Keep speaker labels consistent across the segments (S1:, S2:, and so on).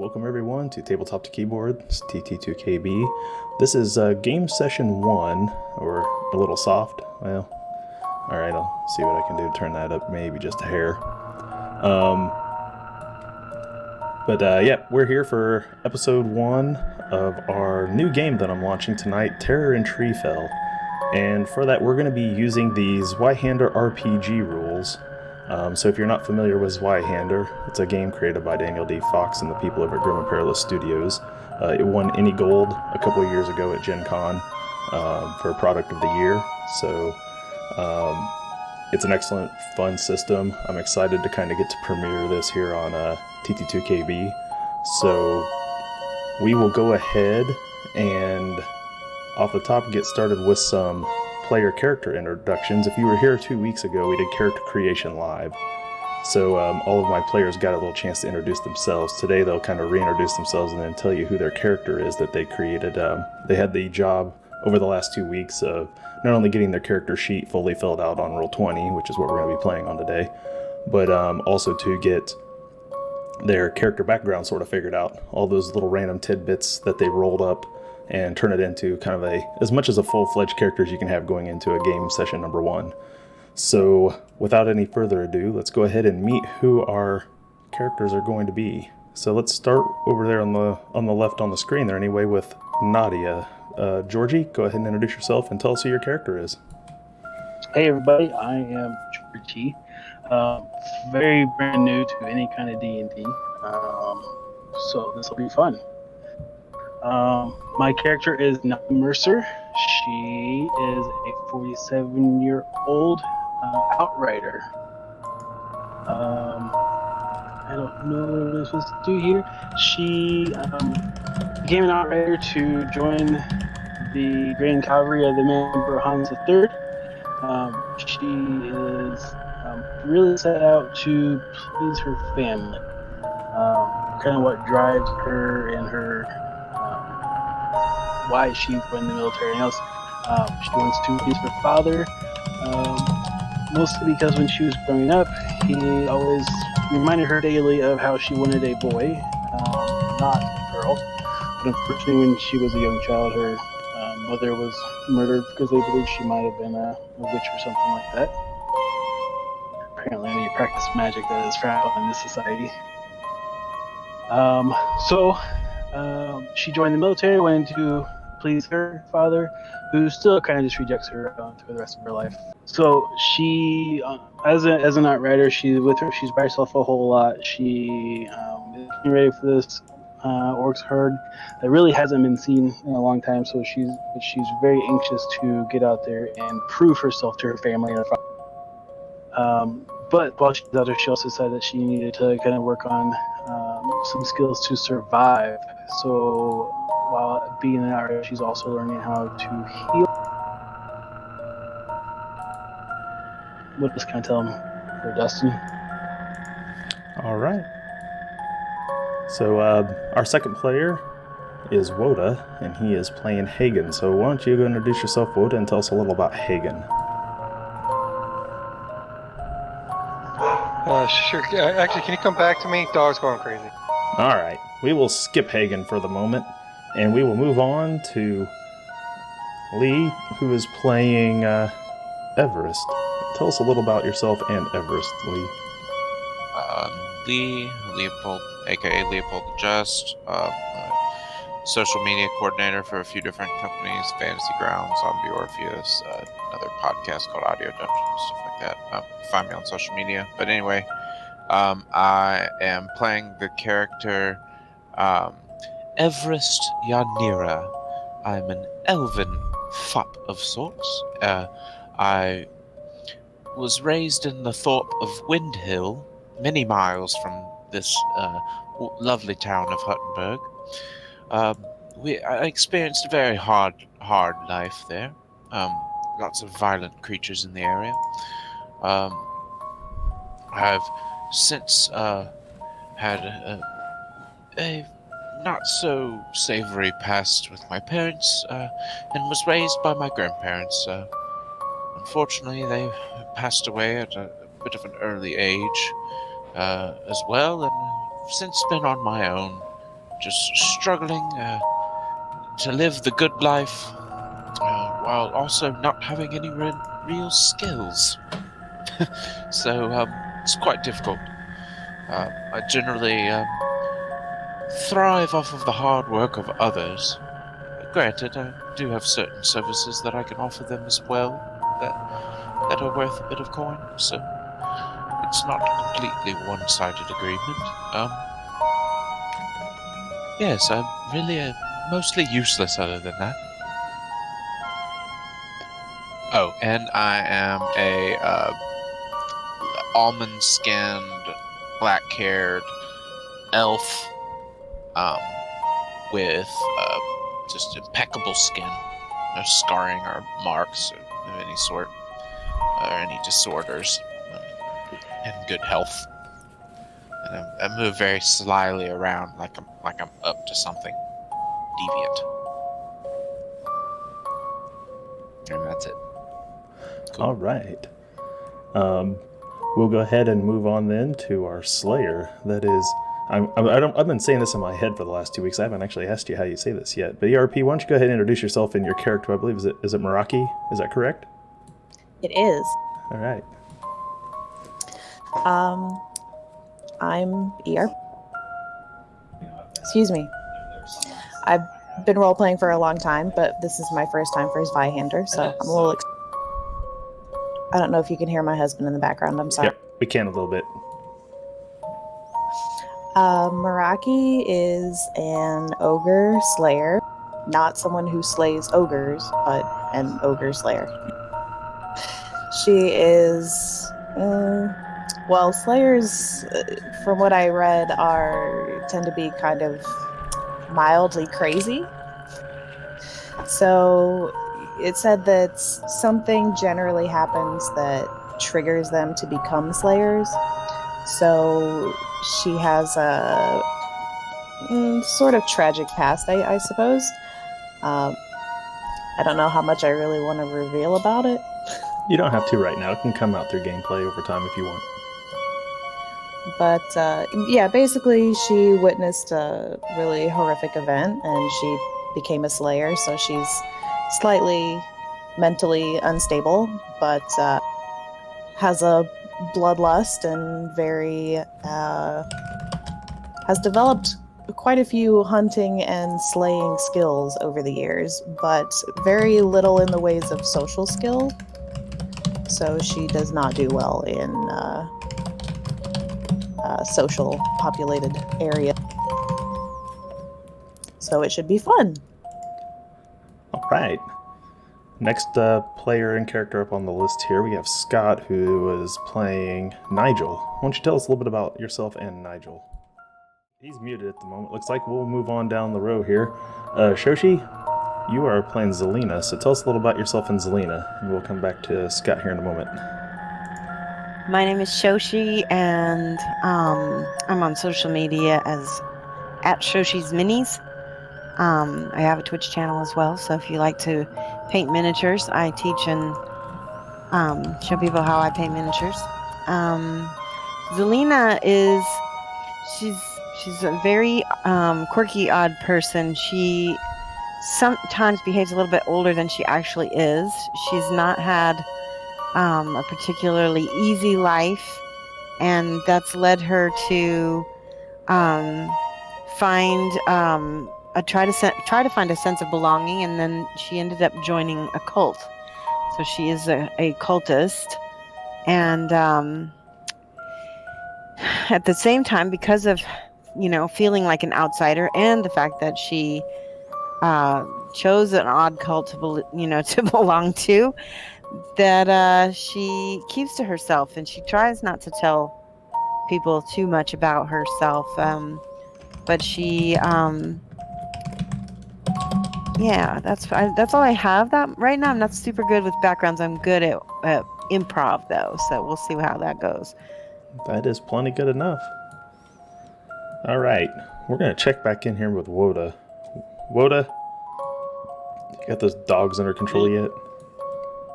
S1: Welcome everyone to Tabletop to Keyboard, it's TT2KB. This is game session 1, or a little soft. Well, alright, I'll see what I can do to turn that up maybe just a hair. Yeah, we're here for episode 1 of our new game that I'm launching tonight, Terror in Treefell. And for that, we're going to be using the Zweihander RPG rules. So if you're not familiar with Zweihander, it's a game created by Daniel D. Fox and the people over at Grim and Perilous Studios. It won any gold a couple of years ago at Gen Con for Product of the Year. So it's an excellent, fun system. I'm excited to kind of get to premiere this here on TT2KB. So we will go ahead and off the top get started with some player character introductions. If you were here 2 weeks ago, we did character creation live. So all of my players got a little chance to introduce themselves. Today they'll kind of reintroduce themselves and then tell you who their character is that they created. They had the job over the last 2 weeks of not only getting their character sheet fully filled out on Roll20, which is what we're going to be playing on today, but also to get their character background sort of figured out. All those little random tidbits that they rolled up and turn it into kind of as much as a full-fledged character as you can have going into a game session number 1. So without any further ado, let's go ahead and meet who our characters are going to be. So let's start over there on the left on the screen there anyway with Nadia. Georgie, go ahead and introduce yourself and tell us who your character is.
S2: Hey everybody, I am Georgie. Very brand new to any kind of D&D, so this will be fun. My character is Nadia Mercer. She is a 47-year-old outrider. I don't know what I'm supposed to do here. She became an outrider to join the Grand Cavalry of the Emperor Hans III. She is really set out to please her family. Kind of what drives her and her why she joined the military and else. She wants to please her father, mostly because when she was growing up, he always reminded her daily of how she wanted a boy, not a girl. But unfortunately, when she was a young child, her mother was murdered because they believed she might have been a witch or something like that. Apparently, when you practice magic, that is frowned in this society. She joined the military, went to please her father, who still kind of just rejects her for the rest of her life. So she, as an outrider, she's by herself a whole lot. She is getting ready for this orcs herd that really hasn't been seen in a long time. So she's very anxious to get out there and prove herself to her family and her father. But while she's out there, she also decided that she needed to kind of work on some skills to survive. So while being an outrider, she's also learning how to heal. What else can I tell him for Dustin?
S1: All right. So our second player is Woda, and he is playing Hagen. So why don't you go introduce yourself, Woda, and tell us a little about Hagen.
S3: Sure. Actually, can you come back to me? Dog's going crazy.
S1: All right. We will skip Hagen for the moment, and we will move on to Lee, who is playing Everest. Tell us a little about yourself and Everest, Lee.
S4: Leopold, aka Leopold the Just, social media coordinator for a few different companies, Fantasy Grounds, Zombie Orpheus, another podcast called Audio Dungeons, stuff like that. Find me on social media. But anyway, I am playing the character Everest Yanira. I'm an elven fop of sorts. I was raised in the thorp of Windhill, many miles from this lovely town of Huttenberg. I experienced a very hard life there. Lots of violent creatures in the area. I've since had a not so savory past with my parents, and was raised by my grandparents. Unfortunately, they passed away at a bit of an early age as well, and I've since been on my own, just struggling to live the good life while also not having any real skills. So it's quite difficult. I generally thrive off of the hard work of others. Granted, I do have certain services that I can offer them as well that are worth a bit of coin, so it's not a completely one-sided agreement. Yes, I'm really mostly useless other than that. Oh, and I am a almond-skinned, black-haired elf with just impeccable skin. No scarring or marks of any sort, or any disorders, and good health. And I move very slyly around like I'm up to something deviant. And that's it. Cool.
S1: All right. We'll go ahead and move on then to our Slayer. That is, I've been saying this in my head for the last 2 weeks. I haven't actually asked you how you say this yet. But ERP, why don't you go ahead and introduce yourself and your character? I believe is it Meraki? Is that correct?
S5: It is.
S1: All right.
S5: I'm ER. Excuse me. I've been role playing for a long time, but this is my first time for Zweihander, so I'm a little. I don't know if you can hear my husband in the background. I'm sorry.
S1: Yep, we can a little bit.
S5: Meraki is an ogre slayer, not someone who slays ogres, but an ogre slayer. She is. Well, slayers, from what I read, tend to be kind of mildly crazy. So it said that something generally happens that triggers them to become slayers. So she has a sort of tragic past, I suppose. I don't know how much I really want to reveal about it.
S1: You don't have to right now. It can come out through gameplay over time if you want.
S5: But yeah, basically she witnessed a really horrific event and she became a slayer, so she's slightly mentally unstable, but has a bloodlust and has developed quite a few hunting and slaying skills over the years, but very little in the ways of social skill. So she does not do well in social populated area. So it should be fun.
S1: All right. Next player and character up on the list here, we have Scott, who is playing Nigel. Why don't you tell us a little bit about yourself and Nigel? He's muted at the moment. Looks like we'll move on down the row here. Shoshi, you are playing Zelina, so tell us a little about yourself and Zelina, and we'll come back to Scott here in a moment.
S6: My name is Shoshi, and I'm on social media as @Shoshi's Minis. I have a Twitch channel as well, so if you like to paint miniatures, I teach and show people how I paint miniatures. Zelina she's a very quirky, odd person. She sometimes behaves a little bit older than she actually is. She's not had a particularly easy life, and that's led her to try to find a sense of belonging, and then she ended up joining a cult. So she is a cultist, and at the same time, because of feeling like an outsider, and the fact that she chose an odd cult to belong to, that she keeps to herself, and she tries not to tell people too much about herself, but she yeah, that's all I have. That right now I'm not super good with backgrounds. I'm good at improv though, so we'll see how that goes.
S1: That is plenty good enough. All right, we're gonna check back in here with Woda. Woda, you got those dogs under control yet?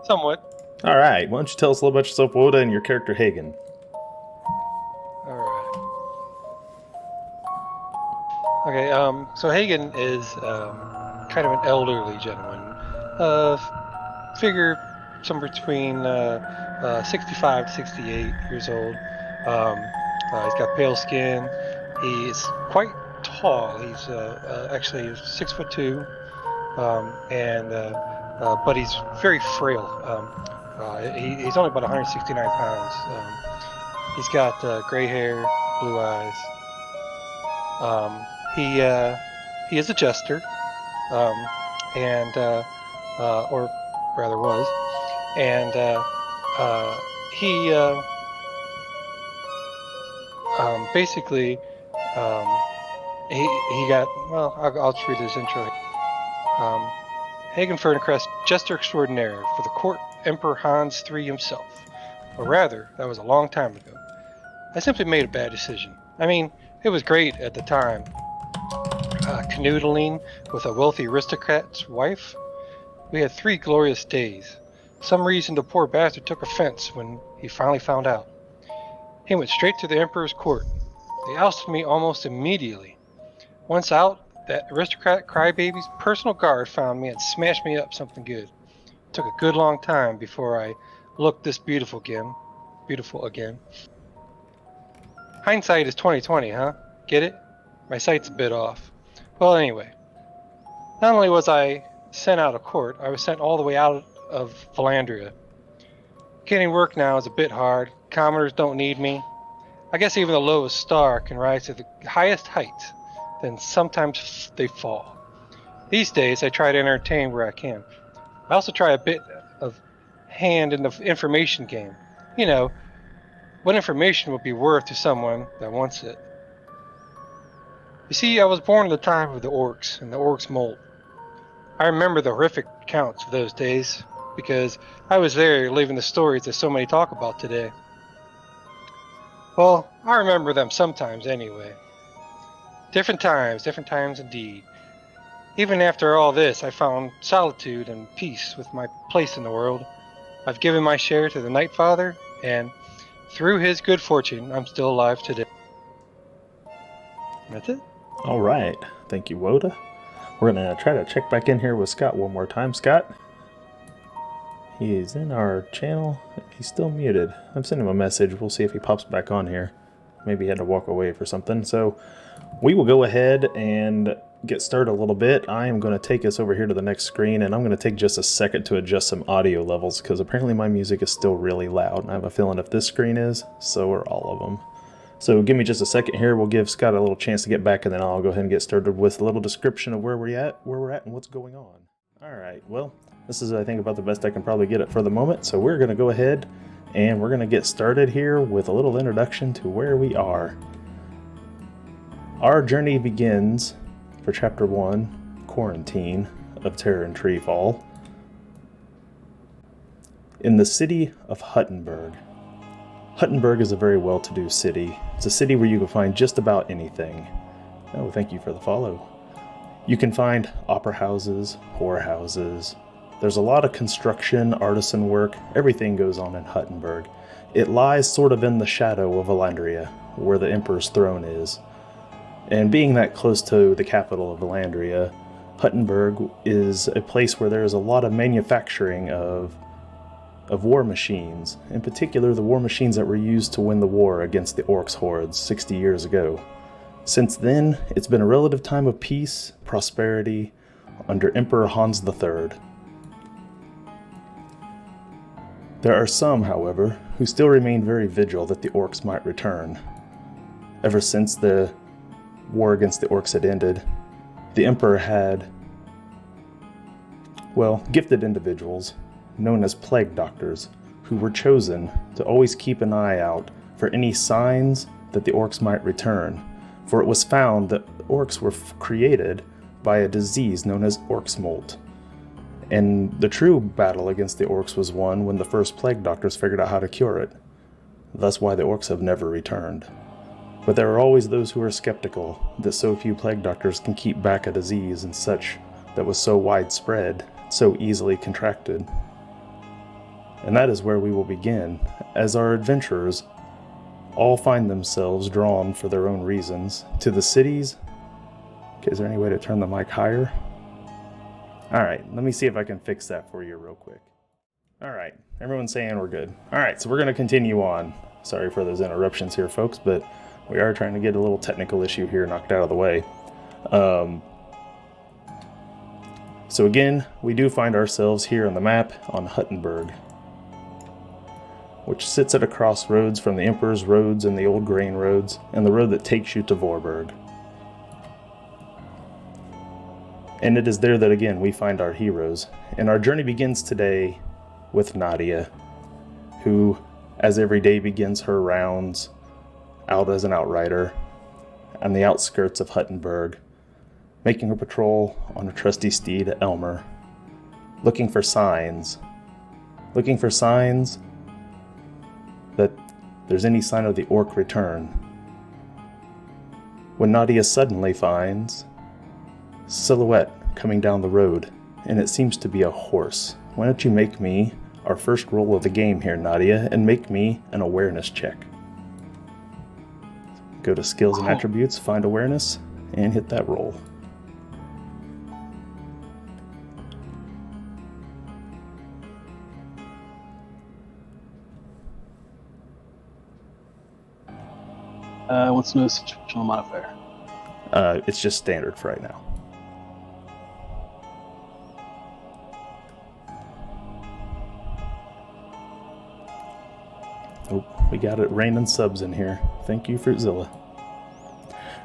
S3: Somewhat.
S1: All right, why don't you tell us a little about yourself, Woda, and your character Hagen?
S3: Alright. Okay, so Hagen is kind of an elderly gentleman. Figure somewhere between 65 to 68 years old. He's got pale skin. He is quite tall. He's actually 6'2", but he's very frail. He's only about 169 pounds. He's got gray hair, blue eyes. He is a jester, or rather was, and he basically he got, well, I'll just read his intro. Hagen Fernicrest, jester extraordinaire for the court Emperor Hans III himself, or rather, that was a long time ago. I simply made a bad decision. I mean, it was great at the time, canoodling with a wealthy aristocrat's wife. We had 3 glorious days. For some reason, the poor bastard took offense when he finally found out. He went straight to the Emperor's court. They ousted me almost immediately. Once out, that aristocrat crybaby's personal guard found me and smashed me up something good. It took a good long time before I looked this beautiful again. Hindsight is 20/20, huh? Get it? My sight's a bit off. Well, anyway, not only was I sent out of court, I was sent all the way out of Valandria. Getting work now is a bit hard. Commoners don't need me. I guess even the lowest star can rise to the highest heights, then sometimes they fall. These days, I try to entertain where I can. I also try a bit of hand in the information game. You know, what information would be worth to someone that wants it. You see, I was born in the time of the orcs and the orcs' molt. I remember the horrific accounts of those days, because I was there living the stories that so many talk about today. Well, I remember them sometimes anyway. Different times indeed. Even after all this, I found solitude and peace with my place in the world. I've given my share to the Night Father, and through his good fortune, I'm still alive today. That's it.
S1: All right. Thank you, Woda. We're going to try to check back in here with Scott one more time. Scott? He is in our channel. He's still muted. I've sent him a message. We'll see if he pops back on here. Maybe he had to walk away for something. So we will go ahead and get started a little bit. I am going to take us over here to the next screen, and I'm going to take just a second to adjust some audio levels, because apparently my music is still really loud, and I have a feeling if this screen is, so are all of them. So give me just a second here. We'll give Scott a little chance to get back, and then I'll go ahead and get started with a little description of where we're at, and what's going on. All right, well, this is, I think, about the best I can probably get it for the moment. So we're going to go ahead and we're going to get started here with a little introduction to where we are. Our journey begins for Chapter 1, Quarantine of Terror in Treefall, in the City of Huttenberg. Huttenberg is a very well-to-do city. It's a city where you can find just about anything. Oh, thank you for the follow. You can find opera houses, whorehouses. There's a lot of construction, artisan work. Everything goes on in Huttenberg. It lies sort of in the shadow of Valandria, where the Emperor's throne is. And being that close to the capital of Valandria, Huttenberg is a place where there is a lot of manufacturing of war machines, in particular the war machines that were used to win the war against the Orcs hordes 60 years ago. Since then, it's been a relative time of peace, prosperity, under Emperor Hans III. There are some, however, who still remain very vigil that the Orcs might return. Ever since the war against the Orcs had ended, the Emperor had, gifted individuals known as Plague Doctors, who were chosen to always keep an eye out for any signs that the Orcs might return, for it was found that Orcs were created by a disease known as Orcs molt. And the true battle against the Orcs was won when the first Plague Doctors figured out how to cure it. Thus why the Orcs have never returned. But there are always those who are skeptical that so few Plague Doctors can keep back a disease and such that was so widespread, so easily contracted. And that is where we will begin, as our adventurers all find themselves drawn for their own reasons to the cities Okay, is there any way to turn the mic higher? Alright, let me see if I can fix that for you real quick. Alright, everyone's saying we're good. Alright, so we're going to continue on. Sorry for those interruptions here, folks, but we are trying to get a little technical issue here knocked out of the way. So again, we do find ourselves here on the map on Huttenberg, which sits at a crossroads from the Emperor's Roads and the Old Grain Roads, and the road that takes you to Vorburg. And it is there that again we find our heroes. And our journey begins today with Nadia, who, as every day begins her rounds out as an outrider on the outskirts of Huttenberg, making her patrol on her trusty steed Elmer, looking for signs that there's any sign of the orc return. When Nadia suddenly finds silhouette coming down the road, and it seems to be a horse. Why don't you make me our first roll of the game here, Nadia, and make me an awareness check. Go to skills and attributes, find awareness, and hit that roll.
S2: What's the situational modifier?
S1: It's just standard for right now. Oh, we got it raining subs in here. Thank you, Fruitzilla.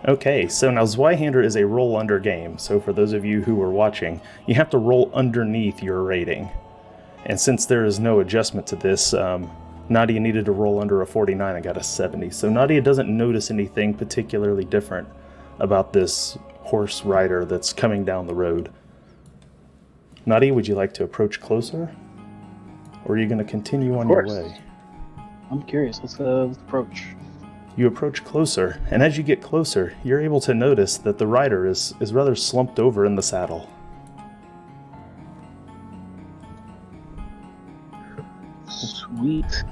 S1: Okay, so now Zweihander is a roll under game. So for those of you who are watching, you have to roll underneath your rating. And since there is no adjustment to this, Nadia needed to roll under a 49 and got a 70. So Nadia doesn't notice anything particularly different about this horse rider that's coming down the road. Nadia, would you like to approach closer? Or are you going to continue on your way?
S2: I'm curious. Let's approach.
S1: You approach closer, and as you get closer, you're able to notice that the rider is rather slumped over in the saddle.
S2: Sweet.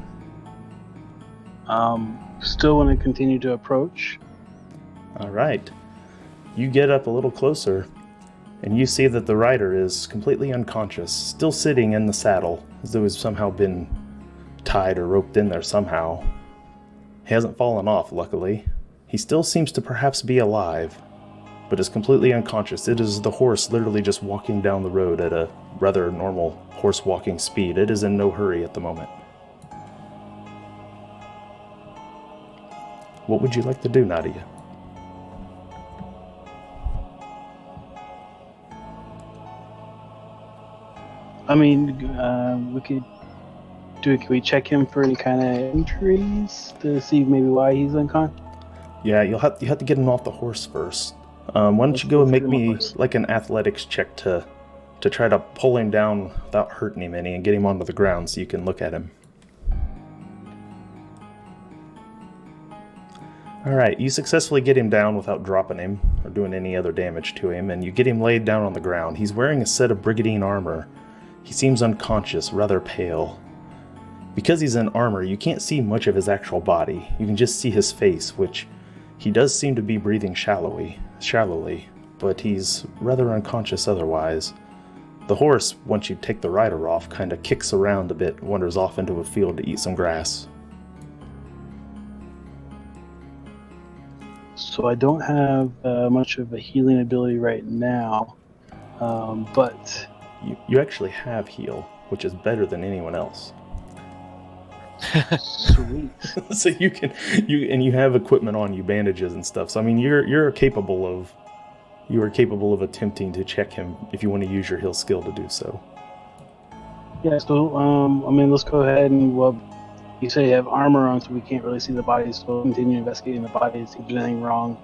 S2: Still want to continue to approach.
S1: All right. You get up a little closer, and you see that the rider is completely unconscious, still sitting in the saddle, as though he's somehow been tied or roped in there somehow. He hasn't fallen off, luckily. He still seems to perhaps be alive, but is completely unconscious. It is the horse literally just walking down the road at a rather normal horse walking speed. It is in no hurry at the moment. What would you like to do, Nadia?
S2: I mean, we could do it. Can we check him for any kind of injuries to see maybe why he's unconscious?
S1: Yeah, you have to get him off the horse first. Why don't you go and make me like an athletics check to try to pull him down without hurting him any and get him onto the ground so you can look at him. Alright, you successfully get him down without dropping him or doing any other damage to him, and you get him laid down on the ground. He's wearing a set of brigandine armor. He seems unconscious, rather pale. Because he's in armor, you can't see much of his actual body. You can just see his face, which he does seem to be breathing shallowly, but he's rather unconscious otherwise. The horse, once you take the rider off, kind of kicks around a bit, wanders off into a field to eat some grass.
S2: So I don't have much of a healing ability right now, but
S1: You actually have heal, which is better than anyone else.
S2: sweet.
S1: So you have equipment on you, bandages and stuff. So I mean, you are capable of attempting to check him if you want to use your heal skill to do so.
S2: Yeah. So I mean, let's go ahead and you say you have armor on, so we can't really see the body. So we'll continue investigating the body to see if there's anything wrong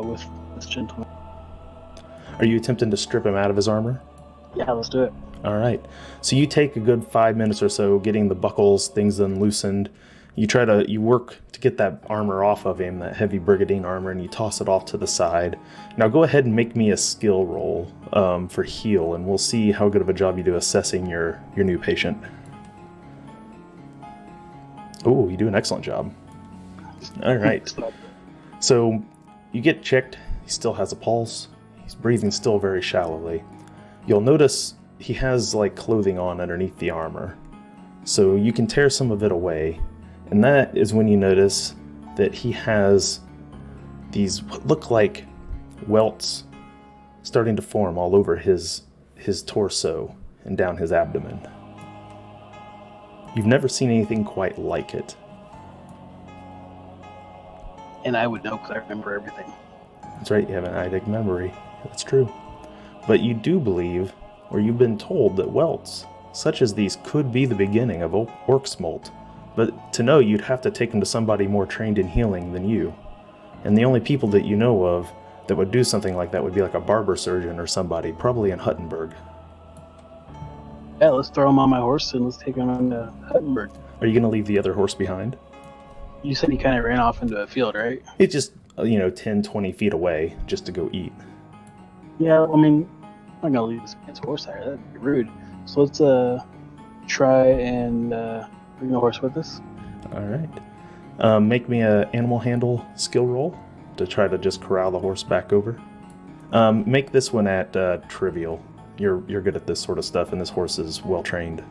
S2: with this gentleman.
S1: Are you attempting to strip him out of his armor?
S2: Yeah, let's do it.
S1: All right. So you take a good 5 minutes or so getting the buckles, things unloosened. You work to get that armor off of him, that heavy brigandine armor, and you toss it off to the side. Now go ahead and make me a skill roll for heal, and we'll see how good of a job you do assessing your new patient. Oh, you do an excellent job. All right. So you get checked. He still has a pulse. He's breathing still very shallowly. You'll notice he has like clothing on underneath the armor, so you can tear some of it away, and that is when you notice that he has these what look like welts starting to form all over his torso and down his abdomen. You've never seen anything quite like it.
S2: And I would know because I remember everything.
S1: That's right, you have an eidetic memory. That's true. But you do believe, or you've been told, that welts such as these could be the beginning of orc smolt. But to know, you'd have to take them to somebody more trained in healing than you. And the only people that you know of that would do something like that would be like a barber surgeon or somebody, probably in Huttenberg.
S2: Yeah, let's throw him on my horse and let's take him on to Huttenberg.
S1: Are you going to leave the other horse behind?
S2: You said he kind of ran off into a field, right?
S1: It's just, 10, 20 feet away just to go eat.
S2: Yeah, I mean, I'm not going to leave this man's horse there. That'd be rude. So let's try and bring the horse with us.
S1: All right. Make me a animal handle skill roll to try to just corral the horse back over. Make this one at trivial. You're good at this sort of stuff, and this horse is well trained.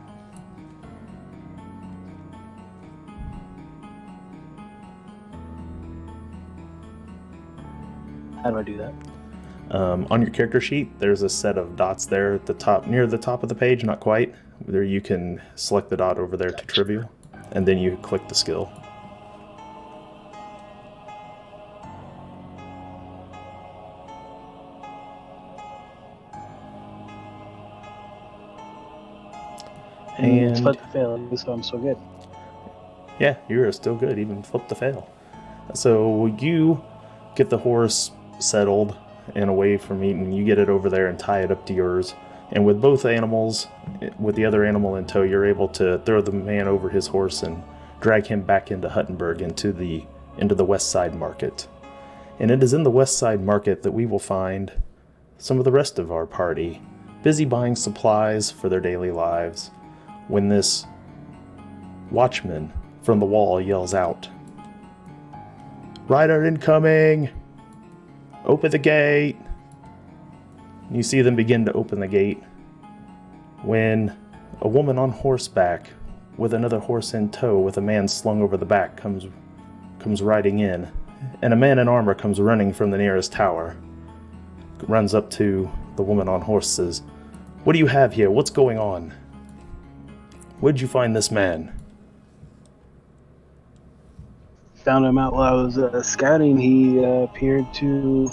S2: How do I do that?
S1: On your character sheet, there's a set of dots there at the top, near the top of the page, not quite. There you can select the dot over there to trivial, and then you click the skill. And
S2: flip the fail, so I'm so good.
S1: Yeah, you're still good, even flip the fail. So you get the horse settled and away from eating. You get it over there and tie it up to yours. And with both animals, with the other animal in tow, you're able to throw the man over his horse and drag him back into Huttenberg, into the West Side Market. And it is in the West Side Market that we will find some of the rest of our party, busy buying supplies for their daily lives, when this watchman from the wall yells out, "Rider incoming! Open the gate!" You see them begin to open the gate when a woman on horseback with another horse in tow with a man slung over the back comes riding in, and a man in armor comes running from the nearest tower, runs up to the woman on horse, says, "What do you have here? What's going on? Where'd you find this man?"
S2: Found him out while I was scouting. He appeared to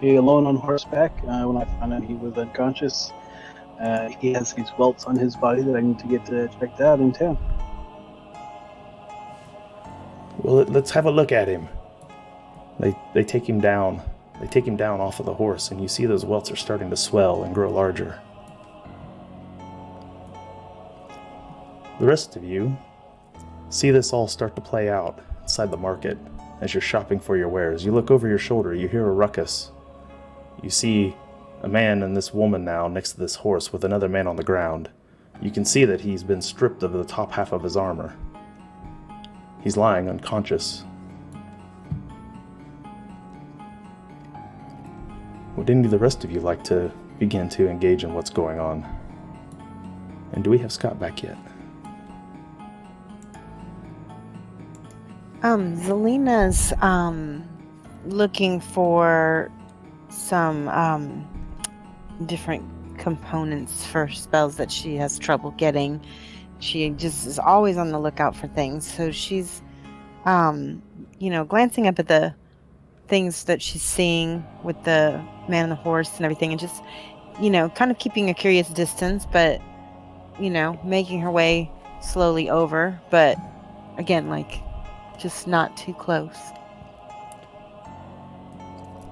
S2: be alone on horseback. When I found out he was unconscious, he has these welts on his body that I need to get checked out in town.
S1: Well, let's have a look at him. They take him down. They take him down off of the horse, and you see those welts are starting to swell and grow larger. The rest of you see this all start to play out inside the market as you're shopping for your wares. You look over your shoulder, you hear a ruckus. You see a man and this woman now next to this horse with another man on the ground. You can see that he's been stripped of the top half of his armor. He's lying unconscious. Would any of the rest of you like to begin to engage in what's going on? And do we have Scott back yet?
S6: Zelina's looking for some different components for spells that she has trouble getting. She just is always on the lookout for things. So she's, glancing up at the things that she's seeing with the man on the horse and everything, and just, kind of keeping a curious distance, but, making her way slowly over. But again, just not too close.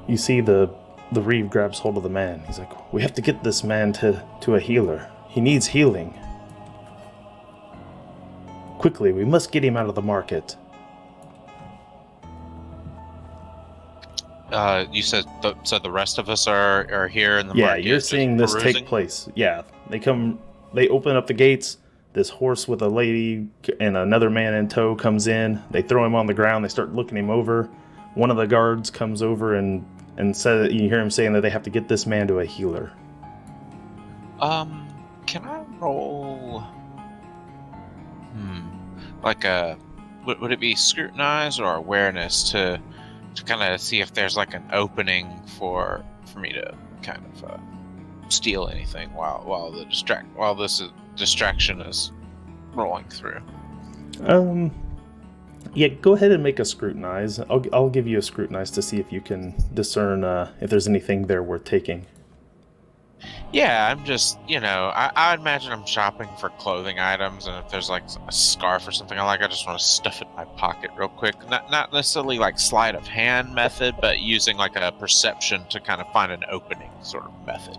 S1: You see the Reeve grabs hold of the man. He's like, "We have to get this man to a healer. He needs healing. Quickly, we must get him out of the market."
S4: You said so the rest of us are here in the market.
S1: Yeah, you're seeing this
S4: perusing?
S1: take place. Yeah, they open up the gates. This horse with a lady and another man in tow comes in. They throw him on the ground. They start looking him over. One of the guards comes over and and you hear him saying that they have to get this man to a healer.
S4: Can I roll? Would it be scrutinize or awareness to kind of see if there's like an opening for me to kind of steal anything while this distraction is rolling through?
S1: Yeah, go ahead and make a scrutinize. I'll give you a scrutinize to see if you can discern if there's anything there worth taking.
S4: Yeah, I'm just, I imagine I'm shopping for clothing items, and if there's like a scarf or something I like, I just want to stuff it in my pocket real quick. Not necessarily like sleight of hand method, but using like a perception to kind of find an opening sort of method.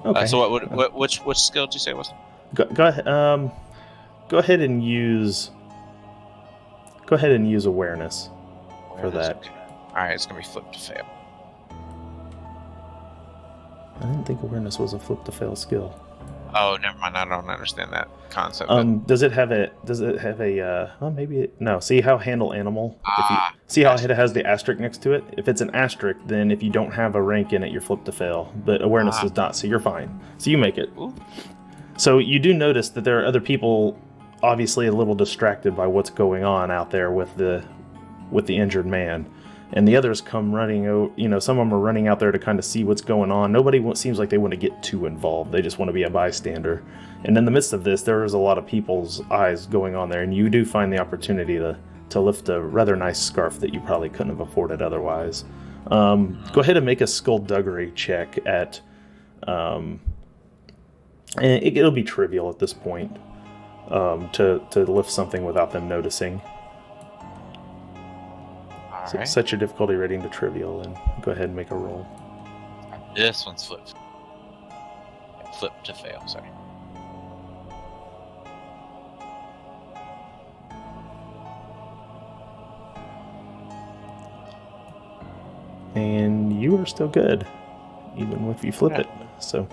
S1: Okay.
S4: So which skill did you say it was?
S1: Go ahead. Go ahead and use awareness for that.
S4: Okay. All right, it's gonna be flip to fail.
S1: I didn't think awareness was a flip to fail skill.
S4: Oh, never mind. I don't understand that concept.
S1: Does it have a? Well, maybe no. See how handle animal? See how it has the asterisk next to it? If it's an asterisk, then if you don't have a rank in it, you're flip to fail. But awareness is not, so you're fine. So you make it.
S4: Ooh.
S1: So you do notice that there are other people, obviously a little distracted by what's going on out there with the injured man. And the others come running, some of them are running out there to kind of see what's going on. Nobody seems like they want to get too involved. They just want to be a bystander. And in the midst of this, there is a lot of people's eyes going on there. And you do find the opportunity to lift a rather nice scarf that you probably couldn't have afforded otherwise. Go ahead and make a skullduggery check at... and it'll be trivial at this point to lift something without them noticing. So
S4: Right.
S1: set your difficulty rating to trivial and go ahead and make a roll.
S4: This one's flipped. Flip to fail, sorry.
S1: And you are still good, even if you flip it. So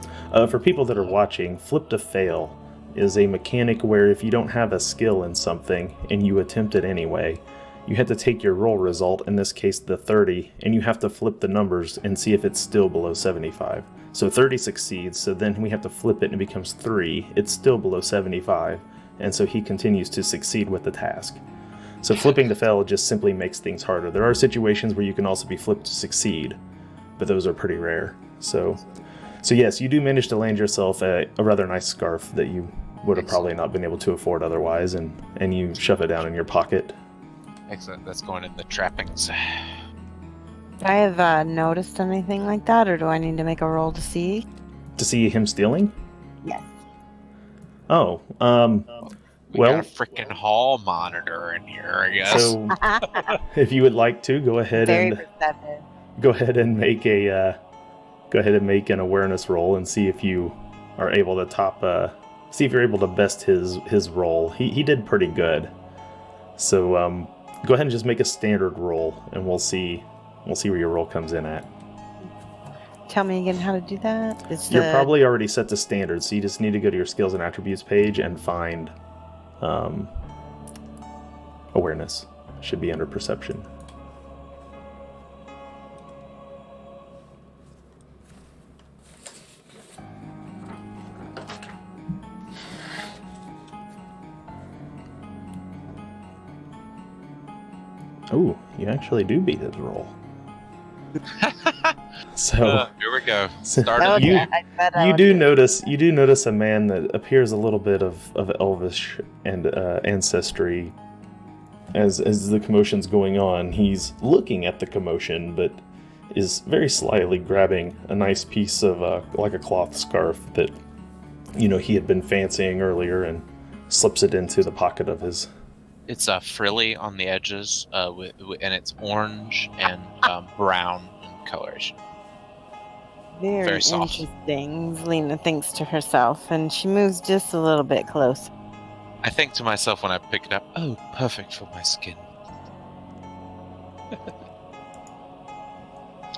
S1: for people that are watching, flip to fail is a mechanic where if you don't have a skill in something and you attempt it anyway, you have to take your roll result, in this case the 30, and you have to flip the numbers and see if it's still below 75. So 30 succeeds, so then we have to flip it and it becomes 3. It's still below 75, and so he continues to succeed with the task. So flipping to fail just simply makes things harder. There are situations where you can also be flipped to succeed, but those are pretty rare. So yes, you do manage to land yourself a rather nice scarf that you would have probably not been able to afford otherwise, and you shove it down in your pocket.
S4: Excellent, that's going in the trappings.
S6: Do I have noticed anything like that, or do I need to make a roll to see?
S1: To see him stealing?
S6: Yes.
S1: Oh,
S4: We got a freaking hall monitor in here, I guess.
S1: So if you would like to, go ahead
S6: Very perceptive.
S1: and make an awareness roll and see if you are able to see if you're able to best his roll. He did pretty good. So go ahead and just make a standard roll, and we'll see where your roll comes in at.
S6: Tell me again how to do that.
S1: You're probably already set to standard, so you just need to go to your skills and attributes page and find awareness. Should be under perception. Oh, you actually do beat his roll. So
S4: here we go.
S1: You do notice a man that appears a little bit of elvish and ancestry. As the commotion's going on, he's looking at the commotion, but is very slyly grabbing a nice piece of like a cloth scarf that he had been fancying earlier and slips it into the pocket of his.
S4: It's frilly on the edges, and it's orange and brown in coloration.
S6: Very
S4: soft.
S6: Interesting. Zelina thinks to herself, and she moves just a little bit closer.
S4: I think to myself when I pick it up, oh, perfect for my skin.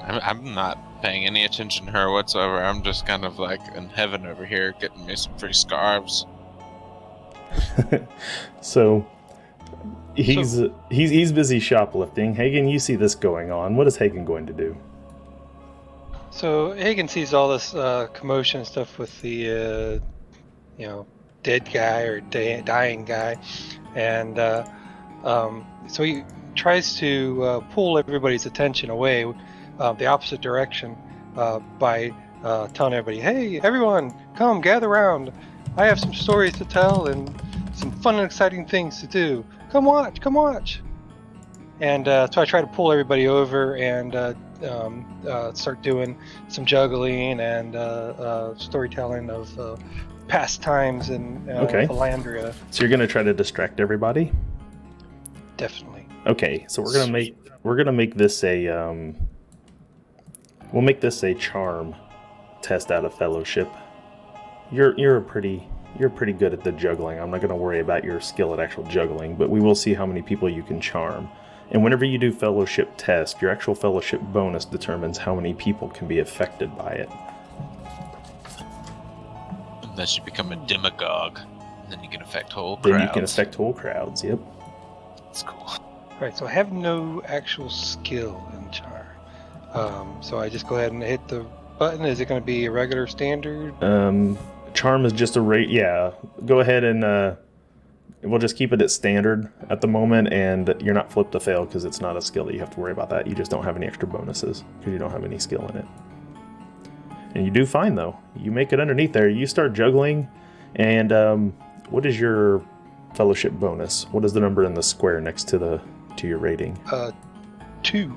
S4: I'm not paying any attention to her whatsoever. I'm just kind of like in heaven over here, getting me some free scarves.
S1: So he's busy shoplifting. Hagen, you see this going on. What is Hagen going to do?
S3: So Hagen sees all this commotion and stuff with the, dead guy or dying guy, and so he tries to pull everybody's attention away the opposite direction by telling everybody, "Hey, everyone, come gather around. I have some stories to tell and some fun and exciting things to do. Come watch, come watch." And so I try to pull everybody over and start doing some juggling and storytelling of past times in
S1: Okay.
S3: Valandria.
S1: So you're gonna try to distract everybody?
S3: Definitely.
S1: Okay, so we're gonna make this a we'll make this a charm test out of fellowship. You're pretty good at the juggling. I'm not gonna worry about your skill at actual juggling, but we will see how many people you can charm. And whenever you do fellowship test, your actual fellowship bonus determines how many people can be affected by it.
S4: Unless you become a demagogue, then you can affect whole crowds.
S1: Then you can affect whole crowds, yep.
S4: That's cool.
S3: Alright, so I have no actual skill in charm. So I just go ahead and hit the button. Is it going to be a regular standard?
S1: Charm is just a rate, yeah. Go ahead and we'll just keep it at standard at the moment, and you're not flipped to fail because it's not a skill that you have to worry about that. You just don't have any extra bonuses because you don't have any skill in it. And you do fine, though. You make it underneath there. You start juggling, and what is your fellowship bonus? What is the number in the square next to your rating?
S3: 2.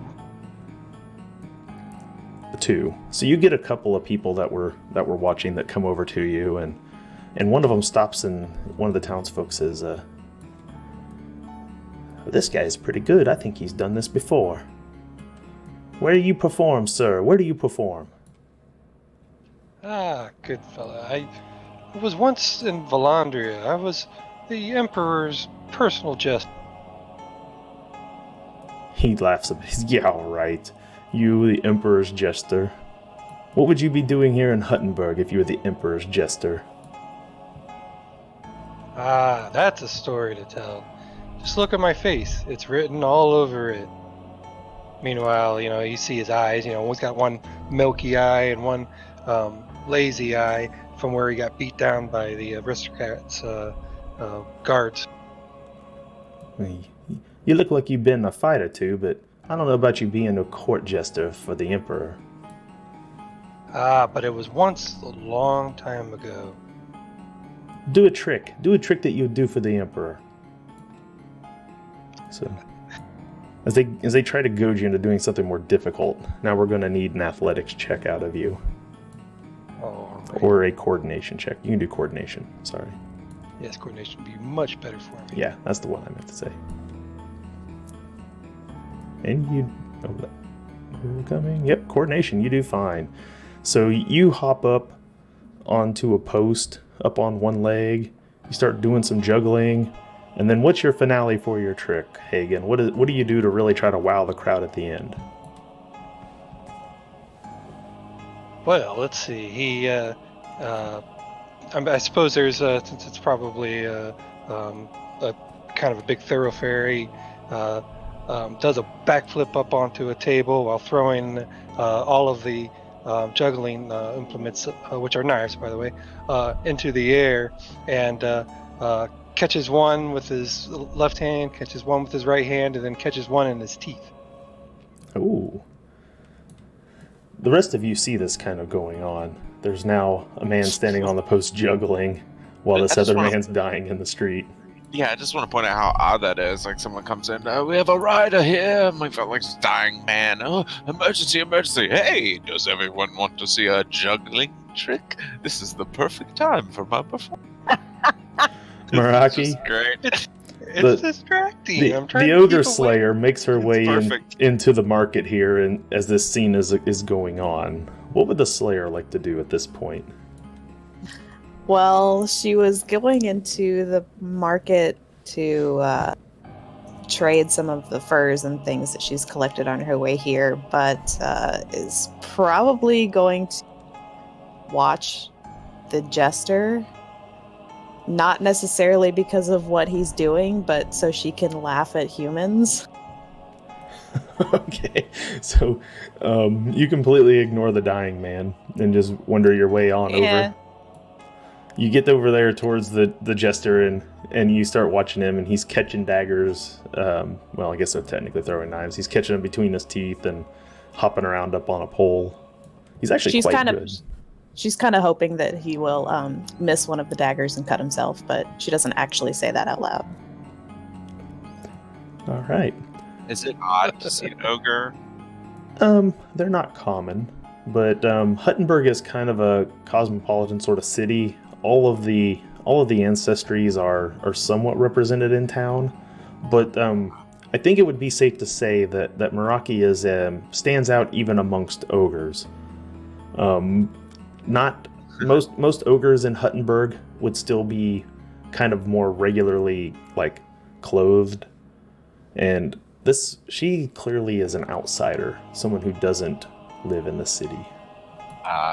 S1: 2. So you get a couple of people that were watching that come over to you, and one of them stops, and one of the townsfolk says, "This guy's pretty good. I think he's done this before. Where do you perform, sir? Where do you perform?"
S3: Ah, good fella. I was once in Valandria. I was the Emperor's personal jest.
S1: He laughs a bit. Yeah, all right. You, the Emperor's jester. What would you be doing here in Huttenberg if you were the Emperor's jester?
S3: Ah, that's a story to tell. Just look at my face. It's written all over it. Meanwhile, you see his eyes. One's got one milky eye and one lazy eye from where he got beat down by the aristocrats' guards.
S1: You look like you've been in a fight or two, but I don't know about you being a court jester for the Emperor.
S3: Ah, but it was once a long time ago.
S1: Do a trick. Do a trick that you would do for the Emperor. So, as they try to goad you into doing something more difficult, now we're going to need an athletics check out of you.
S3: Oh, right.
S1: Or a coordination check. You can do coordination. Sorry.
S3: Yes, coordination would be much better for me.
S1: Yeah, that's the one I meant to say. And you... Oh, we're coming. Yep, coordination. You do fine. So you hop up onto a post, up on one leg. You start doing some juggling. And then what's your finale for your trick, Hagen? What do you do to really try to wow the crowd at the end?
S3: Well, let's see. He, I suppose there's, since it's probably a kind of a big thoroughfare, he does a backflip up onto a table while throwing all of the juggling implements, which are knives, by the way, into the air, and catches one with his left hand, catches one with his right hand, and then catches one in his teeth.
S1: Ooh. The rest of you see this kind of going on. There's now a man standing on the post juggling while this other man's dying in the street.
S4: Yeah, I just want to point out how odd that is. Like, someone comes in, we have a rider here. And we felt like this dying man. Oh, emergency, emergency. Hey, does everyone want to see a juggling trick? This is the perfect time for my performance.
S1: Meraki,
S3: Great. It's distracting. I'm trying
S1: the
S3: to
S1: Ogre
S3: keep
S1: Slayer
S3: away.
S1: makes her way into the market here, and as this scene is going on, what would the Slayer like to do at this point?
S5: Well, she was going into the market to trade some of the furs and things that she's collected on her way here, but is probably going to watch the Jester. Not necessarily because of what he's doing, but so she can laugh at humans.
S1: Okay, so you completely ignore the dying man and just wander your way on over. You get over there towards the jester and you start watching him, and he's catching daggers. Well, I guess they're technically throwing knives. He's catching them between his teeth and hopping around up on a pole. He's actually quite good.
S5: She's kind of hoping that he will miss one of the daggers and cut himself, but she doesn't actually say that out loud.
S1: All right.
S4: Is it odd to see an ogre?
S1: They're not common, but Huttenberg is kind of a cosmopolitan sort of city. All of the ancestries are somewhat represented in town, but I think it would be safe to say that Meraki is stands out even amongst ogres. Not most ogres in Huttenberg would still be kind of more regularly like clothed, and she clearly is an outsider, someone who doesn't live in the city.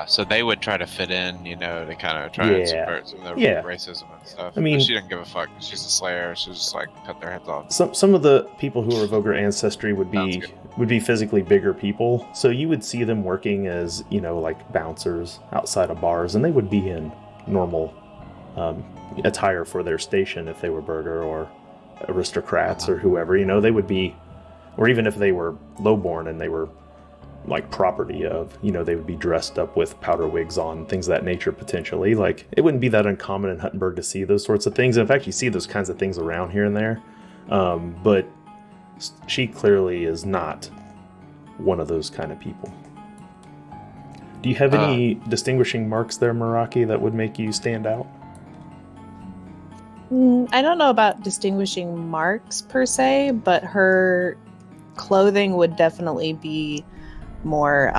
S4: So they would try to fit in, to kind of try and subvert some of their racism and stuff.
S1: I mean,
S4: but she didn't give a fuck. She's a slayer. She's just like cut their heads off.
S1: Some of the people who are of ogre ancestry would be physically bigger people, so you would see them working as like bouncers outside of bars, and they would be in normal attire for their station if they were burgher or aristocrats or whoever. They would be, or even if they were lowborn and they were like property of, they would be dressed up with powder wigs on, things of that nature potentially. Like, it wouldn't be that uncommon in Huttenberg to see those sorts of things. In fact, you see those kinds of things around here and there. But she clearly is not one of those kind of people. Do you have any distinguishing marks there, Meraki, that would make you stand out?
S5: I don't know about distinguishing marks per se, but her clothing would definitely be more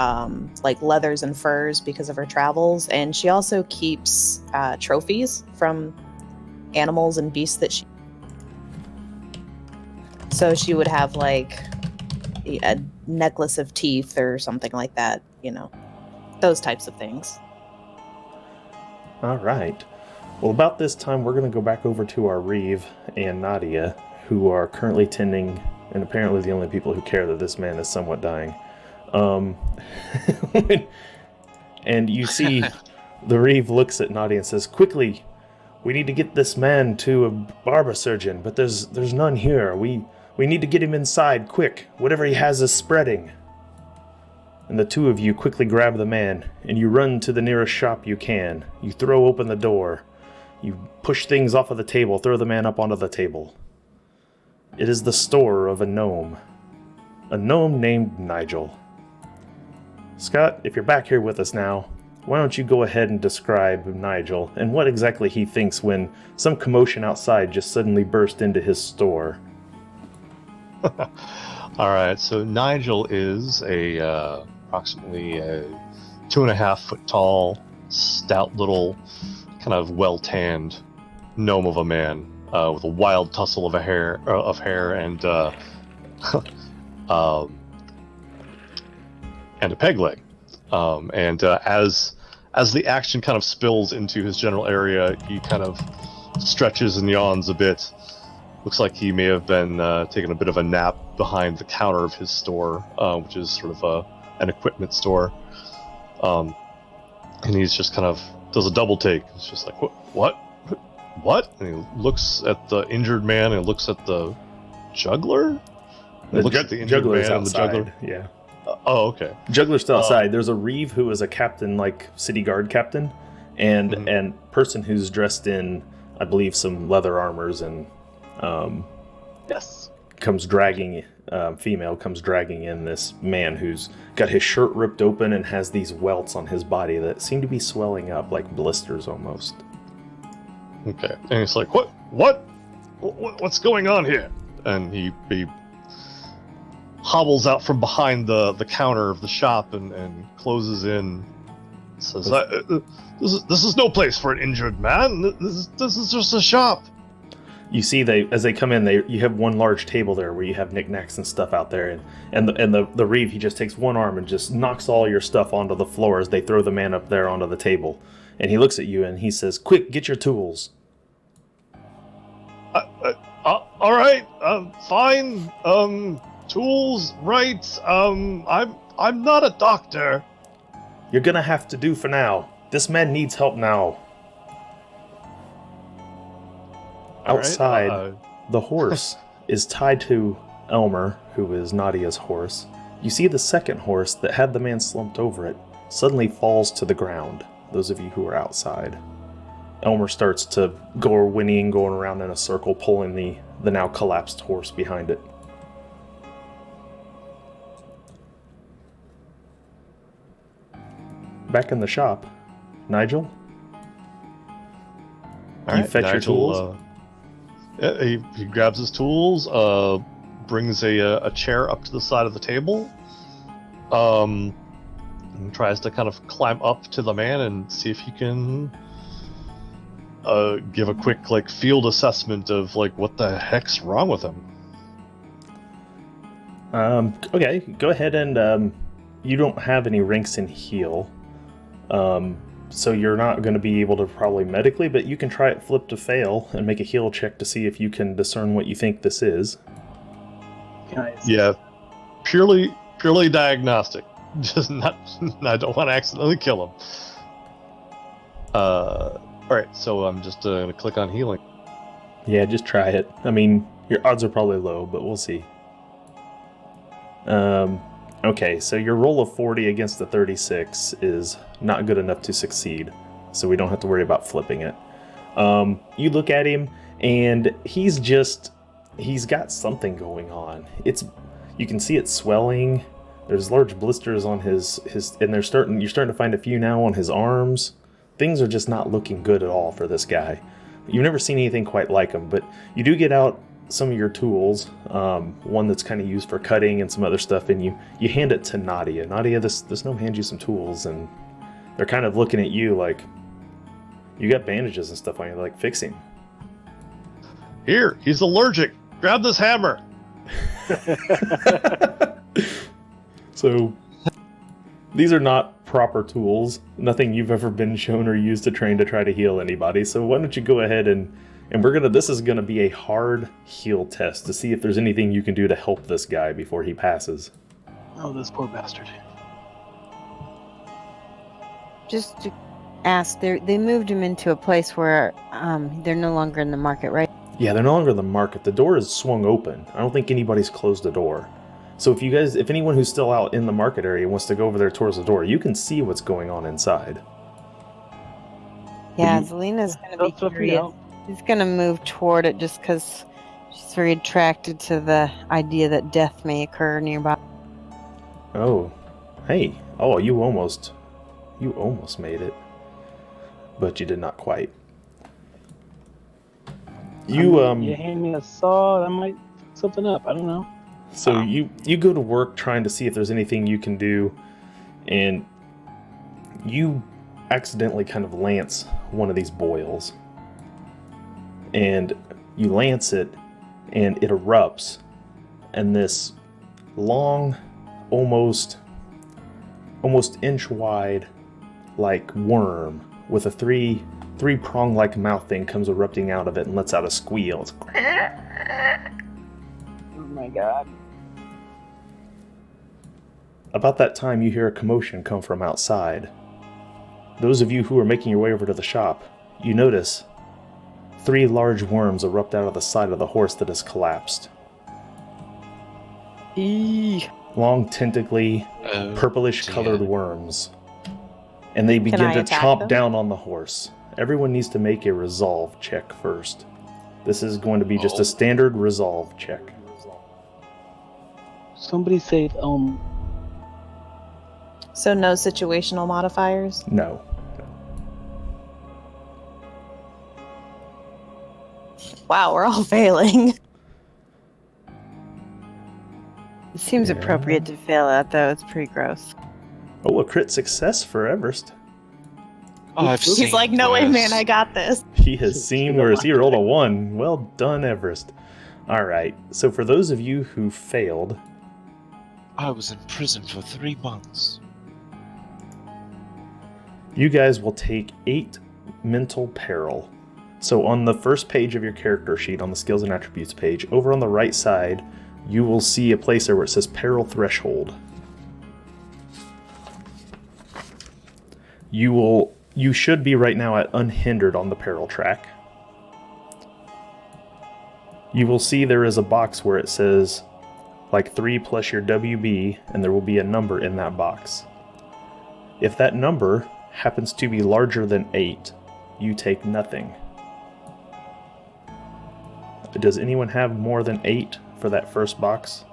S5: like leathers and furs because of her travels, and she also keeps trophies from animals and beasts that she. So she would have like a necklace of teeth or something like that, those types of things.
S1: All right. Well, about this time, we're going to go back over to our Reeve and Nadia, who are currently tending, and apparently the only people who care that this man is somewhat dying. And you see the Reeve looks at Nadia and says, "Quickly, we need to get this man to a barber surgeon, but there's none here. We need to get him inside, quick. Whatever he has is spreading." And the two of you quickly grab the man, and you run to the nearest shop you can. You throw open the door. You push things off of the table, throw the man up onto the table. It is the store of a gnome named Nigel. Scott, if you're back here with us now, why don't you go ahead and describe Nigel and what exactly he thinks when some commotion outside just suddenly burst into his store.
S7: All right, so Nigel is approximately a 2.5 foot tall, stout little, kind of well tanned gnome of a man with a wild tussle of hair and and a peg leg. As the action kind of spills into his general area, he kind of stretches and yawns a bit. Looks like he may have been taking a bit of a nap behind the counter of his store, which is sort of an equipment store. And he's just kind of does a double take. It's just like, what? And he looks at the injured man and looks at the juggler.
S1: Looks at the injured man and the juggler. Yeah.
S7: Oh, okay.
S1: Juggler's still outside. There's a Reeve who is a captain, like city guard captain, and person who's dressed in, I believe, some leather armors and
S7: yes,
S1: female comes dragging in this man who's got his shirt ripped open and has these welts on his body that seem to be swelling up like blisters almost.
S7: Okay, and he's like, what's going on here? And he hobbles out from behind the counter of the shop and closes in. Says, "This is no place for an injured man. This is just a shop."
S1: You see, as they come in, you have one large table there where you have knickknacks and stuff out there, and the Reeve, he just takes one arm and just knocks all your stuff onto the floor as they throw the man up there onto the table, and he looks at you and he says, "Quick, get your tools."
S7: All right, fine. Tools, right? I'm not a doctor.
S1: You're gonna have to do for now. This man needs help now.
S7: All right,
S1: Outside, the horse is tied to Elmer, who is Nadia's horse. You see the second horse that had the man slumped over it suddenly falls to the ground, those of you who are outside. Elmer starts to go whinnying, going around in a circle, pulling the now collapsed horse behind it. Back in the shop, Nigel?
S7: All
S1: You fetch your tools?
S7: Yeah, he grabs his tools, brings a chair up to the side of the table, and tries to kind of climb up to the man and see if he can give a quick field assessment of what the heck's wrong with him.
S1: Okay, go ahead and you don't have any ranks in heal. So you're not going to be able to probably medically, but you can try it flip to fail and make a heal check to see if you can discern what you think this is.
S2: Nice.
S7: Yeah, purely diagnostic. Just not. I don't want to accidentally kill him. All right, so I'm just gonna click on healing.
S1: Yeah, just try it. I mean, your odds are probably low, but we'll see. Okay, so your roll of 40 against the 36 is not good enough to succeed, so we don't have to worry about flipping it. You look at him, and he's got something going on. You can see it swelling. There's large blisters on his and you're starting to find a few now on his arms. Things are just not looking good at all for this guy. You've never seen anything quite like him, but you do get out some of your tools, one that's kind of used for cutting and some other stuff, and you hand it to Nadia. Nadia, this gnome hands you some tools, and they're kind of looking at you like, you got bandages and stuff on you, like, fix him.
S7: Here, he's allergic. Grab this hammer.
S1: So, these are not proper tools. Nothing you've ever been shown or used to train to try to heal anybody. So why don't you go ahead and this is gonna be a hard heal test to see if there's anything you can do to help this guy before he passes.
S2: Oh, this poor bastard.
S6: Just to ask, they moved him into a place where they're no longer in the market, right?
S1: Yeah, they're no longer in the market. The door is swung open. I don't think anybody's closed the door. So if anyone who's still out in the market area wants to go over there towards the door, you can see what's going on inside.
S6: Yeah, Zelina's going to be curious. She's going to move toward it just because she's very attracted to the idea that death may occur nearby.
S1: Oh, hey. Oh, you almost made it. But you did not quite. You
S2: hand me a saw, that might fuck something up. I don't know.
S1: So you go to work trying to see if there's anything you can do, and you accidentally kind of lance one of these boils. And you lance it, and it erupts, and this long, almost inch wide, like worm with a three prong like mouth thing comes erupting out of it and lets out a squeal. It's
S2: Oh my god.
S1: About that time, you hear a commotion come from outside. Those of you who are making your way over to the shop, you notice 3 large worms erupt out of the side of the horse that has collapsed. Long, tentacly, purplish-colored worms. And they begin to chomp down on the horse. Everyone needs to make a resolve check first. This is going to be just a standard resolve check.
S2: Somebody save Elm.
S5: So no situational modifiers?
S1: No.
S5: Wow, we're all failing.
S6: It seems appropriate to fail at, though. It's pretty gross.
S1: Oh, a crit success for Everest.
S4: Oh, I've seen
S5: He's like, no way,
S4: worse.
S5: man, I got this.
S1: He has seen worse. He rolled a 1. Well done, Everest. Alright, so for those of you who failed...
S4: I was in prison for 3 months.
S1: You guys will take 8 mental peril. So on the first page of your character sheet, on the skills and attributes page, over on the right side, you will see a place there where it says Peril Threshold. You should be right now at Unhindered on the Peril track. You will see there is a box where it says like 3 plus your WB, and there will be a number in that box. If that number happens to be larger than 8, you take nothing. Does anyone have more than 8 for that first box?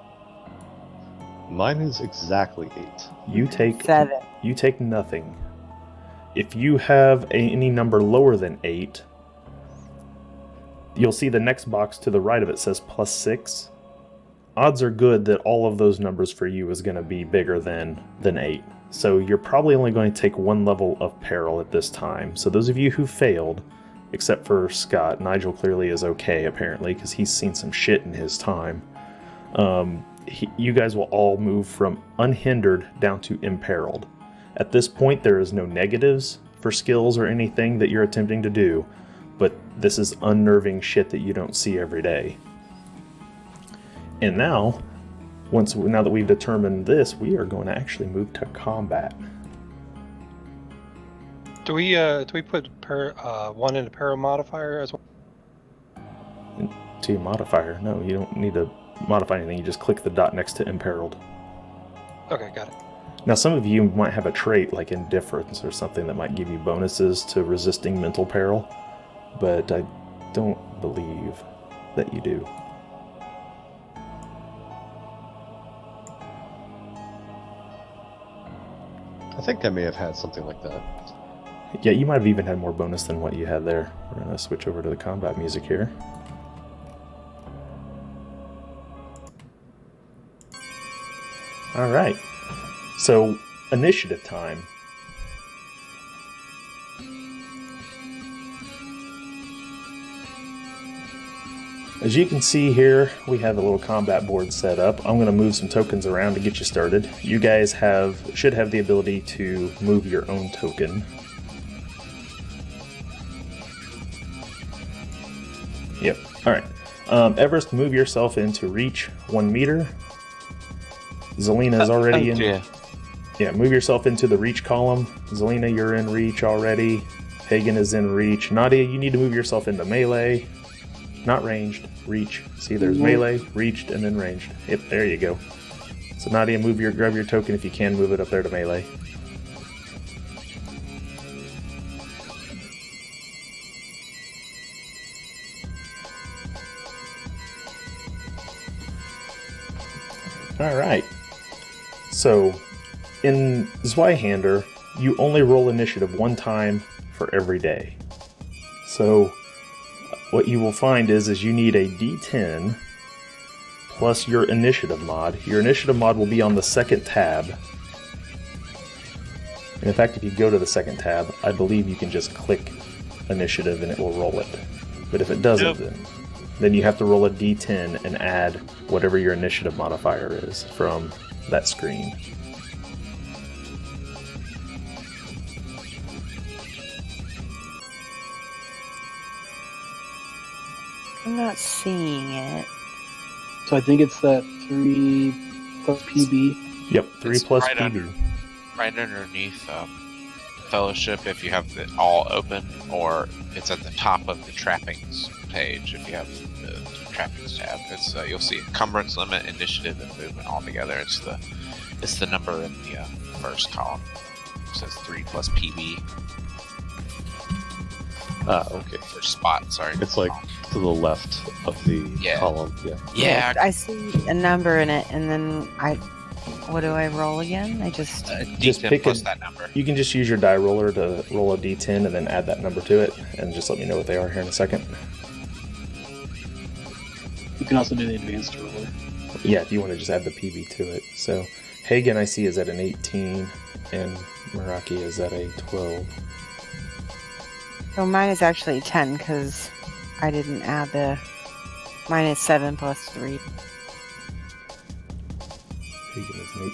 S7: Mine is exactly 8.
S1: You take
S6: 7.
S1: You take nothing. If you have any number lower than 8, you'll see the next box to the right of it says +6. Odds are good that all of those numbers for you is going to be bigger than 8. So you're probably only going to take 1 level of peril at this time. So those of you who failed, except for Scott, Nigel clearly is okay apparently because he's seen some shit in his time. You guys will all move from Unhindered down to Imperiled. At this point, there is no negatives for skills or anything that you're attempting to do, but this is unnerving shit that you don't see every day. And now that we've determined this, we are going to actually move to combat.
S3: Do we put 1 in a peril modifier as well?
S1: To your modifier, no, you don't need to modify anything. You just click the dot next to Imperiled.
S3: Okay, got it.
S1: Now, some of you might have a trait like Indifference or something that might give you bonuses to resisting mental peril, but I don't believe that you do.
S7: I think I may have had something like that.
S1: Yeah, you might have even had more bonus than what you had there. We're going to switch over to the combat music here. Alright, so initiative time. As you can see here, we have a little combat board set up. I'm going to move some tokens around to get you started. You guys should have the ability to move your own token. Yep, alright. Everest, move yourself into reach 1 meter. Zelina is already in.
S4: Yeah.
S1: Yeah, move yourself into the reach column. Zelina, you're in reach already. Hagen is in reach. Nadia, you need to move yourself into melee. Not ranged, reach. See, there's melee, reached, and then ranged. Yep, there you go. So Nadia, grab your token if you can, move it up there to melee. Alright. So, in Zweihander, you only roll initiative 1 time for every day. So, what you will find is you need a D10 plus your initiative mod. Your initiative mod will be on the second tab. And in fact, if you go to the second tab, I believe you can just click initiative and it will roll it. But if it doesn't, then you have to roll a D10 and add whatever your initiative modifier is from that screen.
S6: I'm not seeing it.
S2: So I think it's that 3 plus PB.
S1: Yep, 3
S4: It's
S1: plus
S4: right
S1: PB.
S4: Right underneath Fellowship if you have it all open, or it's at the top of the trappings page if you have the trappings tab. It's you'll see encumbrance limit, initiative, and movement all together. It's the number in the first column. It says 3 plus PB.
S7: Okay.
S4: Or spot, sorry.
S7: It's like to the left of the column. Yeah.
S4: Yeah.
S6: I see a number in it, and then what do I roll again? I just
S1: Just
S4: D10
S1: pick
S4: plus
S1: a-
S4: that number.
S1: You can just use your die roller to roll a D10 and then add that number to it, and just let me know what they are here in a second.
S2: You can also do the advanced roller.
S1: Yeah, if you want to just add the PB to it. So Hagen, I see, is at an 18, and Meraki is at a 12.
S6: so mine is actually 10 because I didn't add the. Mine is 7 plus 3.
S1: Hagen is an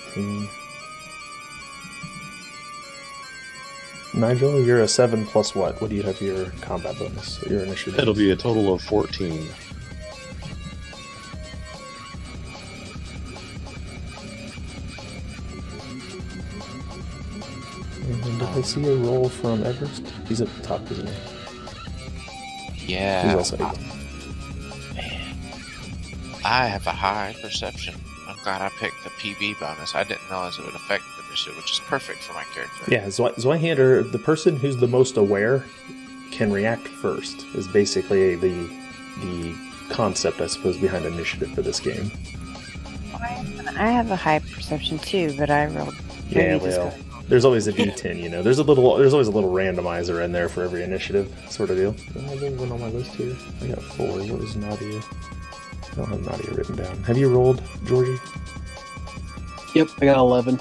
S1: 18. Nigel, you're a 7 plus what? What do you have for your combat bonus? Your initiative?
S7: It'll be a total of 14.
S1: I see a roll from Everest. He's at the top, isn't he?
S4: Yeah.
S1: He's also 18.
S4: Man, I have a high perception. I'm glad I picked the PB bonus. I didn't realize it would affect the initiative, which is perfect for my character.
S1: Yeah, Zweihander, the person who's the most aware can react first, is basically the concept, I suppose, behind initiative for this game.
S6: I have a high perception too, but I rolled.
S1: Yeah,
S6: maybe just
S1: well, there's always a D10, you know. There's always a little randomizer in there for every initiative, sort of deal. Do I have anyone on my list here? I got 4. What is Nadia? I don't have Nadia written down. Have you rolled, Georgie?
S2: Yep, I got 11.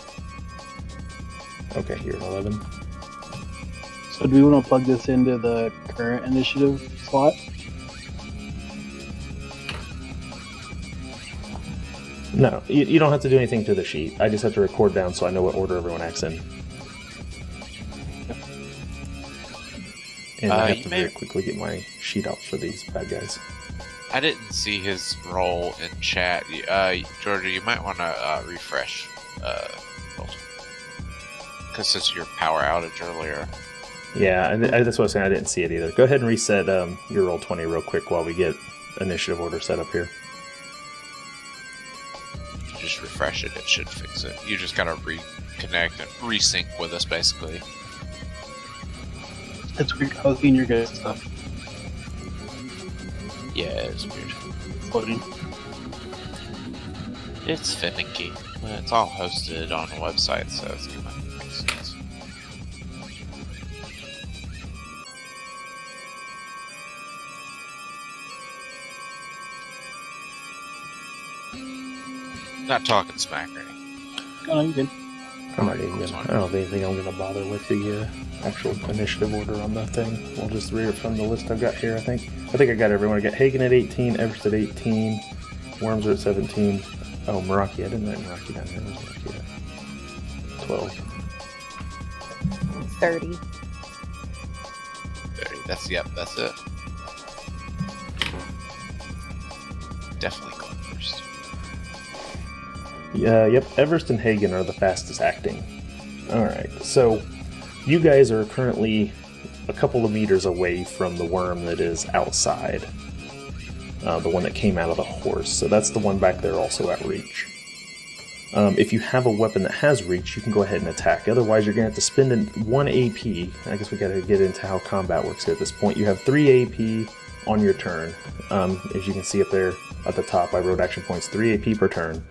S1: Okay, you're an 11.
S2: So do we want to plug this into the current initiative slot?
S1: No, you don't have to do anything to the sheet. I just have to record down so I know what order everyone acts in. And I have to very quickly get my sheet out for these bad guys.
S4: I didn't see his role in chat. Georgia, you might want to refresh. Because it's your power outage earlier.
S1: Yeah, and that's what I was saying. I didn't see it either. Go ahead and reset your roll 20 real quick while we get initiative order set up here.
S4: Just refresh it, it should fix it. You just gotta reconnect and resync with us, basically.
S2: That's weird. I was seeing your guys' stuff.
S4: Yeah, it's weird.
S2: Loading.
S4: It's finicky. But it's all hosted on a website, so it's gonna make sense. Not talking smack or anything.
S2: Oh, no, you're good.
S1: I'm not even gonna. I don't think I'm gonna bother with the actual initiative order on the thing. We'll just read it from the list I've got here. I think I got everyone. I got Hagen at 18, Everest at 18, Worms are at 17. Oh, Meraki. I didn't write Meraki down here. Where's Meraki at? 12.
S5: 30.
S4: 30. That's it. Definitely going first.
S1: Yep. Everest and Hagen are the fastest acting. All right. So you guys are currently a couple of meters away from the worm that is outside. The one that came out of the horse. So that's the one back there also at reach. If you have a weapon that has reach, you can go ahead and attack. Otherwise, you're going to have to spend 1 AP. I guess we got to get into how combat works here at this point. You have 3 AP on your turn. As you can see up there at the top, I wrote action points, 3 AP per turn.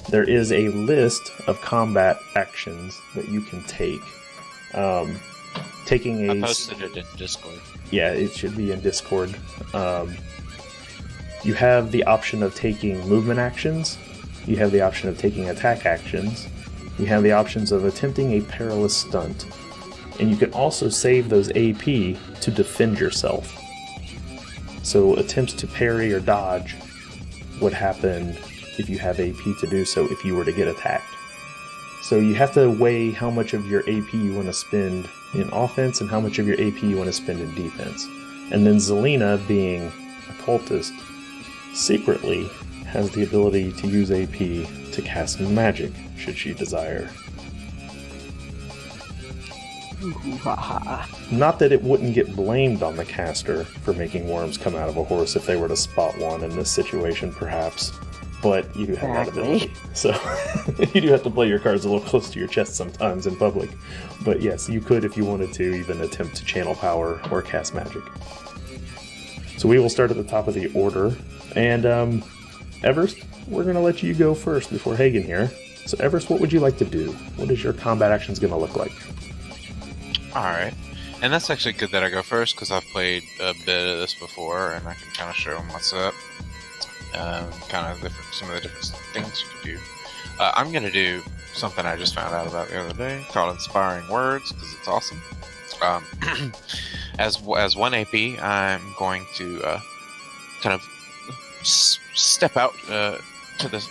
S1: There is a list of combat actions that you can take. Taking a...
S4: I posted it in Discord.
S1: Yeah, it should be in Discord. You have the option of taking movement actions. You have the option of taking attack actions. You have the options of attempting a perilous stunt. And you can also save those AP to defend yourself. So attempts to parry or dodge would happen if you have AP to do so if you were to get attacked. So you have to weigh how much of your AP you want to spend in offense and how much of your AP you want to spend in defense. And then Zelina, being a cultist, secretly has the ability to use AP to cast magic should she desire. Not that it wouldn't get blamed on the caster for making worms come out of a horse if they were to spot one in this situation, perhaps. But you do have that ability. So you do have to play your cards a little close to your chest sometimes in public. But yes, you could, if you wanted to, even attempt to channel power or cast magic. So we will start at the top of the order. And Everest, we're going to let you go first before Hagen here. So Everest, what would you like to do? What is your combat actions going to look like?
S4: Alright. And that's actually good that I go first, because I've played a bit of this before, and I can kind of show them what's up. Some of the different things you can do. I'm going to do something I just found out about the other day, called Inspiring Words, because it's awesome. As 1 AP, I'm going to kind of step out to this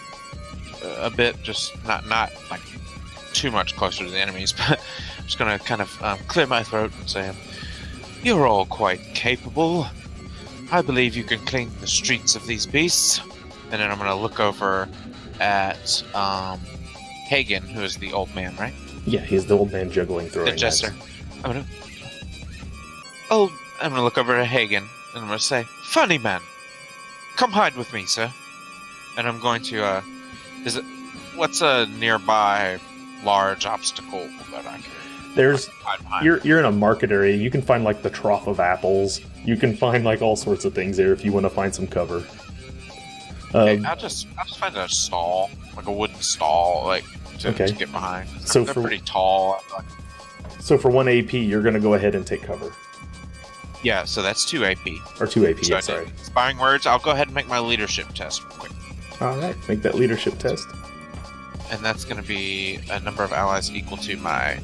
S4: a bit, just not like too much closer to the enemies, but I'm just going to kind of clear my throat and say, "You're all quite capable. I believe you can clean the streets of these beasts." And then I'm going to look over at Hagen, who is the old man, right?
S1: Yeah, he's the old man juggling, throwing
S4: The jester. I'm gonna look over at Hagen and I'm gonna say, "Funny man, come hide with me, sir." And I'm going to what's a nearby large obstacle that I can hide behind?
S1: You're in a market area. You can find like the trough of apples. You can find like all sorts of things there if you want to find some cover.
S4: Okay, I'll just find a stall, like a wooden stall, like to get behind.
S1: So
S4: they're pretty tall.
S1: So for 1 AP, you're going to go ahead and take cover.
S4: Yeah, so that's 2 AP.
S1: Or 2 AP,
S4: So
S1: sorry.
S4: Inspiring words. I'll go ahead and make my leadership test real quick.
S1: All right, make that leadership test.
S4: And that's going to be a number of allies equal to my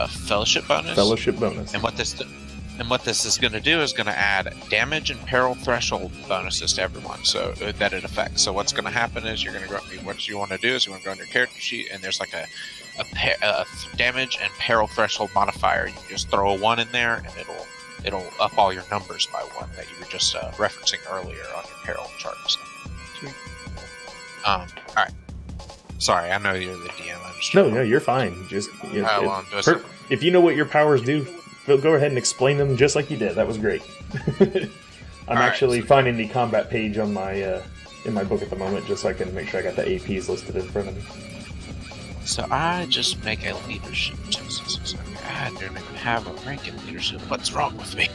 S4: fellowship bonus.
S1: Fellowship bonus.
S4: And what this is going to do is going to add damage and peril threshold bonuses to everyone, so that it affects. So what's going to happen is you're going to go. What you want to do is you want to go on your character sheet, and there's like a damage and peril threshold modifier. You can just throw a 1 in there, and it'll up all your numbers by 1 that you were just referencing earlier on your peril chart. So.
S2: Sweet.
S4: All right. Sorry, I know you're the DM.
S1: No, you're fine. Just if you know what your powers do, go ahead and explain them just like you did. That was great. I'm actually finding the combat page on my in my book at the moment, just so I can make sure I got the APs listed in front of me.
S4: So I just make a leadership test. So I don't even have a rank in leadership. What's wrong with me?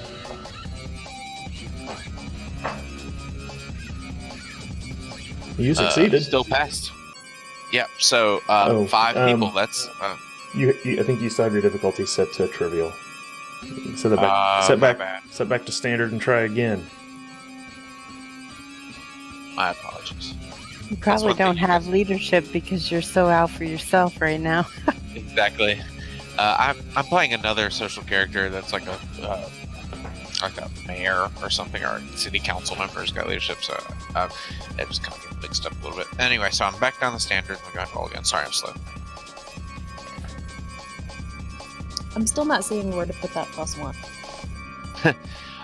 S1: You succeeded.
S4: Still passed. Yep. So 5 people. That's
S1: I think you still have your difficulty set to trivial. Set back to standard and try again.
S4: My apologies.
S6: You probably don't have leadership because you're so out for yourself right now.
S4: Exactly. I'm playing another social character that's like a mayor or something, or city council member's got leadership, so it just kind of get mixed up a little bit. Anyway, so I'm back down the standard. I'm going to roll again. Sorry, I'm slow.
S5: I'm still not seeing where to put that +1.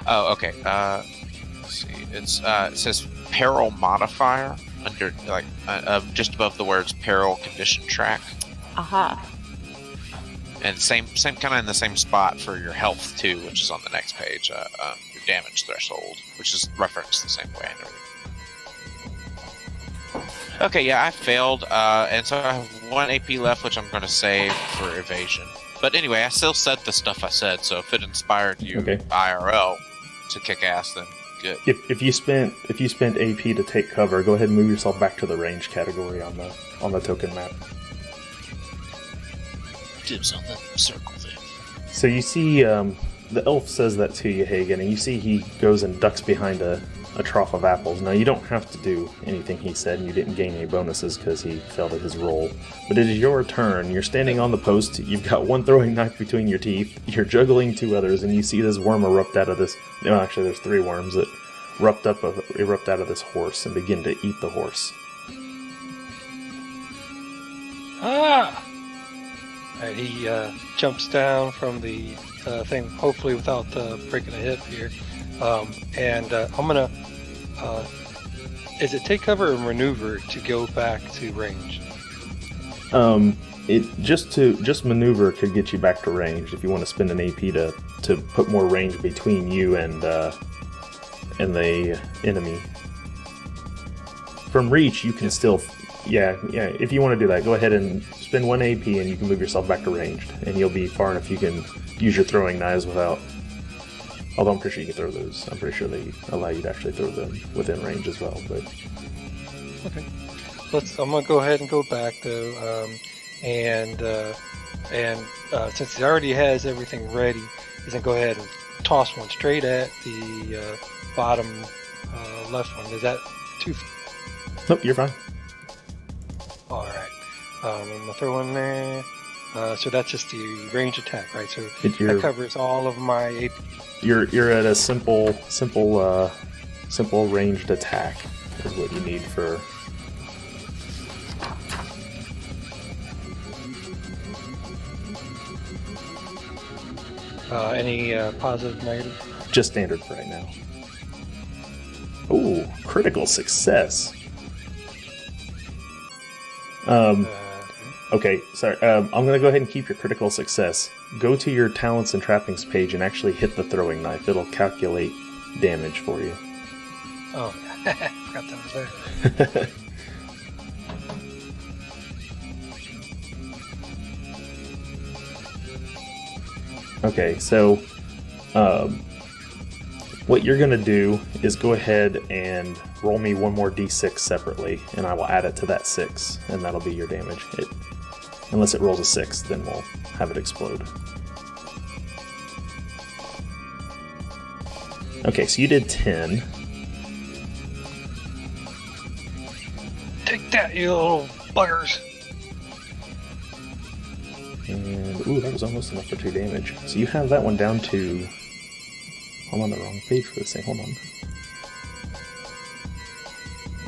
S4: Oh, okay. Let's see. It says peril modifier under just above the words peril condition track.
S5: Aha.
S4: And same kind of in the same spot for your health too, which is on the next page. Your damage threshold, which is referenced the same way. Okay, yeah, I failed, and so I have 1 AP left, which I'm going to save for evasion. But anyway, I still said the stuff I said, so if it inspired you IRL to kick ass, then good.
S1: If you spent AP to take cover, go ahead and move yourself back to the range category on the token map.
S4: Dibs on the circle there.
S1: So you see, the elf says that to you, Hagen, and you see he goes and ducks behind a trough of apples. Now, you don't have to do anything he said, and you didn't gain any bonuses because he failed at his roll. But it is your turn. You're standing on the post. You've got 1 throwing knife between your teeth. You're juggling 2 others, and you see this worm erupt out of this. No, actually, there's 3 worms that erupt out of this horse and begin to eat the horse.
S3: Ah! Alright, he jumps down from the thing, hopefully without breaking a hip here. And I'm gonna. Is it take cover or maneuver to go back to range?
S1: It just maneuver could get you back to range if you want to spend an AP to put more range between you and the enemy. From reach, you can still. Yeah. If you want to do that, go ahead and spend 1 AP and you can move yourself back to ranged, and you'll be far enough you can use your throwing knives without. Although I'm pretty sure you can throw those. I'm pretty sure they allow you to actually throw them within range as well. But
S3: okay, I'm gonna go ahead and go back though, and since he already has everything ready, he's gonna go ahead and toss one straight at the bottom left one. Is that too?
S1: Nope, you're fine.
S3: All right. I'm gonna throw one there. So that's just the range attack, right? So that covers all of my AP.
S1: You're at a simple ranged attack is what you need for.
S3: Any positive, negative?
S1: Just standard for right now. Ooh, critical success. Okay, sorry. I'm going to go ahead and keep your critical success. Go to your talents and trappings page and actually hit the throwing knife. It'll calculate damage for you.
S3: Oh, I forgot that was there.
S1: Okay, so what you're going to do is go ahead and roll me one more d6 separately, and I will add it to that 6, and that'll be your damage. Unless it rolls a 6, then we'll have it explode. Okay, so you did 10.
S3: Take that, you little buggers.
S1: And, ooh, that was almost enough for 2 damage. So you have that one down to... I'm on the wrong page for this thing, hold on.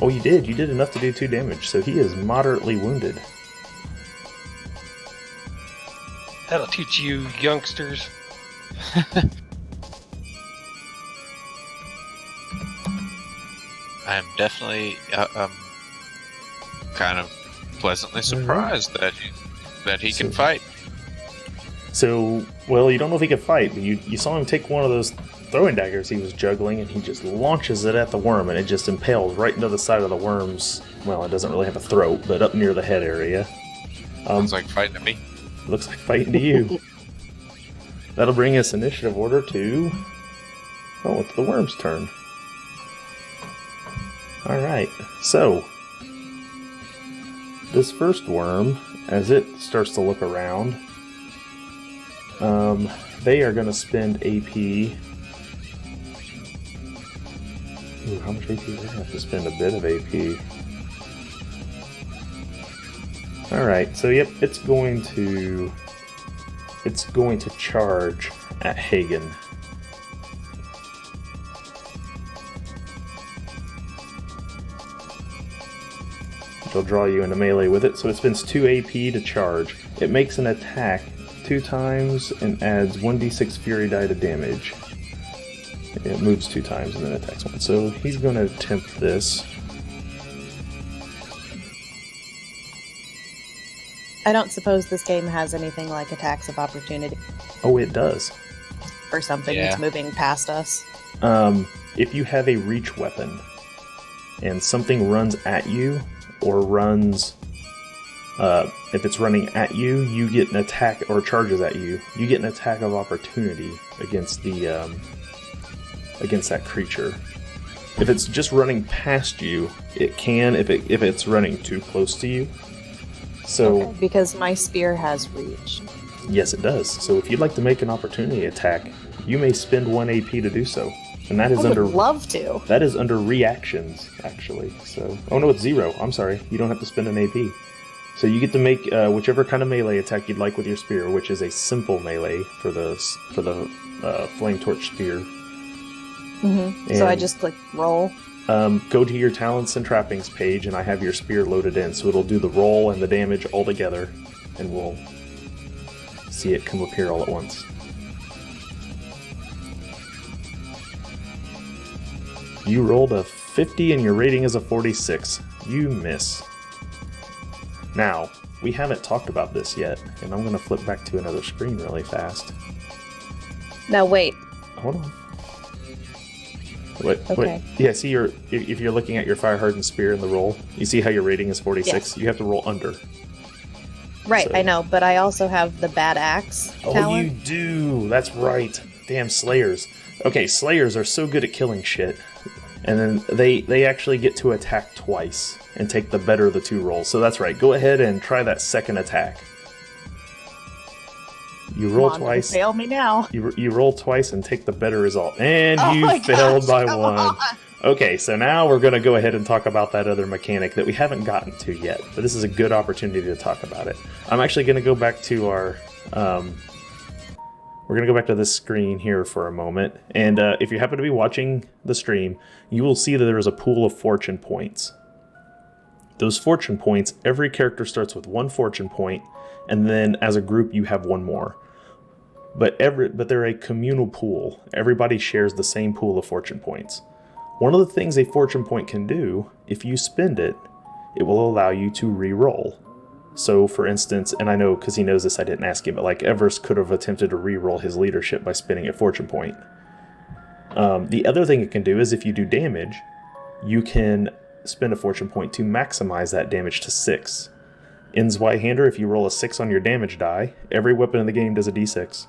S1: Oh, you did enough to do 2 damage, so he is moderately wounded.
S3: That'll teach you youngsters.
S4: I'm definitely kind of pleasantly surprised that he can fight.
S1: So, well, you don't know if he can fight, but you saw him take one of those throwing daggers he was juggling, and he just launches it at the worm, and it just impales right into the side of the worm's... Well, it doesn't really have a throat, but up near the head area.
S4: Sounds like fighting to me.
S1: Looks like fighting to you. That'll bring us initiative order to... Oh, it's the worm's turn. Alright, so... This first worm, as it starts to look around... they are going to spend AP. Ooh, how much AP do they have to spend? A bit of AP. Alright, so yep, it's going to charge at Hagen. It'll draw you into melee with it, so it spends 2 AP to charge. It makes an attack 2 times and adds 1d6 fury die to damage. It moves 2 times and then attacks 1. So he's going to attempt this.
S5: I don't suppose this game has anything like attacks of opportunity
S1: Oh, it does.
S5: for something that's moving past us.
S1: If you have a reach weapon and something runs at you or runs... if it's running at you, you get an attack, or charges at you, you get an attack of opportunity against the against that creature. If it's just running past you, it can if it's running too close to you. So
S5: Okay, because my spear has reach.
S1: yes, it does. So if you'd like to make an opportunity attack, you may spend 1 AP to do so, and that is
S5: I would
S1: under
S5: love to.
S1: that is under reactions actually. So oh no, it's 0. I'm sorry, you don't have to spend an AP. So you get to make whichever kind of melee attack you'd like with your spear, which is a simple melee for the flame torch spear.
S5: Mm-hmm. So I just click roll.
S1: Go to your talents and trappings page, and I have your spear loaded in, so it'll do the roll and the damage all together, and we'll see it come up here all at once. You rolled a 50, and your rating is a 46. You miss. Now, we haven't talked about this yet, and I'm going to flip back to another screen really fast.
S5: Now wait.
S1: Hold on. Wait,
S5: Okay.
S1: yeah, see, if you're looking at your fire hardened spear in the roll, you see how your rating is 46?
S5: Yes.
S1: You have to roll under.
S5: Right,
S1: So-
S5: I know, but I also have the bad axe
S1: Oh,
S5: talent.
S1: you do! That's right. Damn Slayers. Okay, Slayers are so good at killing shit. And then they actually get to attack twice and take the better of the 2 rolls. So that's right. Go ahead and try that second attack. You roll
S5: Come on,
S1: twice.
S5: don't fail me now.
S1: You roll twice and take the better result. And
S5: Oh
S1: you
S5: my
S1: failed
S5: gosh,
S1: by
S5: come
S1: 1.
S5: on.
S1: Okay, so now we're going to go ahead and talk about that other mechanic that we haven't gotten to yet. But this is a good opportunity to talk about it. I'm actually going to go back to our... we're going to go back to this screen here for a moment. And if you happen to be watching the stream, you will see that there is a pool of fortune points. Those fortune points, every character starts with 1 fortune point, and then as a group you have 1 more. But they're a communal pool. Everybody shares the same pool of fortune points. One of the things a fortune point can do, if you spend it, it will allow you to re-roll. So, for instance, and I know because he knows this, I didn't ask him, but like Everest could have attempted to re-roll his leadership by spending a fortune point. The other thing it can do is if you do damage, you can spend a fortune point to maximize that damage to 6. In Zweihander, if you roll a 6 on your damage die, every weapon in the game does a d6.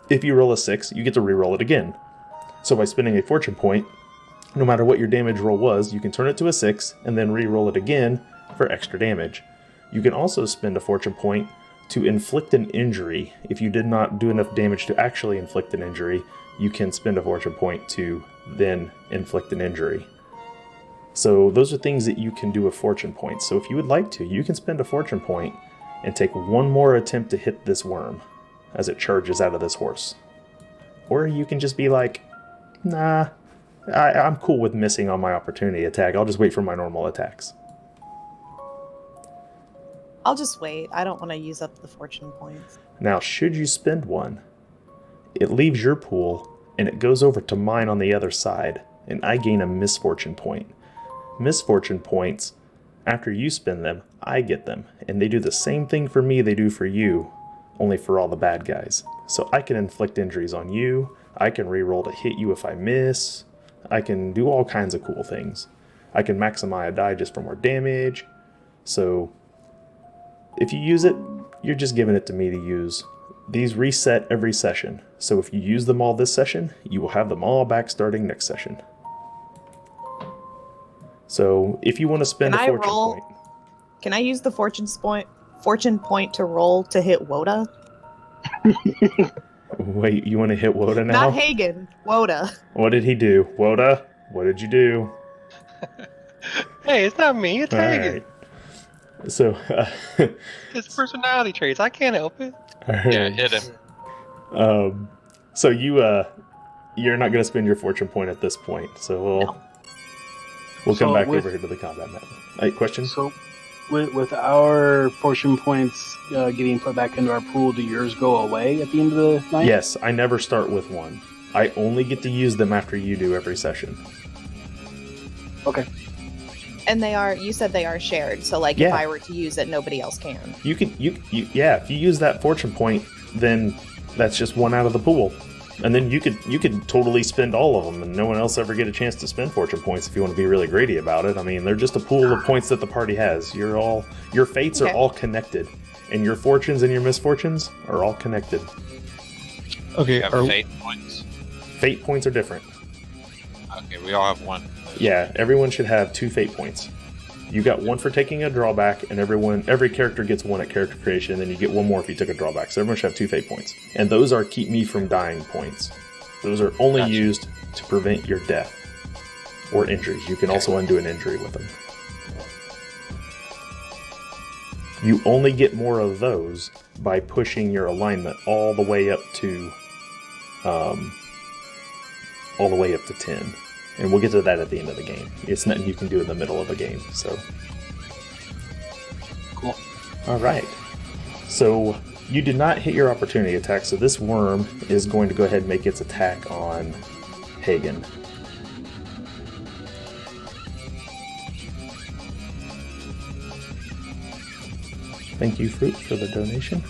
S1: If you roll a 6, you get to re-roll it again. So by spending a fortune point, no matter what your damage roll was, you can turn it to a 6 and then re-roll it again for extra damage. You can also spend a fortune point to inflict an injury. If you did not do enough damage to actually inflict an injury, you can spend a fortune point to then inflict an injury. So those are things that you can do with fortune points. So if you would like to, you can spend a fortune point and take one more attempt to hit this worm as it charges out of this horse. Or you can just be like, nah, I'm cool with missing on my opportunity attack. I'll just wait for my normal attacks.
S5: I'll just wait. I don't want to use up the fortune points.
S1: Now, should you spend one, it leaves your pool and it goes over to mine on the other side, and I gain a misfortune point. Misfortune points, after you spend them, I get them, and they do the same thing for me they do for you, only for all the bad guys. So I can inflict injuries on you, I can reroll to hit you if I miss, I can do all kinds of cool things. I can maximize a die just for more damage. So if you use it, you're just giving it to me to use. These reset every session, so if you use them all this session, you will have them all back starting next session. So if you want to spend a fortune point...
S5: Can I use the fortune point to roll to hit Woda?
S1: Wait, you want to hit Woda now?
S5: Not Hagen, Woda.
S1: What did he do? Woda, what did you do?
S3: Hey, it's not me, it's Hagen.
S1: Right. So,
S3: His personality traits, I can't help it.
S4: Yeah, hit him.
S1: So you're not going to spend your fortune point at this point. So we'll come back over here to the combat map. Right, question?
S2: So, with our fortune points getting put back into our pool, do yours go away at the end of the night?
S1: Yes, I never start with one. I only get to use them after you do every session.
S2: Okay.
S5: And you said they are shared, so like if I were to use it, nobody else can.
S1: You if you use that fortune point, then that's just one out of the pool. And then you could totally spend all of them and no one else ever get a chance to spend fortune points if you want to be really greedy about it. I mean, they're just a pool of points that the party has. Your fates are all connected. And your fortunes and your misfortunes are all connected.
S7: Okay,
S4: You have fate points.
S1: Fate points are different.
S4: Okay, we all have one.
S1: Yeah, everyone should have 2 fate points. You got 1 for taking a drawback, and every character gets 1 at character creation, and then you get 1 more if you took a drawback. So everyone should have 2 fate points. And those are keep me from dying points. Those are only used to prevent your death or injuries. You can also undo an injury with them. You only get more of those by pushing your alignment all the way up to 10. And we'll get to that at the end of the game. It's nothing you can do in the middle of a game, so.
S2: Cool.
S1: Alright. So, you did not hit your opportunity attack, so this worm is going to go ahead and make its attack on Hagen. Thank you, Fruit, for the donation.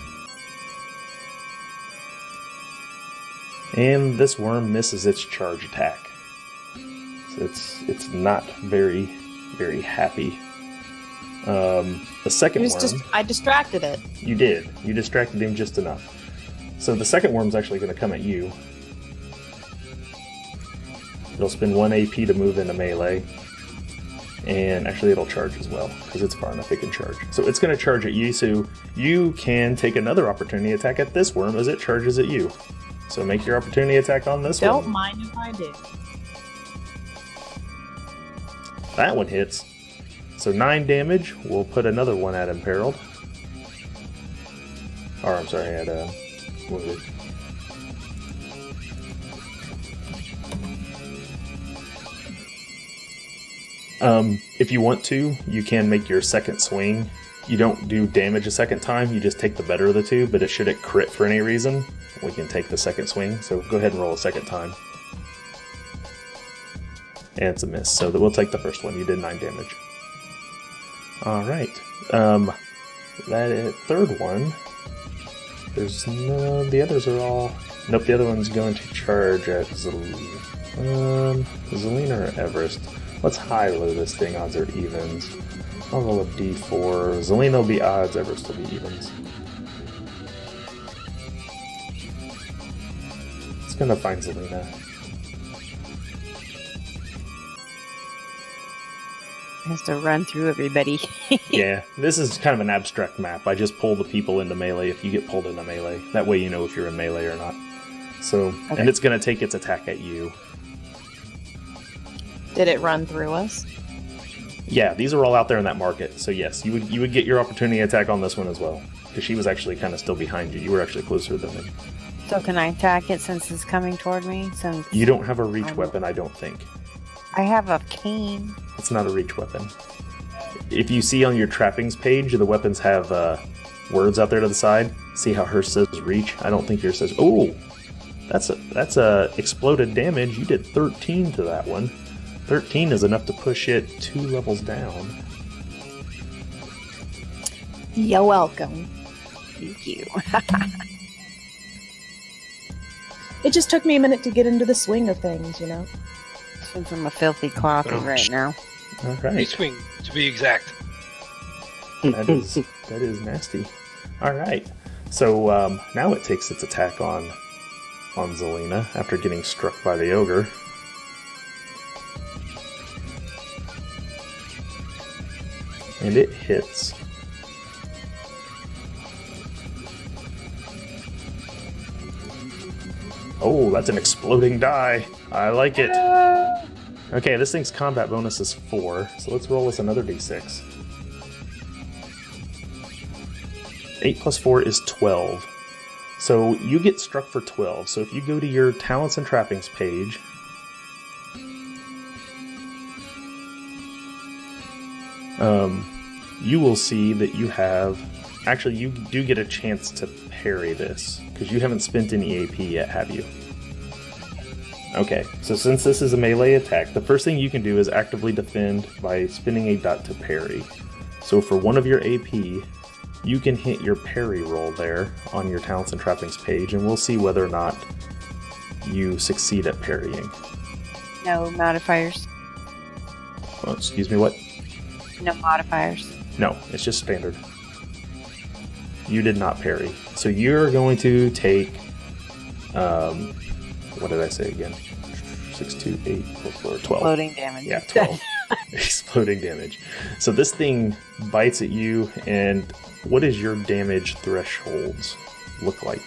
S1: And this worm misses its charge attack. So it's not very, very happy. The second worm...
S5: I distracted it.
S1: You did. You distracted him just enough. So the second worm's actually going to come at you. It'll spend 1 AP to move into melee. And actually it'll charge as well, because it's far enough it can charge. So it's going to charge at you, so you can take another opportunity attack at this worm as it charges at you. So make your opportunity attack on this one.
S5: Don't mind if I do.
S1: That one hits. So 9 damage. We'll put another one at imperiled. Or I'm sorry, at wounded. If you want to, you can make your second swing. You don't do damage a second time, you just take the better of the 2, but should it crit for any reason, we can take the second swing. So go ahead and roll a second time. And it's a miss, so we'll take the first one. You did 9 damage. Alright. that third one, there's no... The others are all... Nope, the other one's going to charge at Zelina or Everest. Let's high-low this thing, odds or evens. I'll roll a d4. Zelina will be odds, Everest will be evens. It's gonna find Zelina.
S6: Has to run through everybody.
S1: Yeah, this is kind of an abstract map. I just pull the people into melee if you get pulled into melee. That way you know if you're in melee or not. So,
S6: Okay.
S1: And it's gonna take its attack at you.
S5: Did it run through us?
S1: Yeah, these are all out there in that market. So yes, you would get your opportunity attack on this one as well. Because she was actually kind of still behind you. You were actually closer than me.
S6: So can I attack it since it's coming toward me? Since
S1: You don't have a reach weapon, I don't think.
S6: I have a cane.
S1: It's not a reach weapon. If you see on your trappings page, the weapons have words out there to the side. See how hers says reach? I don't think yours says... Oh! That's a exploded damage. You did 13 to that one. 13 is enough to push it 2 levels down.
S5: You're welcome.
S6: Thank you.
S5: It just took me a minute to get into the swing of things, you know?
S6: Since I'm a filthy cloppy right now.
S1: All right.
S3: Swing, to be exact.
S1: That is nasty. All right. So now it takes its attack on Zelina after getting struck by the ogre. And it hits. Oh, that's an exploding die. I like it. Okay, this thing's combat bonus is 4, so let's roll us another d6. 8 plus 4 is 12. So you get struck for 12. So if you go to your talents and trappings page, you will see that you have... Actually, you do get a chance to parry this, because you haven't spent any AP yet, have you? Okay, so since this is a melee attack, the first thing you can do is actively defend by spinning a dot to parry. So for one of your AP, you can hit your parry roll there on your talents and trappings page, and we'll see whether or not you succeed at parrying.
S6: No modifiers.
S1: Oh, excuse me, what?
S6: No modifiers.
S1: No, it's just standard. You did not parry. So you're going to take, what did I say again? 6, 2, 8, 4, 4, 12.
S6: Loading damage.
S1: Yeah, 12. Exploding damage. So this thing bites at you, and what does your damage thresholds look like?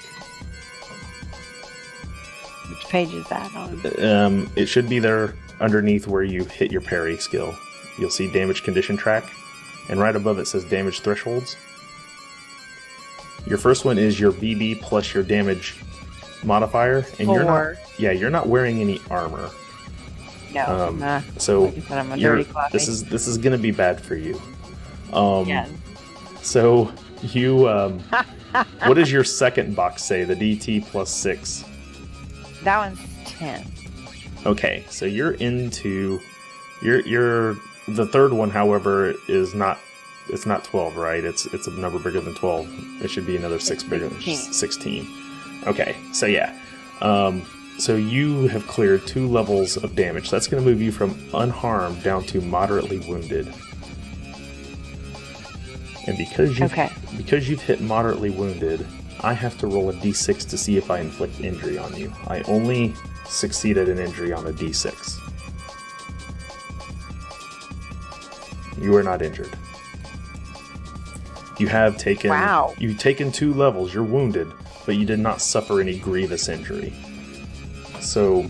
S6: Which page is that on?
S1: It should be there underneath where you hit your parry skill. You'll see damage condition track, and right above it says damage thresholds. Your first one is your BB plus your damage modifier, and you're not wearing any armor.
S6: No.
S1: So
S6: like I said, I'm a dirty cloppy.
S1: this is gonna be bad for you.
S6: Yeah.
S1: So you what does your second box say? The DT plus 6.
S6: That one's 10.
S1: Okay, so you're into you're the third one, however, is not. It's not 12, right? It's a number bigger than 12. It should be another 6 bigger than 16. Okay, so yeah. So you have cleared 2 levels of damage. So that's going to move you from unharmed down to moderately wounded. And because you've hit moderately wounded, I have to roll a d6 to see if I inflict injury on you. I only succeeded an injury on a d6. You are not injured. You have taken...
S6: Wow.
S1: You've taken 2 levels. You're wounded, but you did not suffer any grievous injury. So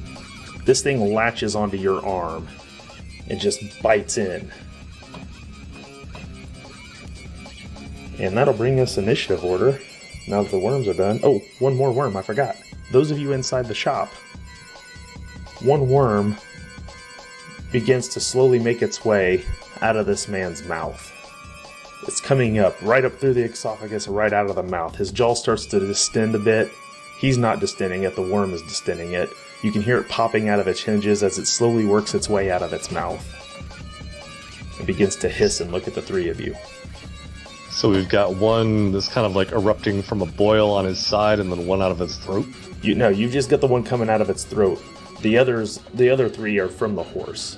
S1: this thing latches onto your arm and just bites in. And that'll bring us initiative order. Now that the worms are done. Oh, one more worm, I forgot. Those of you inside the shop, one worm begins to slowly make its way out of this man's mouth. It's coming up, right up through the esophagus, right out of the mouth. His jaw starts to distend a bit. He's not distending it, the worm is distending it. You can hear it popping out of its hinges as it slowly works its way out of its mouth. It begins to hiss and look at the 3 of you.
S7: So we've got one that's kind of like erupting from a boil on his side, and then one out of his throat.
S1: You've just got the one coming out of its throat. The other 3 are from the horse.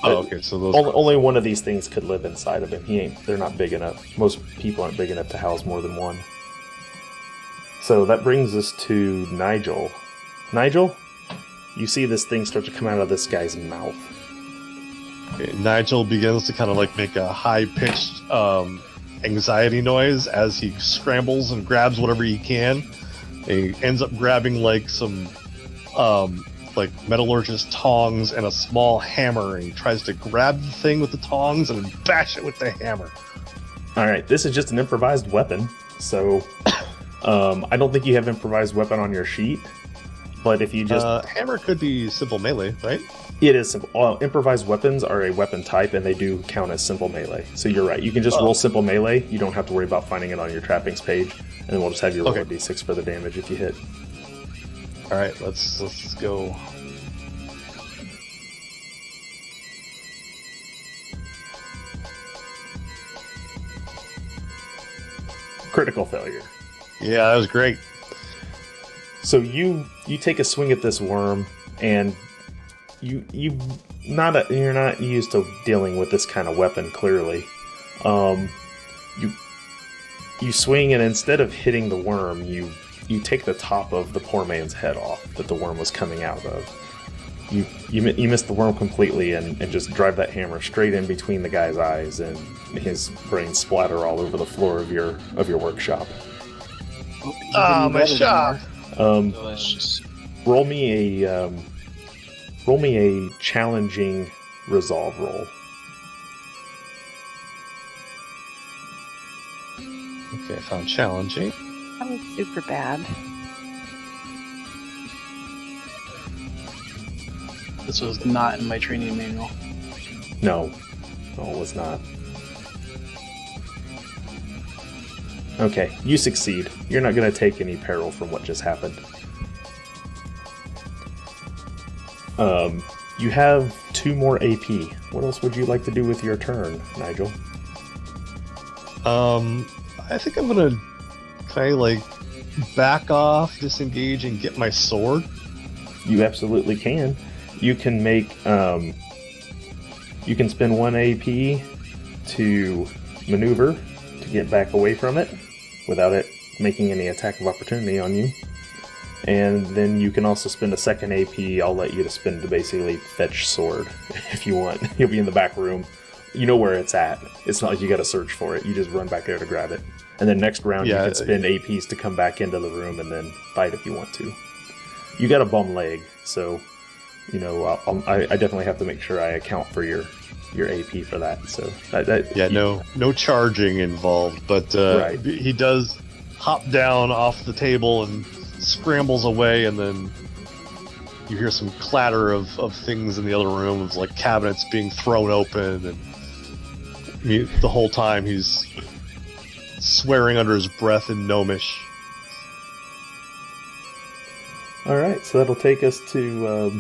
S7: Oh, okay. So those
S1: only one of these things could live inside of him. They're not big enough. Most people aren't big enough to house more than one. So that brings us to Nigel. Nigel, you see this thing start to come out of this guy's mouth.
S7: Okay, Nigel begins to kind of like make a high-pitched anxiety noise as he scrambles and grabs whatever he can. And he ends up grabbing like some like metallurgist tongs and a small hammer, and he tries to grab the thing with the tongs and bash it with the hammer.
S1: Alright, this is just an improvised weapon, so I don't think you have improvised weapon on your sheet, but if you just...
S7: hammer could be simple melee, right?
S1: It is simple. Improvised weapons are a weapon type, and they do count as simple melee, so you're right. You can just roll simple melee, you don't have to worry about finding it on your trappings page, and then we'll just have you roll a d6 for the damage if you hit.
S7: All right, let's go.
S1: Critical failure.
S7: Yeah, that was great.
S1: So you take a swing at this worm, and you're not used to dealing with this kind of weapon. Clearly, you swing, and instead of hitting the worm, you take the top of the poor man's head off that the worm was coming out of. You miss the worm completely and just drive that hammer straight in between the guy's eyes, and his brains splatter all over the floor of your workshop.
S7: Ah, my shot!
S4: Delicious.
S1: Roll me a challenging resolve roll.
S7: Okay, I found challenging.
S6: That was super bad.
S2: This was not in my training manual.
S1: No, it was not. Okay, you succeed. You're not going to take any peril from what just happened. You have 2 more AP. What else would you like to do with your turn, Nigel?
S7: I think I'm gonna kind of like back off, disengage, and get my sword.
S1: You absolutely can. You can make, you can spend 1 AP to maneuver to get back away from it without it making any attack of opportunity on you. And then you can also spend a 2nd AP. I'll let you to spend to basically fetch sword if you want. You'll be in the back room. You know where it's at. It's not like you got to search for it. You just run back there to grab it. And then next round, you can spend APs to come back into the room and then fight if you want to. You got a bum leg, so you know I definitely have to make sure I account for your AP for that. So
S7: no charging involved, but
S1: right.
S7: He does hop down off the table and scrambles away, and then you hear some clatter of things in the other room, of like cabinets being thrown open, and the whole time he's swearing under his breath in Gnomish.
S1: Alright, so that'll take us to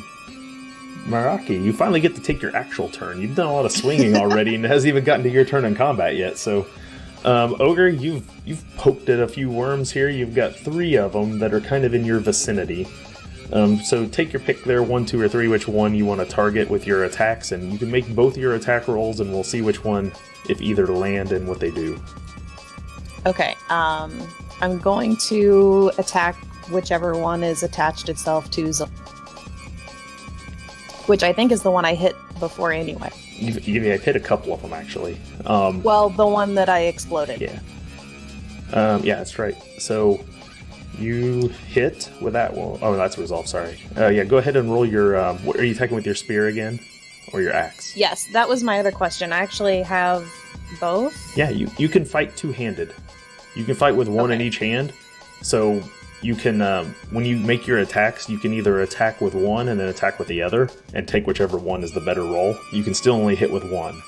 S1: Maraki. You finally get to take your actual turn. You've done a lot of swinging already, and it hasn't even gotten to your turn in combat yet. So, Ogre, you've poked at a few worms here. You've got 3 of them that are kind of in your vicinity. So take your pick there, 1, 2, or 3, which one you want to target with your attacks, and you can make both your attack rolls, and we'll see which one, if either land and what they do.
S5: Okay, I'm going to attack whichever one is attached itself to which I think is the one I hit before anyway.
S1: You've hit a couple of them, actually.
S5: Well, the one that I exploded.
S1: Yeah. Yeah, that's right. So you hit with that one. Oh, that's resolve, sorry. Yeah, go ahead and roll your... are you attacking with your spear again? Or your axe?
S5: Yes, that was my other question. I actually have both.
S1: Yeah, you can fight two-handed. You can fight with one in each hand. So you can, when you make your attacks, you can either attack with one and then attack with the other, and take whichever one is the better roll. You can still only hit with one,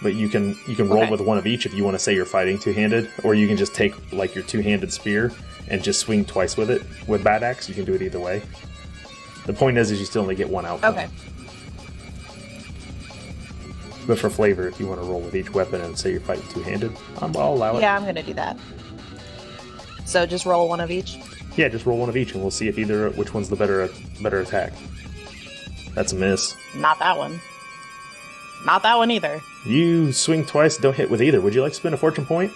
S1: but you can roll with one of each if you want to say you're fighting two-handed, or you can just take like your two-handed spear and just swing twice with it. With bad axe, you can do it either way. The point is you still only get one outcome.
S5: Okay.
S1: But for flavor, if you want to roll with each weapon and say you're fighting two-handed, I'll allow it.
S5: Yeah, I'm going to do that. So just roll one of each?
S1: Yeah, just roll one of each, and we'll see if which one's the better attack. That's a miss.
S5: Not that one. Not that one either.
S1: You swing twice, don't hit with either. Would you like to spend a fortune point?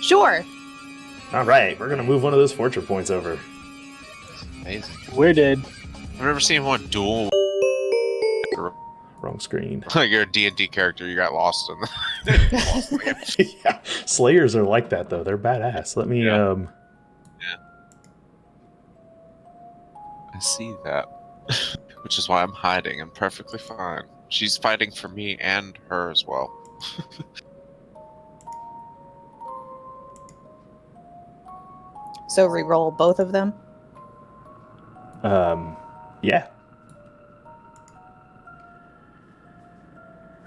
S5: Sure.
S1: All right, we're gonna move one of those fortune points over.
S4: Amazing.
S2: We're dead.
S4: I've never seen one duel.
S1: Wrong screen.
S4: Like you're a D&D character, you got lost in the...
S1: Yeah, Slayers are like that though. They're badass. Let me
S4: Yeah. I see that. Which is why I'm hiding. I'm perfectly fine. She's fighting for me and her as well.
S5: So re-roll both of them?
S1: Yeah.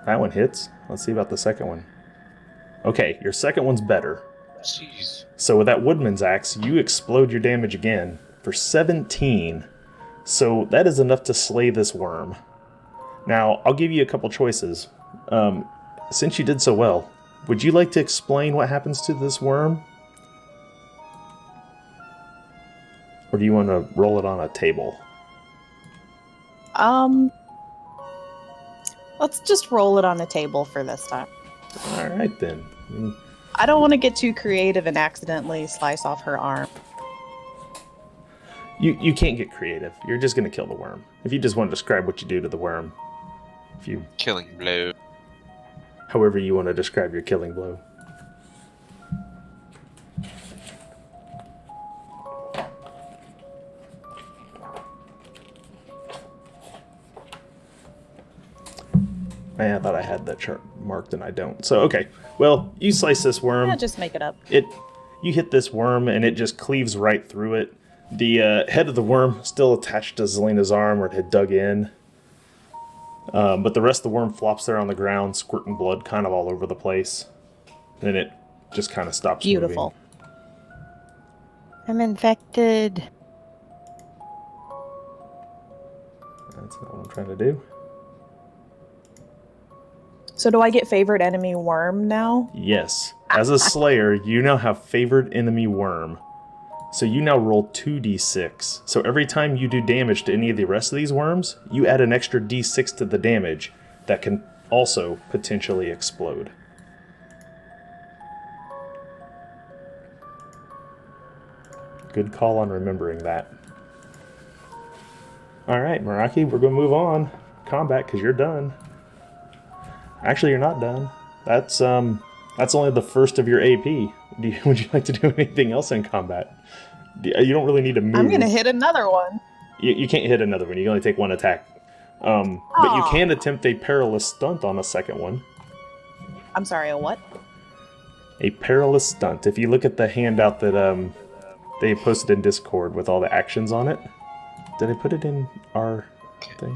S1: That one hits. Let's see about the second one. Okay, your second one's better.
S4: Jeez.
S1: So with that woodman's axe, you explode your damage again for 17. So that is enough to slay this worm. Now, I'll give you a couple choices. Since you did so well, would you like to explain what happens to this worm? Or do you want to roll it on a table?
S5: Let's just roll it on a table for this time.
S1: All right, then.
S5: I don't want to get too creative and accidentally slice off her arm.
S1: You can't get creative. You're just going to kill the worm. If you just want to describe what you do to the worm.
S4: Killing blow.
S1: However you want to describe your killing blow. Man, I thought I had that chart marked and I don't. So, okay. Well, you slice this worm.
S5: Yeah, just make it up.
S1: You hit this worm and it just cleaves right through it. The head of the worm still attached to Zelena's arm where it had dug in. But the rest of the worm flops there on the ground, squirting blood kind of all over the place. Then it just kind of stops
S5: Beautiful.
S1: moving.
S6: I'm infected.
S1: That's not what I'm trying to do.
S5: So do I get favored enemy worm now?
S1: Yes. As a slayer, you now have favored enemy worm. So you now roll 2d6. So every time you do damage to any of the rest of these worms, you add an extra d6 to the damage that can also potentially explode. Good call on remembering that. Alright, Meraki, we're going to move on. Combat, because you're done. Actually, you're not done. That's only the first of your AP. Would you like to do anything else in combat? You don't really need to move.
S5: I'm going to hit another one.
S1: You can't hit another one. You can only take one attack. But you can attempt a perilous stunt on a second one.
S5: I'm sorry, a what?
S1: A perilous stunt. If you look at the handout that they posted in Discord with all the actions on it. Did I put it in our thing?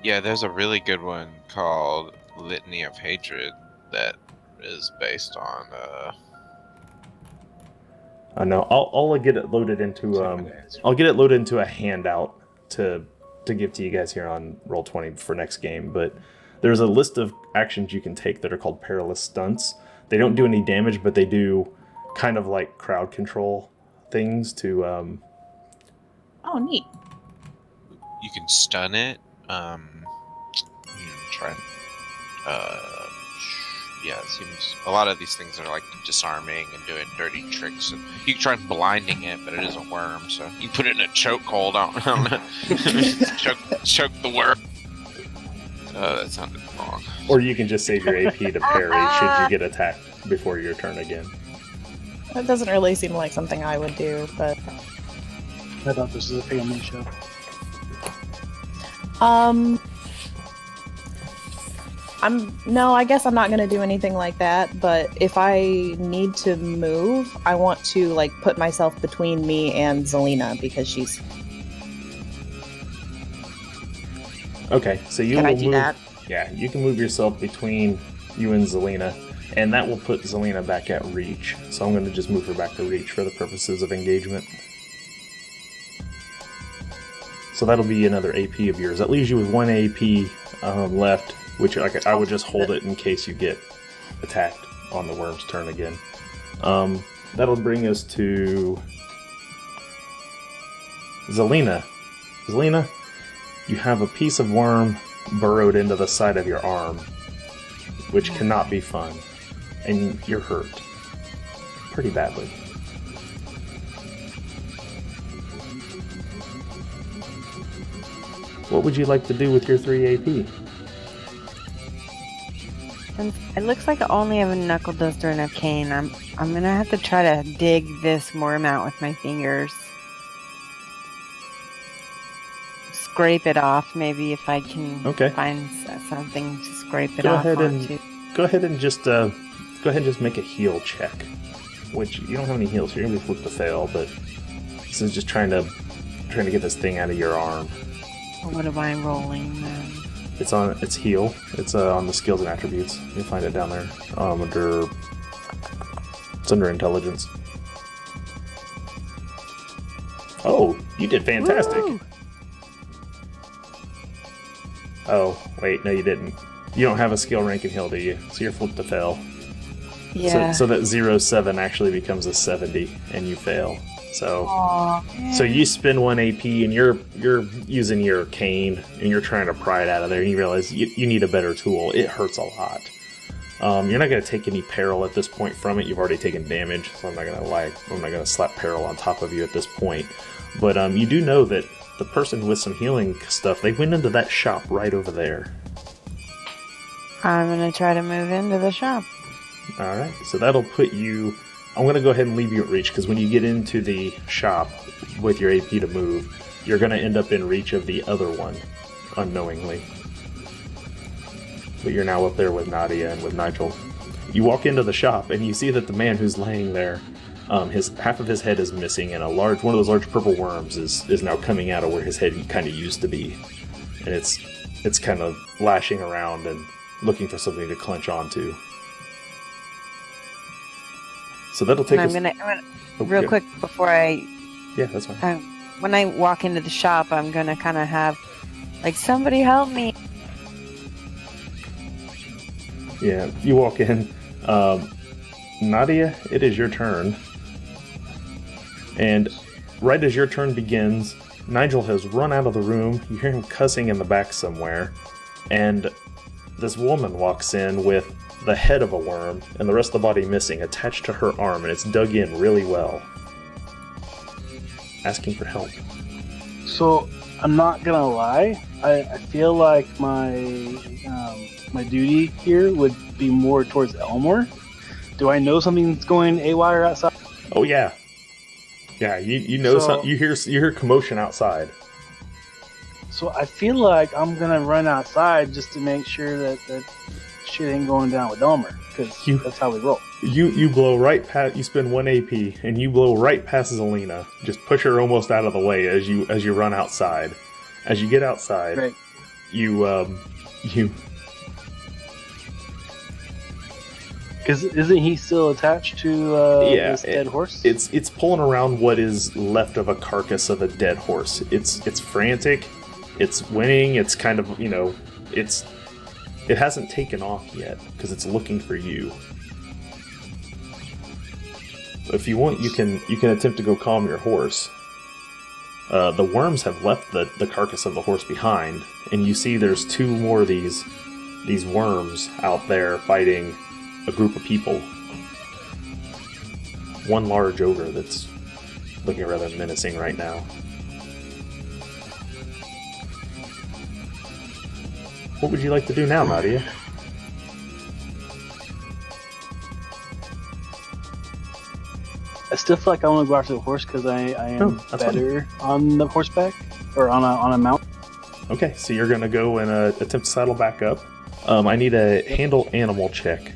S4: Yeah, there's a really good one called Litany of Hatred that is based on
S1: I know. I'll get it loaded into I'll get it loaded into a handout to give to you guys here on Roll20 for next game. But there's a list of actions you can take that are called perilous stunts. They don't do any damage, but they do kind of like crowd control things to
S5: Oh, neat.
S4: you can stun it. Try. Yeah, it seems a lot of these things are like disarming and doing dirty tricks, and you can try blinding it, but it is a worm, so you put it in a chokehold. I don't know. choke the worm. That sounded wrong.
S1: Or you can just save your AP to parry should you get attacked before your turn again.
S5: That doesn't really seem like something I would do, but...
S2: I thought this was a family show.
S5: No, I guess I'm not gonna do anything like that, but if I need to move, I want to, like, put myself between me and Zelena, because she's...
S1: Okay, so you
S5: Can
S1: will
S5: I do
S1: move...
S5: that?
S1: Yeah, you can move yourself between you and Zelena, and that will put Zelena back at reach. So I'm going to just move her back to reach for the purposes of engagement. So that'll be another AP of yours. That leaves you with 1 AP left, which I would just hold it in case you get attacked on the worm's turn again. That'll bring us to Zelina. Zelina, you have a piece of worm burrowed into the side of your arm, which cannot be fun, and you're hurt pretty badly. What would you like to do with your 3 AP?
S6: Since it looks like I only have a knuckle duster and a cane, I'm gonna have to try to dig this worm out with my fingers. Scrape it off, maybe if I can find something to scrape it off onto.
S1: Go ahead and just make a heal check. Which you don't have any heals, so you're gonna be flipped to fail. But this is just trying to get this thing out of your arm.
S6: What am I rolling then?
S1: It's heal. It's on the skills and attributes. You'll find it down there. It's under intelligence. Oh, you did fantastic.
S6: Woo!
S1: Oh, wait, no you didn't. You don't have a skill rank in heal, do you? So you're flipped to fail.
S6: Yeah.
S1: So that 0-7 actually becomes a 70 and you fail. So you spend 1 AP and you're using your cane and you're trying to pry it out of there and you realize you need a better tool. It hurts a lot. You're not going to take any peril at this point from it. You've already taken damage, so I'm not going to slap peril on top of you at this point. But you do know that the person with some healing stuff, they went into that shop right over there.
S6: I'm going to try to move into the shop.
S1: Alright, so that'll put you... I'm going to go ahead and leave you at reach, because when you get into the shop with your AP to move, you're going to end up in reach of the other one, unknowingly. But you're now up there with Nadia and with Nigel. You walk into the shop, and you see that the man who's laying there, half of his head is missing, and one of those large purple worms is now coming out of where his head kind of used to be. And it's kind of lashing around and looking for something to clench onto. So that'll take us...
S6: I'm gonna real quick before I...
S1: Yeah, that's fine.
S6: When I walk into the shop, I'm gonna kind of have, like, somebody help me.
S1: Yeah, you walk in. Nadia, it is your turn. And right as your turn begins, Nigel has run out of the room. You hear him cussing in the back somewhere. And this woman walks in with the head of a worm and the rest of the body missing, attached to her arm, and it's dug in really well. Asking for help.
S2: So, I'm not gonna lie, I feel like my duty here would be more towards Elmore. Do I know something's going AY or outside?
S1: Oh yeah. Yeah, you know something. You hear commotion outside.
S2: So I feel like I'm gonna run outside just to make sure that shit ain't going down with Elmer, because that's how we roll.
S1: You blow right past. You spend 1 AP and you blow right past Zelina. Just push her almost out of the way as you run outside. As you get outside,
S2: right.
S1: you
S2: Because isn't he still attached to this dead horse?
S1: It's pulling around what is left of a carcass of a dead horse. It's frantic. It's winning. It's kind of, it hasn't taken off yet because it's looking for you. If you want, you can attempt to go calm your horse. The worms have left the carcass of the horse behind, and you see there's 2 more of these worms out there fighting a group of people. One large ogre that's looking rather menacing right now. What would you like to do now, Nadia?
S2: I still feel like I want to go after the horse because I am better on the horseback or on a mount.
S1: Okay, so you're gonna go and attempt to saddle back up. I need a handle animal check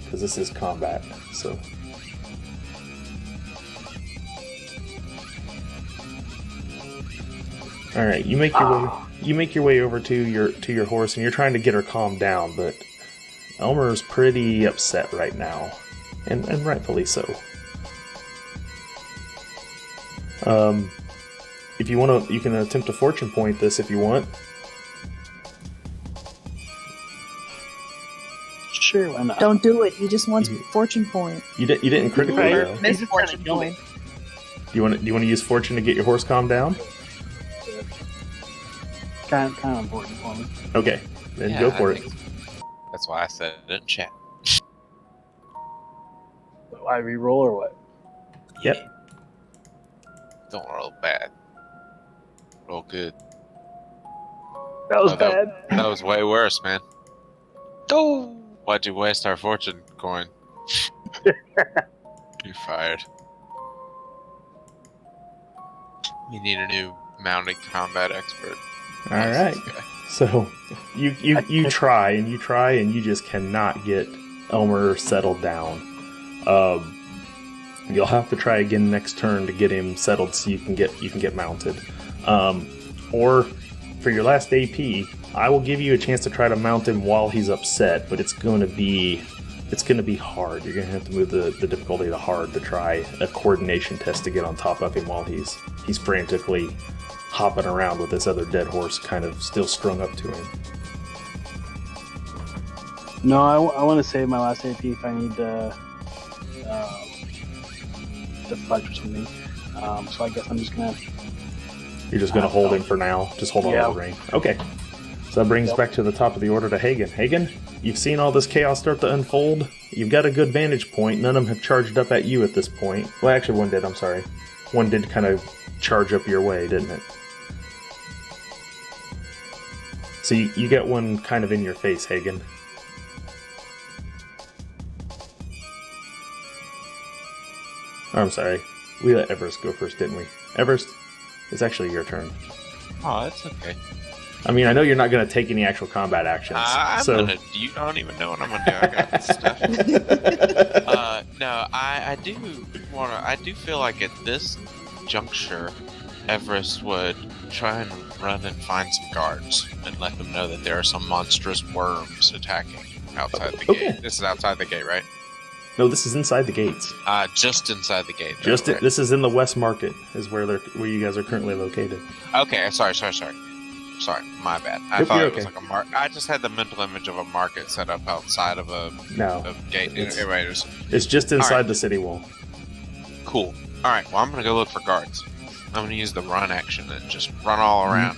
S1: because this is combat. So. All right, you make your way. You make your way over to your horse, and you're trying to get her calmed down, but Elmer's pretty upset right now, and rightfully so. if you want to, you can attempt to fortune point this if you want.
S2: Sure, why not?
S5: Don't do it. He just wants fortune point.
S1: You didn't critically
S2: Right.
S1: though.
S5: Miss
S2: just
S5: fortune
S2: kinda
S5: point.
S1: Do you want to use fortune to get your horse calmed down?
S2: Kind of important for me.
S1: Okay, then
S4: Yeah,
S1: go
S4: I
S1: for it.
S4: think that's why I said it in chat.
S2: So I re-roll or what?
S1: Yep.
S4: Don't roll bad. Roll good.
S2: That was
S4: Oh, that-
S2: bad.
S4: That was way worse, man.
S3: Oh,
S4: Why'd you waste our fortune coin? You're fired. We need a new mounted combat expert.
S1: All right. So you try and you just cannot get Elmer settled down. You'll have to try again next turn to get him settled so you can get mounted. Or for your last AP, I will give you a chance to try to mount him while he's upset, but it's going to be hard. You're going to have to move the difficulty to hard to try a coordination test to get on top of him while he's frantically hopping around with this other dead horse kind of still strung up to him.
S2: No, I want to save my last AP if I need to fudge or something. So I guess I'm just gonna.
S1: You're just going to hold him for now. Just hold on
S2: Yeah.
S1: to the ring. Okay. So that brings us back to the top of the order to Hagen. Hagen, you've seen all this chaos start to unfold. You've got a good vantage point. None of them have charged up at you at this point. Well, actually, one did. I'm sorry. One did kind of charge up your way, didn't it? So you get one kind of in your face, Hagen. Oh, I'm sorry. We let Everest go first, didn't we? Everest, it's actually your turn.
S4: Oh, that's okay.
S1: I mean, I know you're not going to take any actual combat actions.
S4: You don't even know what I'm gonna do. I got this stuff. No, I do feel like at this juncture, Everest would try and run and find some guards and let them know that there are some monstrous worms attacking outside the
S1: Okay.
S4: gate. This is outside the gate, right?
S1: No, this is inside the gates.
S4: Just inside the gate.
S1: Just
S4: right?
S1: this is in the West Market, is where you guys are currently located.
S4: Okay, sorry, my bad. I
S1: Yep,
S4: thought
S1: you're
S4: it was
S1: okay.
S4: like a market. I just had the mental image of a market set up outside of a
S1: No,
S4: gate.
S1: It's-
S4: Anyway, it was
S1: it's just inside
S4: Alright.
S1: the city wall.
S4: cool. All right, well, I'm gonna go look for guards. I'm gonna use the run action and just run all around.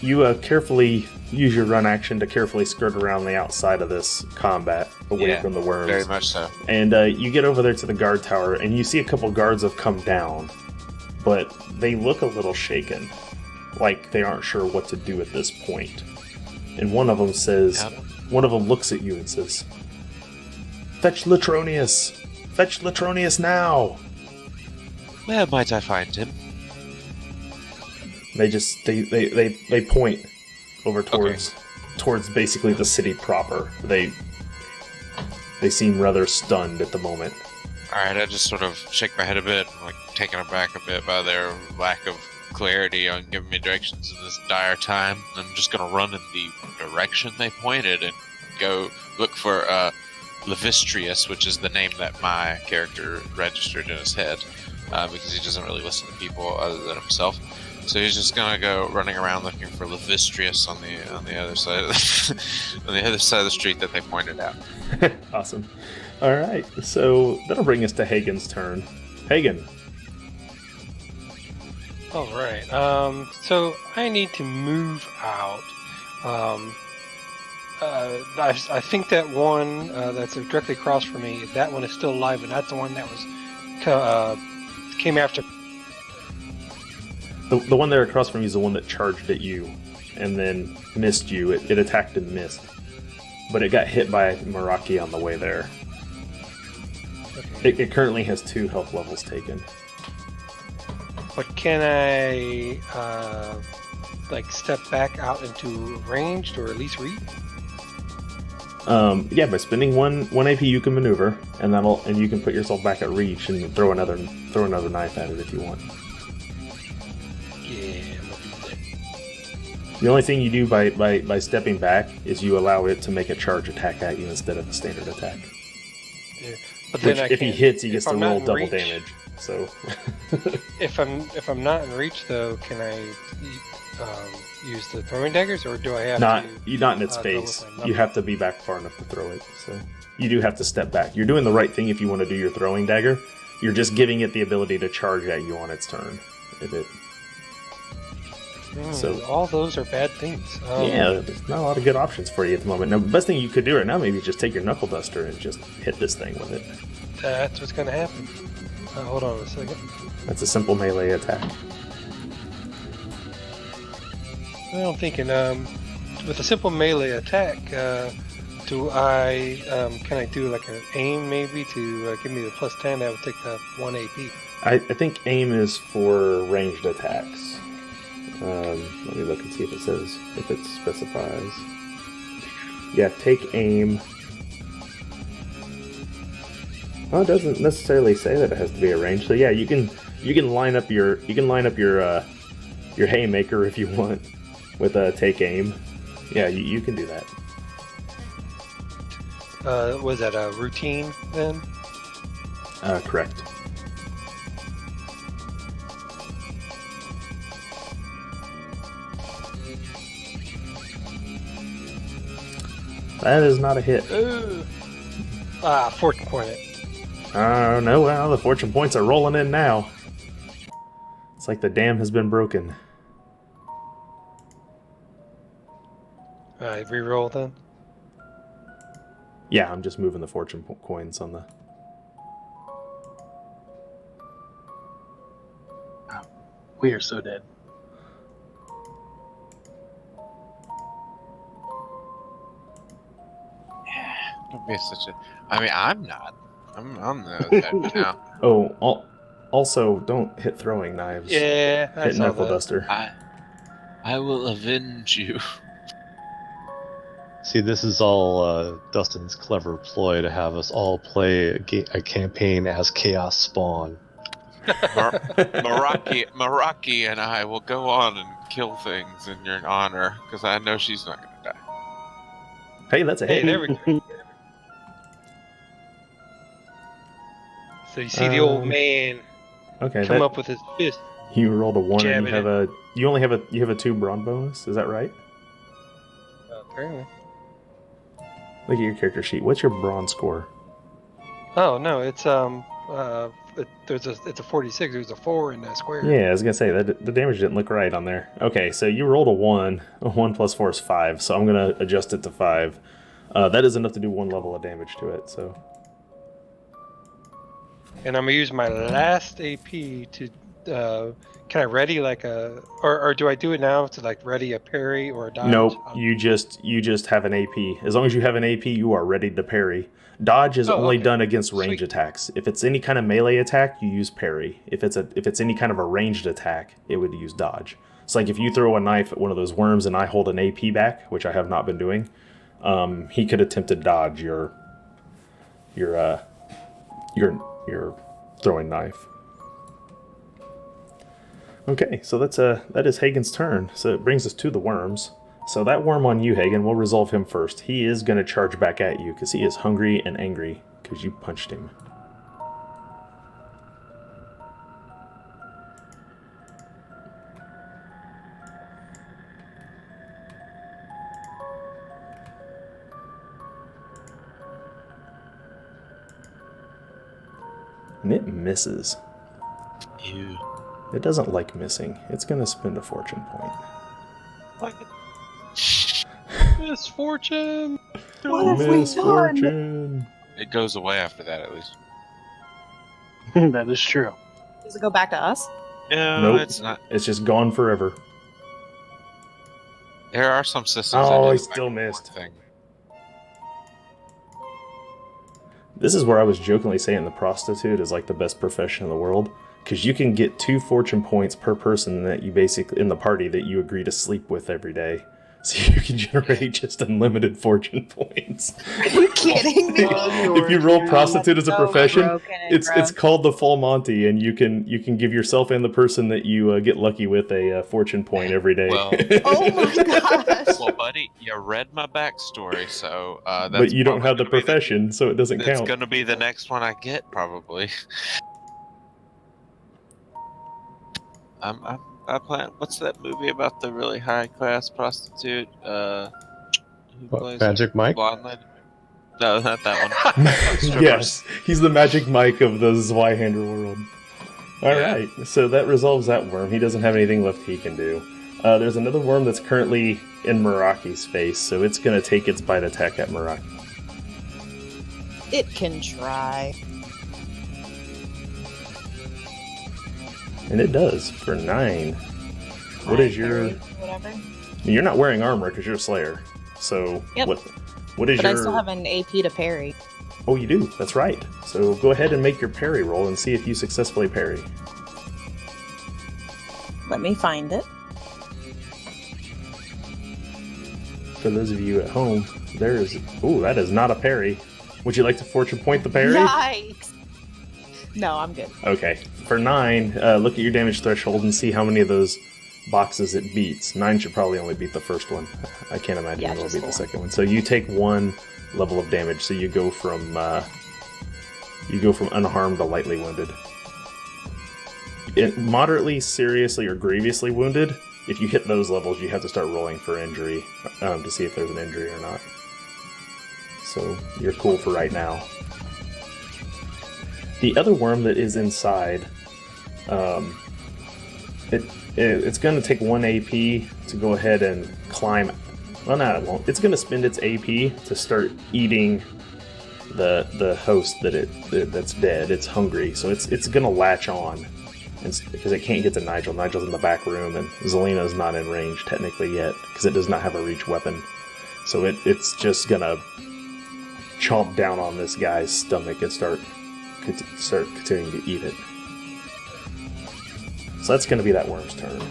S1: You carefully use your run action to carefully skirt around the outside of this combat, away
S4: Yeah,
S1: from the worms.
S4: Very much so.
S1: And you get over there to the guard tower, and you see a couple guards have come down, but they look a little shaken, like they aren't sure what to do at this point. And one of them says,
S4: Yep.
S1: one of them looks at you and says, "Fetch Letronious! Fetch Letronious now!"
S4: Where might I find him?
S1: They just they point over towards basically the city proper. They seem rather stunned at the moment.
S4: All right, I just sort of shake my head a bit, like taken aback a bit by their lack of clarity on giving me directions in this dire time. I'm just gonna run in the direction they pointed and go look for Levistrius, which is the name that my character registered in his head, because he doesn't really listen to people other than himself. So he's just gonna go running around looking for Levistrius on the other side of on the other side of the street that they pointed out.
S1: Awesome. All right, so that'll bring us to Hagen's turn. Hagen.
S3: all right. So I need to move out. I think that one that's directly across from me, that one is still alive, and that's the one that was came after.
S1: The one there across from you is the one that charged at you and then missed you. It attacked and missed. But it got hit by Meraki on the way there. It currently has 2 health levels taken.
S3: But can I step back out into ranged or at least read?
S1: Yeah, by spending one AP you can maneuver, and you can put yourself back at reach and throw another knife at it if you want.
S3: Yeah, I'm gonna do that.
S1: The only thing you do by stepping back is you allow it to make a charge attack at you instead of a standard attack.
S3: Yeah. But
S1: Which,
S3: then
S1: if he hits, he gets to
S3: I'm not
S1: roll
S3: in
S1: double
S3: reach-
S1: damage. So
S3: If I'm not in reach though, can I use the throwing daggers, or do I have
S1: not
S3: to?
S1: you're not in its
S3: go
S1: face.
S3: with my
S1: You have to be back far enough to throw it. So you do have to step back. You're doing the right thing if you want to do your throwing dagger. You're just giving it the ability to charge at you on its turn. If it so
S3: all those are bad things.
S1: yeah, there's not a lot of good options for you at the moment. Now, the best thing you could do right now maybe just take your knuckle duster and just hit this thing with it.
S3: That's what's gonna happen. Hold on a second.
S1: That's a simple melee attack.
S3: Well, I'm thinking, with a simple melee attack, do I, can I do like an aim maybe to give me the +10? That would take the 1 AP.
S1: I think aim is for ranged attacks. Let me look and see if it says, if it specifies. Yeah, take aim. Well, it doesn't necessarily say that it has to be a range. So yeah, you can line up your haymaker if you want with a take aim. Yeah, you can do that.
S3: Was that a routine then?
S1: Correct. That is not a hit.
S3: Ooh. Fortune point it.
S1: No, well, the fortune points are rolling in now. It's like the dam has been broken.
S3: Alright, reroll then.
S1: Yeah, I'm just moving the fortune coins on the...
S2: We are so dead.
S4: Don't be such a. I mean, I'm not. I'm the type now.
S1: Oh, also, don't hit throwing knives.
S3: Yeah, I
S1: Hit
S3: saw
S1: knuckle
S3: that.
S1: duster.
S4: I will avenge you.
S7: See, this is all Dustin's clever ploy to have us all play a campaign as Chaos Spawn.
S4: Maraki and I will go on and kill things in your honor, because I know she's not going to die.
S1: Hey, that's a
S3: Hey,
S1: hit.
S3: there we go. So you see the old man
S1: Okay,
S3: come up with his fist.
S1: you rolled a 1 and
S3: Jab
S1: you have a 2 brawn bonus, is that right?
S3: Apparently.
S1: Look at your character sheet. What's your brawn score?
S3: Oh no, it's it's a 46. There's a 4 in that square.
S1: Yeah, I was gonna say that the damage didn't look right on there. Okay, so you rolled a 1. A 1 plus 4 is 5, so I'm gonna adjust it to 5. That is enough to do 1 level of damage to it, so...
S3: And I'm gonna use my last AP to. Can I ready like a, or do I do it now to like ready a parry or a dodge?
S1: Nope, you just have an AP. As long as you have an AP, you are ready to parry. Dodge is only
S3: okay.
S1: done against range
S3: Sweet.
S1: attacks. If it's any kind of melee attack, you use parry. If it's any kind of a ranged attack, it would use dodge. It's like if you throw a knife at one of those worms and I hold an AP back, which I have not been doing, he could attempt to dodge your throwing knife. Okay, so that is Hagen's turn. So it brings us to the worms. So that worm on you, Hagen, we'll resolve him first. He is going to charge back at you because he is hungry and angry because you punched him. And it misses.
S4: Ew.
S1: It doesn't like missing. It's going to spend a fortune point.
S3: Misfortune.
S5: What have we done?
S1: Misfortune.
S4: It goes away after that, at least.
S2: That is true.
S5: Does it go back to us?
S4: No,
S1: Nope.
S4: it's not.
S1: It's just gone forever.
S4: There are some systems.
S1: Oh,
S4: that
S1: he
S4: do the
S1: still
S4: back and
S1: missed.
S4: forth thing.
S1: This is where I was jokingly saying the prostitute is like the best profession in the world, because you can get 2 fortune points per person that you basically in the party that you agree to sleep with every day. So you can generate just unlimited fortune points.
S5: Are you kidding me?
S1: If you roll prostitute as a
S6: So
S1: profession,
S6: broken and
S1: it's
S6: gross.
S1: called the full Monty, and you can give yourself and the person that you get lucky with a fortune point every day.
S4: Well-
S5: Oh my gosh.
S4: Well, buddy, you read my backstory, so that's.
S1: but you don't
S4: probably
S1: have the
S4: gonna be
S1: profession, so it doesn't
S4: It's
S1: count.
S4: going to be the next one I get, probably. I plan. What's that movie about the really high class prostitute? Who
S7: What,
S4: plays
S7: Magic Mike?
S4: blonde lady? No, not that one.
S1: Yes, he's the Magic Mike of the Zweihander world. Alright, so that resolves that worm. He doesn't have anything left he can do. There's another worm that's currently in Meraki's face, so it's going to take its bite attack at Meraki.
S5: It can try.
S1: And it does, for 9. What is your...
S5: Whatever.
S1: You're not wearing armor because you're a Slayer. So,
S5: Yep.
S1: what is
S5: But
S1: your...
S5: I still have an AP to parry.
S1: Oh, you do? That's right. So go ahead and make your parry roll and see if you successfully parry.
S5: Let me find it.
S1: For those of you at home, there's... Ooh, that is not a parry. Would you like to fortune point the parry?
S5: Yikes! No, I'm good.
S1: Okay. For 9, look at your damage threshold and see how many of those boxes it beats. 9 should probably only beat the first one. I can't imagine it'll
S5: just
S1: beat the
S5: one.
S1: second one. So you take 1 level of damage, so you go from unharmed to lightly wounded. Moderately, seriously, or grievously wounded, if you hit those levels, you have to start rolling for injury to see if there's an injury or not. So you're cool for right now. The other worm that is inside, it's going to take 1 AP to go ahead and climb. Well, no, it won't. It's going to spend its AP to start eating the host that's dead. It's hungry, so it's going to latch on, because it can't get to Nigel. Nigel's in the back room, and Zelina's not in range technically yet because it does not have a reach weapon. So it's just going to chomp down on this guy's stomach and start continuing to eat it. So that's going to be that worm's turn.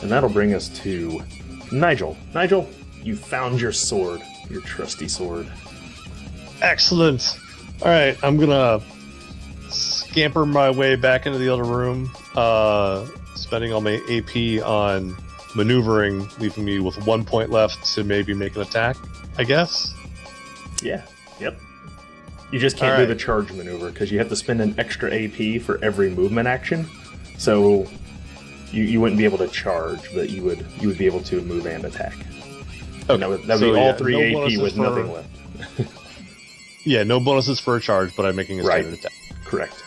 S1: And that'll bring us to Nigel. Nigel, you found your sword. Your trusty sword.
S7: Excellent. All right, I'm gonna scamper my way back into the other room, spending all my AP on maneuvering, leaving me with 1 point left to maybe make an attack, I guess.
S1: Yeah. Yep. You just can't do the charge maneuver because you have to spend an extra AP for every movement action. So you wouldn't be able to charge, but you would be able to move and attack. Okay. That would be all 3 AP with nothing left.
S7: Yeah, no bonuses for a charge, but I'm making a standard attack.
S1: Correct.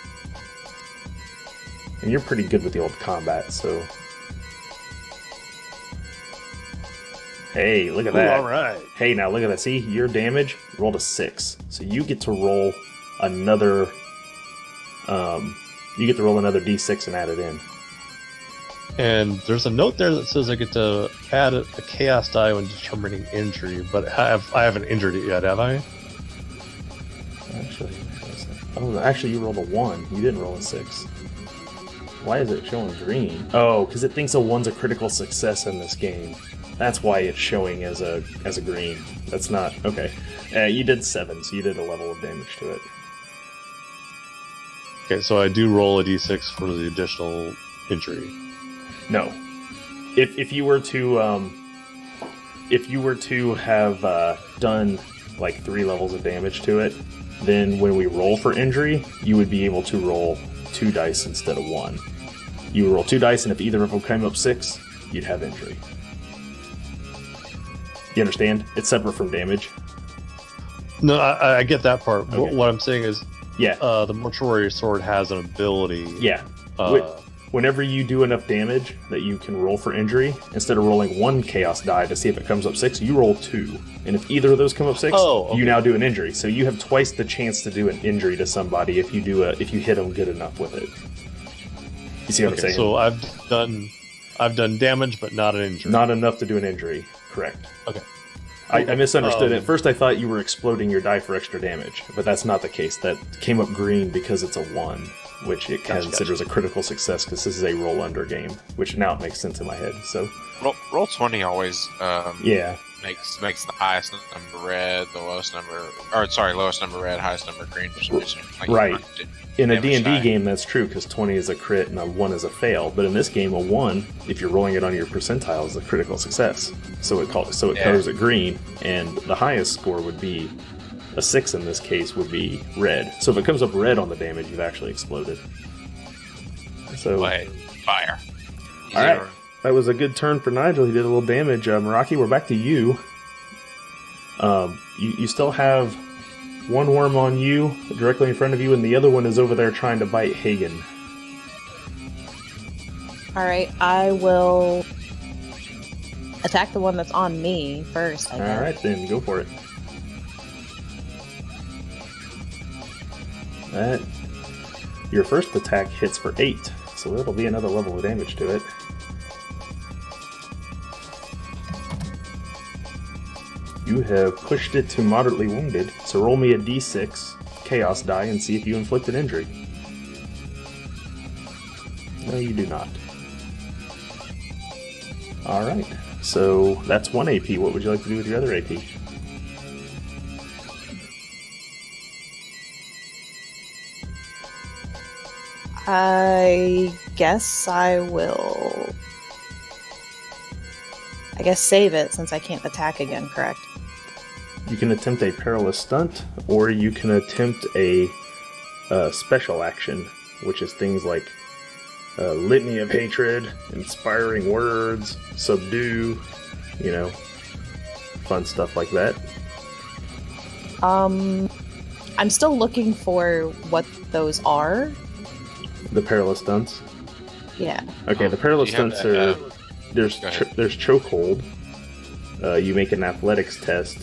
S1: And you're pretty good with the old combat, so... Hey, look at that.
S7: All right.
S1: Hey, now look at that. See, your damage rolled a 6. So you get to roll another... you get to roll another d6 and add it in.
S7: And there's a note there that says I get to add a chaos die when determining injury, but I haven't injured it yet, have I?
S1: Actually, you rolled a 1. You didn't roll a 6. Why is it showing green? Oh, because it thinks a 1's a critical success in this game. That's why it's showing as a green. That's not... Okay. You did 7, so you did a level of damage to it.
S7: Okay, so I do roll a d6 for the additional injury.
S1: No. If you were to have done like 3 levels of damage to it, then when we roll for injury, you would be able to roll 2 dice instead of 1. You would roll 2 dice, and if either of them came up 6, you'd have injury. You understand? It's separate from damage.
S7: No, I get that part.
S1: Okay.
S7: What I'm saying is,
S1: Yeah.
S7: the mortuary sword has an ability.
S1: Yeah. Whenever you do enough damage that you can roll for injury, instead of rolling 1 chaos die to see if it comes up 6, you roll 2. And if either of those come up 6, you now do an injury. So you have twice the chance to do an injury to somebody if you hit them good enough with it. You see what I'm saying?
S7: So I've done damage, but not an injury.
S1: Not enough to do an injury. Correct.
S7: Okay.
S1: I misunderstood. At first I thought you were exploding your die for extra damage, but that's not the case. That came up green because it's a 1, which it considers a critical success because this is a roll under game, which now it makes sense in my head. So
S4: Roll 20 always makes the highest number red, the lowest number, lowest number red, highest number green for some reason. Like
S1: right. In a D&D
S4: die.
S1: game, that's true because 20 is a crit and a 1 is a fail. But in this game, a 1, if you're rolling it on your percentile, is a critical success. So it colors it green, and the highest score would be a 6 in this case would be red. So if it comes up red on the damage, you've actually exploded. So
S4: fire.
S1: All right. That was a good turn for Nigel. He did a little damage. Meraki, we're back to you. You still have one worm on you, directly in front of you, and the other one is over there trying to bite Hagen.
S5: Alright, I will attack the one that's on me first, I guess.
S1: Alright, then go for it. Your first attack hits for 8, so that'll be another level of damage to it. You have pushed it to moderately wounded, so roll me a d6 chaos die and see if you inflicted injury. No, you do not. Alright, so that's 1 AP. What would you like to do with your other AP?
S5: I guess I will... I guess save it, since I can't attack again, correct?
S1: You can attempt a perilous stunt, or you can attempt a special action, which is things like litany of hatred, inspiring words, subdue, fun stuff like that.
S5: I'm still looking for what those are.
S1: The perilous stunts?
S5: Yeah.
S1: Okay, the perilous stunts are... There's chokehold. You make an athletics test,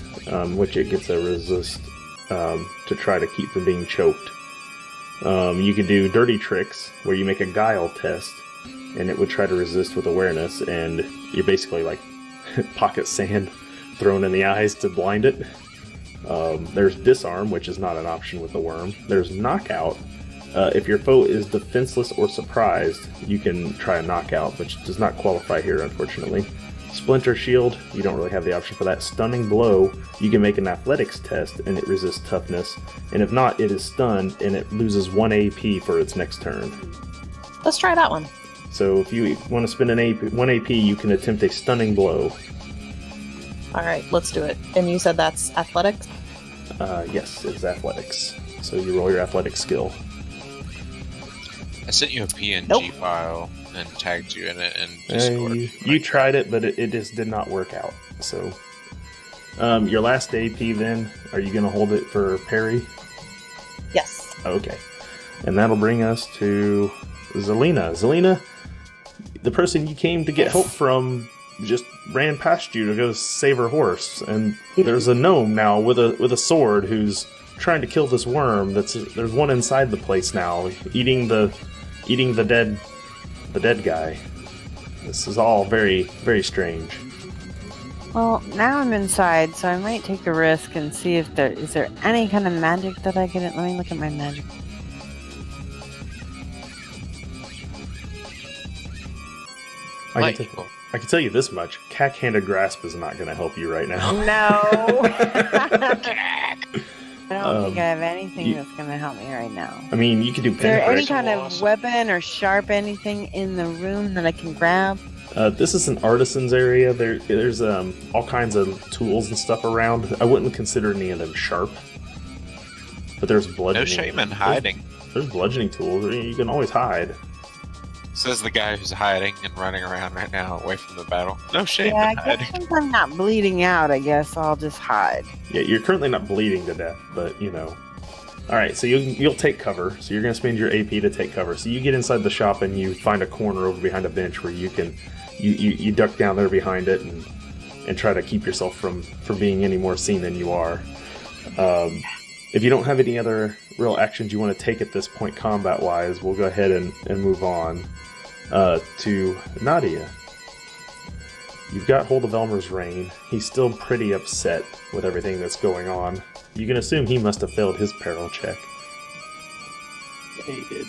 S1: which it gets a resist to try to keep from being choked. You could do dirty tricks, where you make a guile test, and it would try to resist with awareness, and you're basically like pocket sand thrown in the eyes to blind it. There's disarm, which is not an option with the worm. There's knockout. If your foe is defenseless or surprised, you can try a knockout, which does not qualify here, unfortunately. Splinter shield, you don't really have the option for that. Stunning blow, you can make an athletics test and it resists toughness. And if not, it is stunned and it loses 1 AP for its next turn.
S5: Let's try that one.
S1: So if you want to spend 1 AP, you can attempt a stunning blow.
S5: Alright, let's do it. And you said that's athletics?
S1: Yes, it's athletics. So you roll your athletics skill.
S4: I sent you a PNG file and tagged you in it in Discord.
S1: You tried it, but it just did not work out. So, your last AP then, are you going to hold it for parry?
S5: Yes.
S1: Okay. And that'll bring us to Zelina. Zelina, the person you came to get help from just ran past you to go save her horse. And there's a gnome now with a sword who's trying to kill this worm. There's one inside the place now, eating the dead guy. This is all very, very strange.
S6: Well, now I'm inside, so I might take a risk and see if is there any kind of magic that I can... Let me look at my magic.
S1: I can tell you this much. Cack-handed grasp is not going to help you right now.
S6: No! I don't think I have anything that's going to help me right now.
S1: I mean, you could do...
S6: Is there any kind of weapon or sharp anything in the room that I can grab?
S1: This is an artisan's area. There's all kinds of tools and stuff around. I wouldn't consider any of them sharp. But there's bludgeoning.
S4: No shame in hiding.
S1: There's bludgeoning tools. You can always hide.
S4: Says the guy who's hiding and running around right now away from the battle. No shame
S6: Yeah,
S4: in
S6: I
S4: hiding.
S6: guess since I'm not bleeding out, I guess I'll just hide.
S1: Yeah, you're currently not bleeding to death, but Alright, so you'll take cover. So you're going to spend your AP to take cover. So you get inside the shop and you find a corner over behind a bench where you can... You duck down there behind it and try to keep yourself from being any more seen than you are. If you don't have any other real actions you want to take at this point combat-wise, we'll go ahead and move on to Nadia. You've got hold of Elmer's rein. He's still pretty upset with everything that's going on. You can assume he must have failed his peril check.
S2: Yeah, he did.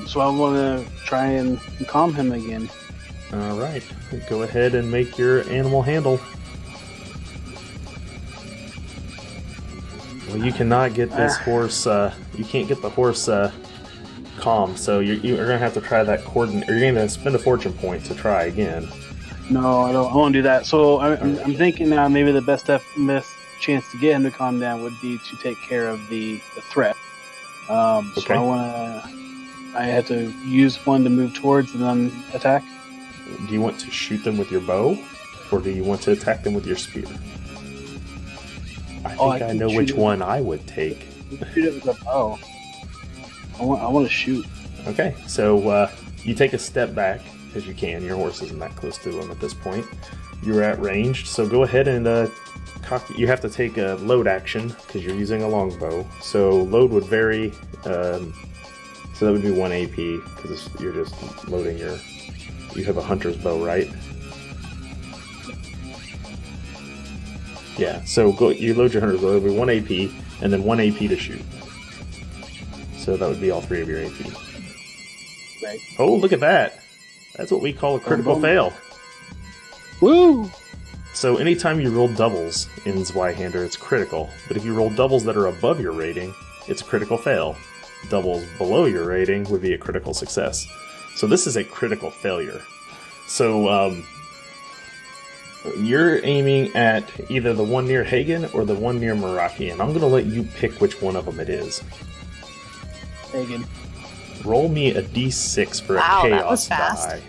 S2: So I want to try and calm him again.
S1: Alright, go ahead and make your animal handle. Well, you cannot get this horse, you can't get the horse calm, so you're going to have to try that coordinate, or you're going to spend a fortune point to try again.
S2: No, I won't do that. So I'm thinking now maybe the best chance to get him to calm down would be to take care of the threat.
S1: Okay.
S2: So I want to I had to use one to move towards and then attack.
S1: Do you want to shoot them with your bow, or do you want to attack them with your spear? I think I know which one I would take.
S2: Shoot it with a bow. I want to shoot.
S1: Okay, so you take a step back, as you can. Your horse isn't that close to him at this point. You're at range, so go ahead and cock. You have to take a load action, because you're using a longbow. So load would vary, so that would be 1 AP, because you're just loading your... You have a hunter's bow, right? Yeah, so you load your hunter's bow, it'll be 1 AP, and then 1 AP to shoot. So that would be all 3 of your AP.
S2: Right.
S1: Oh, look at that! That's what we call a critical fail.
S2: Woo!
S1: So anytime you roll doubles in Zweihander, it's critical. But if you roll doubles that are above your rating, it's a critical fail. Doubles below your rating would be a critical success. So this is a critical failure. So you're aiming at either the one near Hagen or the one near Meraki, and I'm going to let you pick which one of them it is.
S2: Hagen.
S1: Roll me a d6 for a
S5: Wow,
S1: chaos
S5: that was fast.
S1: die.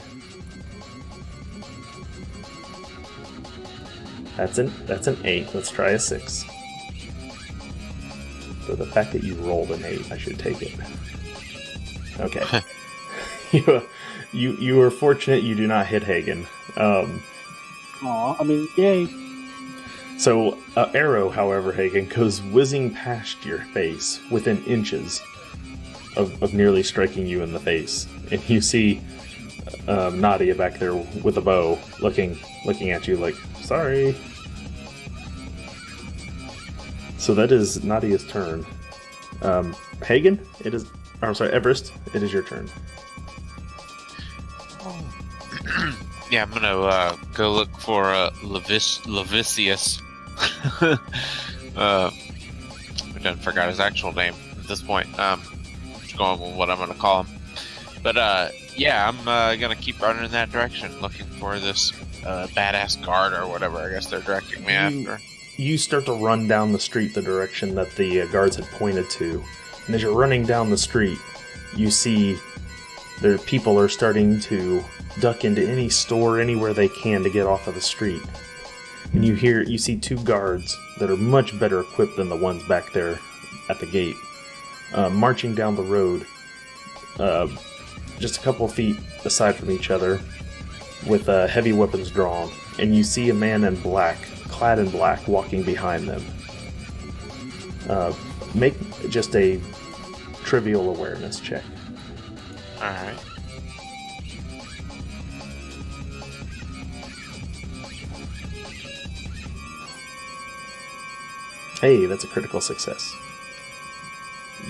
S1: That's an 8. Let's try a 6. So the fact that you rolled an 8, I should take it. Okay. You were fortunate you do not hit Hagen.
S2: Aw, I mean, yay.
S1: So an arrow, however, Hagen, goes whizzing past your face within inches of nearly striking you in the face. And you see Nadia back there with a bow looking at you like, sorry. So that is Nadia's turn. Hagen, it is... I'm sorry, Everest, it is your turn.
S4: Yeah, I'm gonna go look for Levicius. I done forgot his actual name at this point. Just going with what I'm gonna call him. But yeah, I'm gonna keep running in that direction, looking for this badass guard or whatever. I guess they're directing me after.
S1: You start to run down the street the direction that the guards had pointed to, and as you're running down the street, you see the people are starting to duck into any store anywhere they can to get off of the street. And you see 2 guards that are much better equipped than the ones back there at the gate, marching down the road, just a couple of feet aside from each other, with heavy weapons drawn. And you see a man in black, clad in black, walking behind them. Make just a trivial awareness check.
S4: Alright.
S1: Hey, that's a critical success.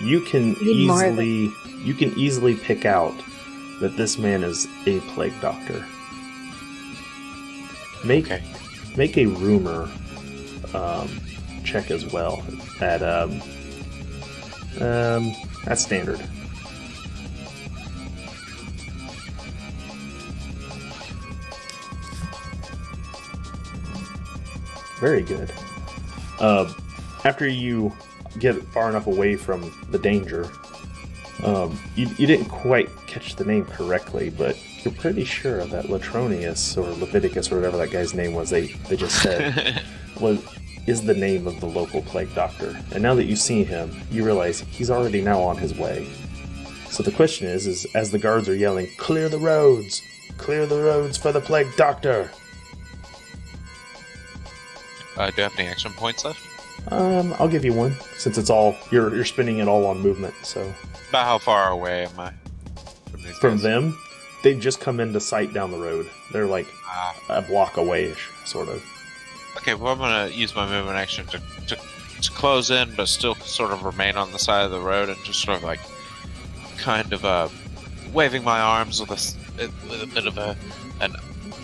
S1: You can easily pick out that this man is a Plague Doctor. Make a rumor check as well at that's standard. Very good. After you get far enough away from the danger, you didn't quite catch the name correctly, but you're pretty sure that Letronious or Leviticus or whatever that guy's name was they just said is the name of the local Plague Doctor. And now that you see him, you realize he's already now on his way. So the question is as the guards are yelling, "Clear the roads! Clear the roads for the Plague Doctor!"
S4: Do you have any action points left?
S1: I'll give you one, since it's all you're spending it all on movement. So
S4: About how far away am I from these
S1: from
S4: guys?
S1: them, they've just come into sight down the road. They're like a block away-ish, sort of.
S4: Okay, well, I'm gonna use my movement action to close in, but still sort of remain on the side of the road and just sort of like kind of waving my arms with a bit of an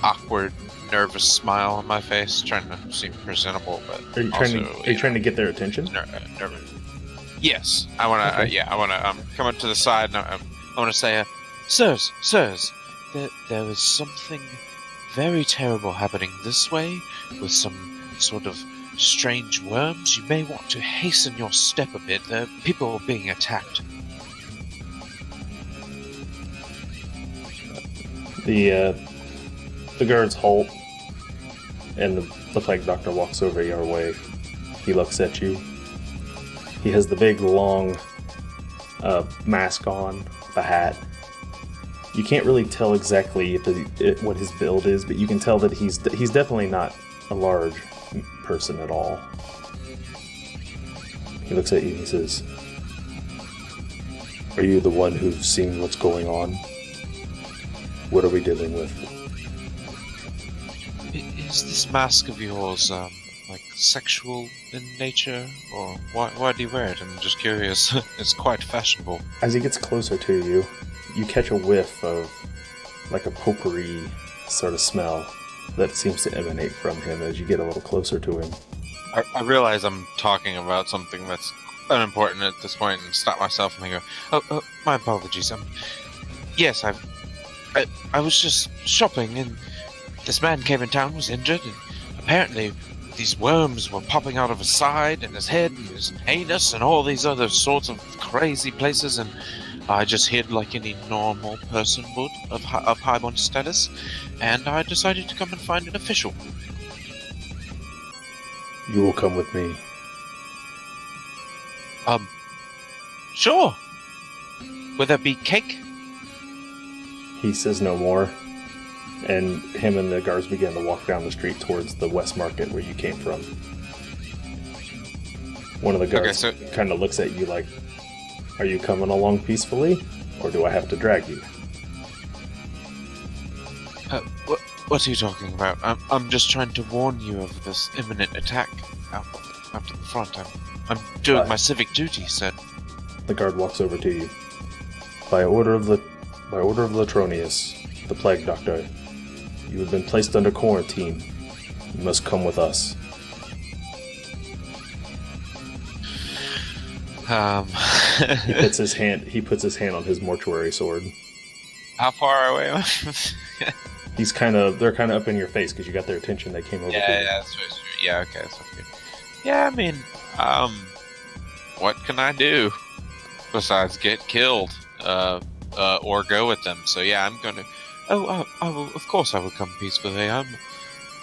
S4: awkward, nervous smile on my face, trying to seem presentable, but
S1: Are you trying to get their attention?
S4: nervous. Yes, I want to.
S1: Okay.
S4: I want to come up to the side and I want to say, sirs, there is something very terrible happening this way with some sort of strange worms. You may want to hasten your step a bit. People are being attacked.
S1: The guards halt, and the Plague Doctor walks over your way. He looks at you. He has the big, long mask on, the hat. You can't really tell exactly what his build is, but you can tell that he's definitely not a large person at all. He looks at you and he says, "Are you the one who's seen what's going on? What are we dealing with?"
S4: Is this mask of yours, like, sexual in nature? Or why do you wear it? I'm just curious. It's quite fashionable.
S1: As he gets closer to you, you catch a whiff of, like, a potpourri sort of smell that seems to emanate from him as you get a little closer to him.
S4: I realize I'm talking about something that's unimportant at this point and stop myself and I go, oh, my apologies. Yes, I was just shopping and this man came in town, was injured, and apparently these worms were popping out of his side and his head and his anus and all these other sorts of crazy places, and I just hid like any normal person would of highborn status, and I decided to come and find an official.
S1: You will come with me.
S4: Sure. Will there be cake?
S1: He says no more, and him and the guards begin to walk down the street towards the West Market where you came from. One of the guards kind of looks at you like, "Are you coming along peacefully, or do I have to drag you?"
S4: What are you talking about? I'm just trying to warn you of this imminent attack out at the front. I'm doing my civic duty, sir.
S1: The guard walks over to you. By order of Letronious, the Plague Doctor, you have been placed under quarantine. You must come with us. He puts his hand on his mortuary sword.
S4: How far away am I?
S1: They're kind of up in your face because you got their attention. They came over.
S4: Yeah, okay, that's good. Yeah, I mean, what can I do besides get killed, or go with them? So yeah, I'm gonna. I will. Of course, I will come peacefully. I'm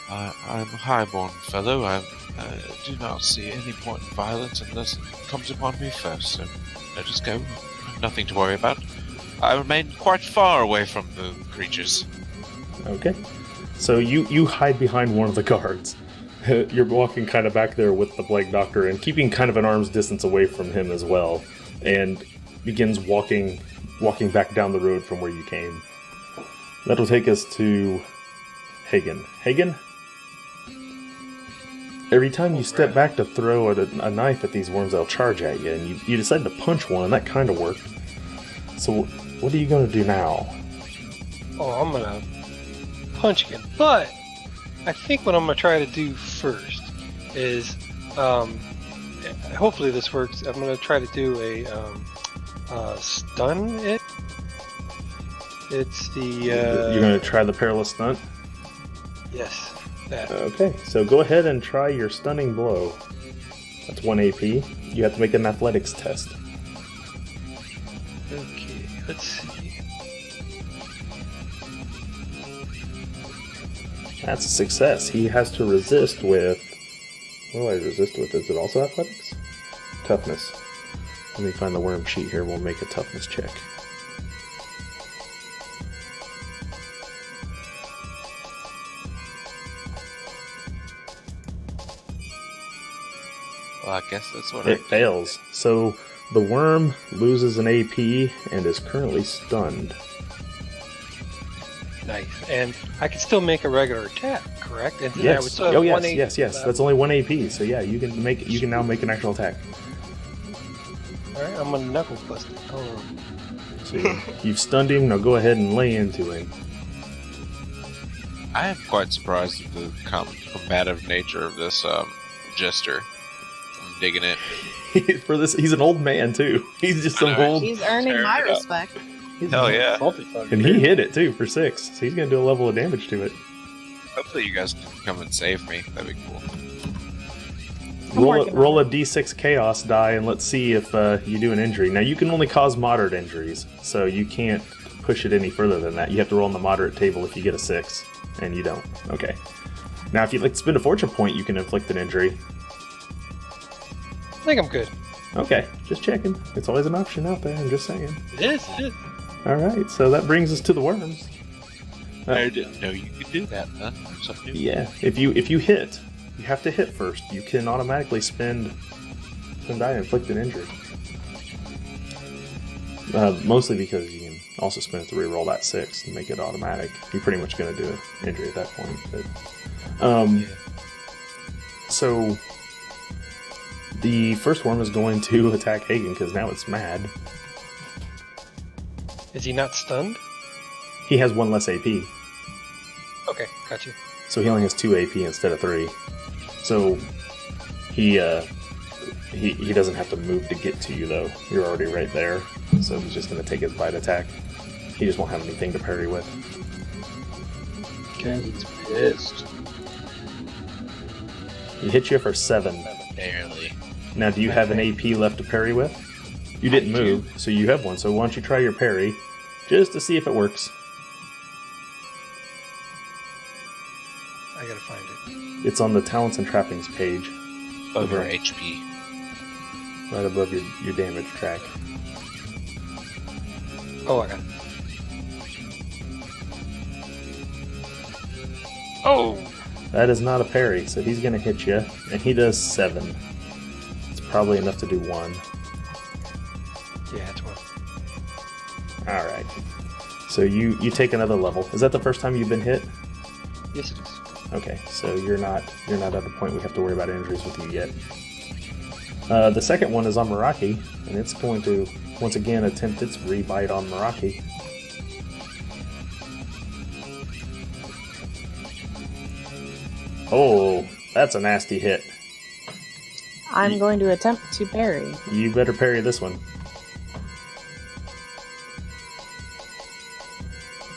S4: a highborn fellow. I do not see any point in violence unless it comes upon me first. So let us go. Nothing to worry about. I remain quite far away from the creatures.
S1: Okay. So you hide behind one of the guards. You're walking kind of back there with the Plague Doctor and keeping kind of an arm's distance away from him as well, and begins walking back down the road from where you came. That'll take us to Hagen. Hagen? Every time you step back to throw a knife at these worms, they'll charge at you, and you decide to punch one, and that kind of worked. So what are you going to do now?
S3: Oh, I'm going to punch again. But I think what I'm going to try to do first is, hopefully this works, I'm going to try to do a stun it. It's the...
S1: You're going to try the perilous stunt?
S3: Yes, that.
S1: Okay, so go ahead and try your stunning blow. That's 1 AP. You have to make an athletics test.
S3: Okay, let's see.
S1: That's a success. He has to resist with... What do I resist with? Is it also athletics? Toughness. Let me find the worm sheet here. We'll make a toughness check.
S4: Well, I guess that's what
S1: It fails. So the worm loses an AP and is currently stunned.
S3: Nice. And I can still make a regular attack, correct? And then I would
S1: Yes.
S3: still have
S1: Oh,
S3: 1
S1: yes.
S3: AP left.
S1: That's only 1 AP. So yeah, you can now make an actual attack.
S3: Alright, I'm gonna knuckle bust it. Hold on.
S1: So you've stunned him. Now go ahead and lay into him.
S4: I am quite surprised at the combative nature of this jester. I'm digging it.
S1: For this, he's an old man too. He's just some old,
S5: He's earning my respect.
S4: Hell yeah.
S1: and he hit it too for 6. So he's gonna do a level of damage to it.
S4: Hopefully you guys can come and save me. That'd be cool.
S1: Roll a D6 chaos die and let's see if you do an injury. Now you can only cause moderate injuries, so you can't push it any further than that. You have to roll on the moderate table if you get a 6, and you don't. Okay. Now, if you'd like to spend a fortune point, you can inflict an injury.
S3: I think I'm good.
S1: Okay, just checking. It's always an option out there, I'm just saying.
S3: It is.
S1: Alright, so that brings us to the worms.
S4: I didn't know you could do that, huh? Something.
S1: Yeah, if you hit, you have to hit first. You can automatically spend die and inflict an injury. Mostly because you can also spend it to reroll that 6 and make it automatic. You're pretty much going to do an injury at that point. But, So, the first worm is going to attack Hagen because now it's mad.
S3: Is he not stunned?
S1: He has 1 less AP,
S3: Okay, got you.
S1: so he only has 2 AP instead of 3. So, he doesn't have to move to get to you, though. You're already right there, so he's just going to take his bite attack. He just won't have anything to parry with.
S2: Okay, he's pissed.
S1: He hit you for 7.
S4: Barely.
S1: Now, do you have an AP left to parry with? You didn't move, so you have 1. So why don't you try your parry, just to see if it works.
S3: I gotta find it.
S1: It's on the Talents and Trappings page,
S4: Over HP.
S1: right above your damage track.
S3: Oh, I got it. Oh!
S1: That is not a parry, so he's going to hit you, and he does 7. It's probably enough to do 1.
S3: Yeah, it's 1.
S1: Alright. So you take another level. Is that the first time you've been hit?
S3: Yes, it is.
S1: Okay, so you're not at the point we have to worry about injuries with you yet. The second one is on Meraki, and it's going to once again attempt its rebite on Meraki. Oh, that's a nasty hit.
S5: I'm going to attempt to parry.
S1: You better parry this one.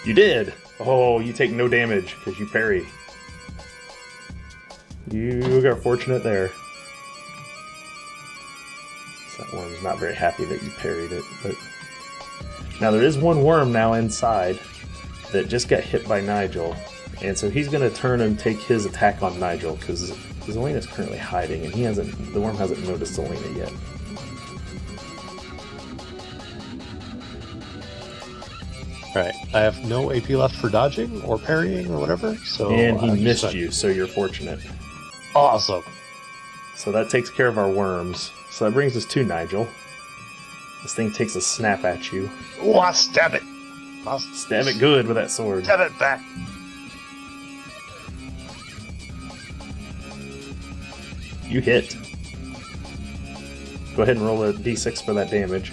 S1: You did! Oh, you take no damage because you parry. You got fortunate there. So that worm's not very happy that you parried it, but now there is one worm now inside that just got hit by Nigel, and so he's going to turn and take his attack on Nigel because Zelena's currently hiding, and the worm hasn't noticed Zelena yet.
S7: Alright, I have no AP left for dodging or parrying or whatever, so...
S1: And he
S7: I'm
S1: missed
S7: just-
S1: you, so you're fortunate.
S7: Awesome.
S1: So that takes care of our worms. So that brings us to Nigel. This thing takes a snap at you.
S7: Oh, I stab it.
S1: Stab it good with that sword.
S7: Stab it back.
S1: You hit. Go ahead and roll a d6 for that damage.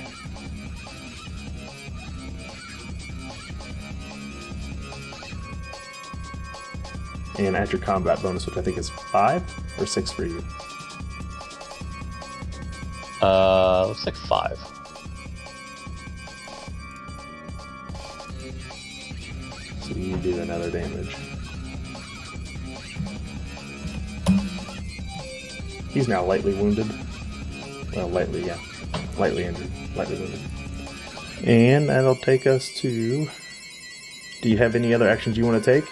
S1: And add your combat bonus, which I think is 5 or 6 for you.
S7: Looks like 5.
S1: So you do another damage. He's now lightly wounded. Well, lightly, yeah. Lightly injured. Lightly wounded. And that'll take us to... Do you have any other actions you want to take?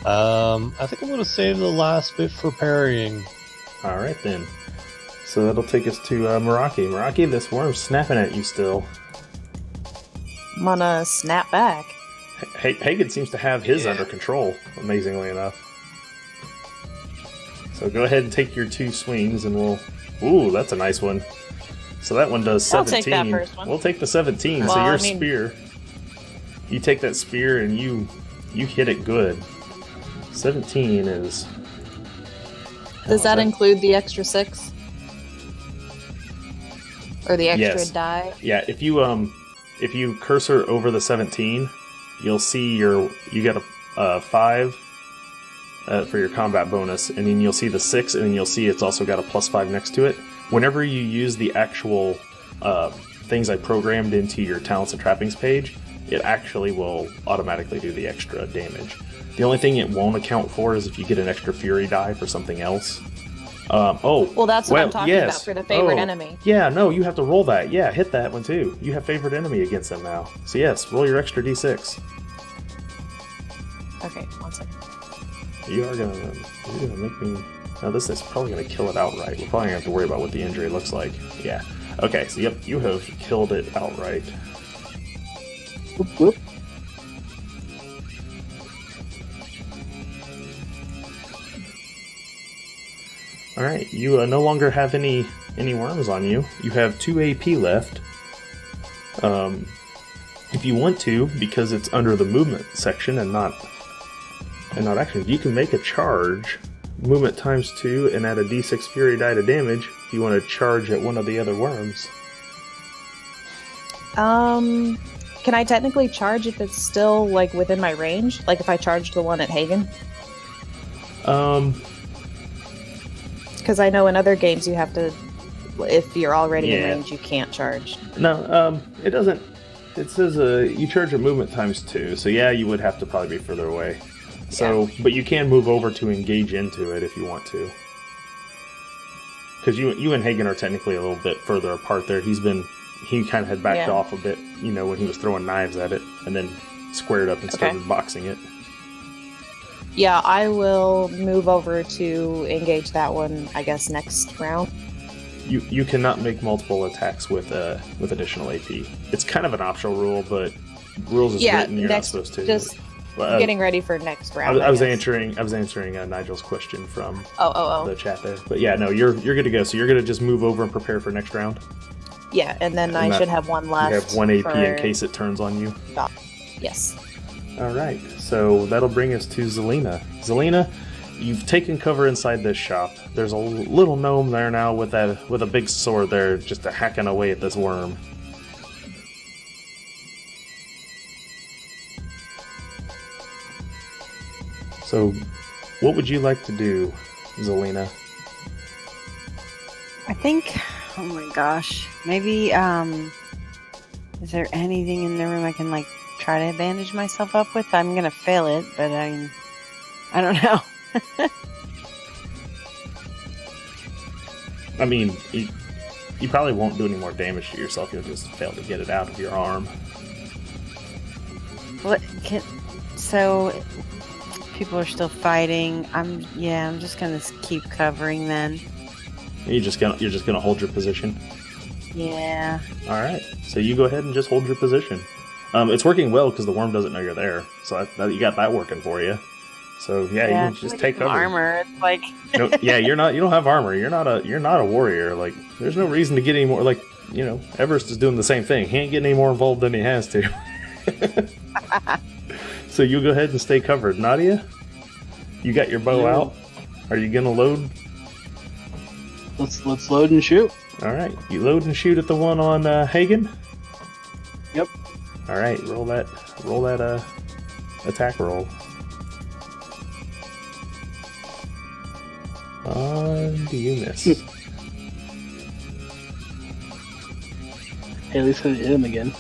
S7: I think I'm going to save the last bit for parrying.
S1: Alright then. So that'll take us to Meraki. Meraki, this worm's snapping at you still.
S5: I'm gonna snap back.
S1: Hagen seems to have his under control, amazingly enough. So go ahead and take your 2 swings and we'll... Ooh, that's a nice one. So that one does 17.
S5: I'll take that first one.
S1: We'll take the 17.
S5: Well,
S1: so your
S5: I mean-
S1: spear... You take that spear and you hit it good. 17 is...
S8: Does that include the extra 6? Or the extra
S1: Yes.
S8: die?
S1: Yeah, if you cursor over the 17, you'll see you get a 5 for your combat bonus, and then you'll see the 6, and then you'll see it's also got a +5 next to it. Whenever you use the actual things I programmed into your Talents and Trappings page, it actually will automatically do the extra damage. The only thing it won't account for is if you get an extra Fury die for something else.
S8: Well, that's what I'm talking
S1: yes.
S8: about for the favorite
S1: Oh,
S8: enemy.
S1: Yeah, no, you have to roll that. Yeah, hit that one too. You have favorite enemy against them now. So yes, roll your extra d6.
S8: Okay, 1 second.
S1: You're gonna make me. Now this is probably gonna kill it outright. We're probably gonna have to worry about what the injury looks like. Yeah. Okay. So yep, you have killed it outright.
S2: Whoop, whoop.
S1: All right. You no longer have any worms on you. You have 2 AP left. If you want to, because it's under the movement section and not action, you can make a charge. Movement times 2 and add a d6 fury die to damage if you want to charge at one of the other worms.
S5: Can I technically charge if it's still like within my range? Like if I charged the one at Hagen? Because I know in other games you have to, if you're already in range, you can't charge.
S1: No, it doesn't. It says you charge at movement times 2, so yeah, you would have to probably be further away. So, but you can move over to engage into it if you want to. Because you and Hagen are technically a little bit further apart there. He kind of had backed off a bit, when he was throwing knives at it, and then squared up and started boxing it.
S5: Yeah, I will move over to engage that one, I guess, next round.
S1: You cannot make multiple attacks with additional AP. It's kind of an optional rule, but rules is written, you're not supposed to.
S5: Just getting ready for next round.
S1: I was answering Nigel's question from the chat there. But yeah, no, you're good to go. So you're gonna just move over and prepare for next round.
S5: Yeah, and then I should have one left.
S1: You have 1 AP in case it turns on you.
S5: Yes.
S1: All right, so that'll bring us to Zelina. Zelina, you've taken cover inside this shop. There's a little gnome there now with a big sword there, just hacking away at this worm. So, what would you like to do, Zelina?
S6: I think, oh my gosh, maybe, is there anything in the room I can, try to bandage myself up with? I'm gonna fail it, but I don't know.
S1: I mean, you probably won't do any more damage to yourself, you'll just fail to get it out of your arm.
S6: So, people are still fighting. I'm just gonna keep covering then.
S1: You're just gonna hold your position?
S6: Yeah.
S1: Alright, so you go ahead and just hold your position. It's working well because the worm doesn't know you're there, so you got that working for you. So you can just take cover.
S6: Armor, it's like.
S1: No, yeah, you don't have armor. You're not a warrior. There's no reason to get any more. Everest is doing the same thing. He ain't getting any more involved than he has to. So you go ahead and stay covered. Nadia, you got your bow out. Are you gonna load?
S2: Let's load and shoot.
S1: All right, you load and shoot at the one on Hagen.
S2: Yep.
S1: All right, roll that attack roll. Do you miss?
S2: Hey, at least I hit him again.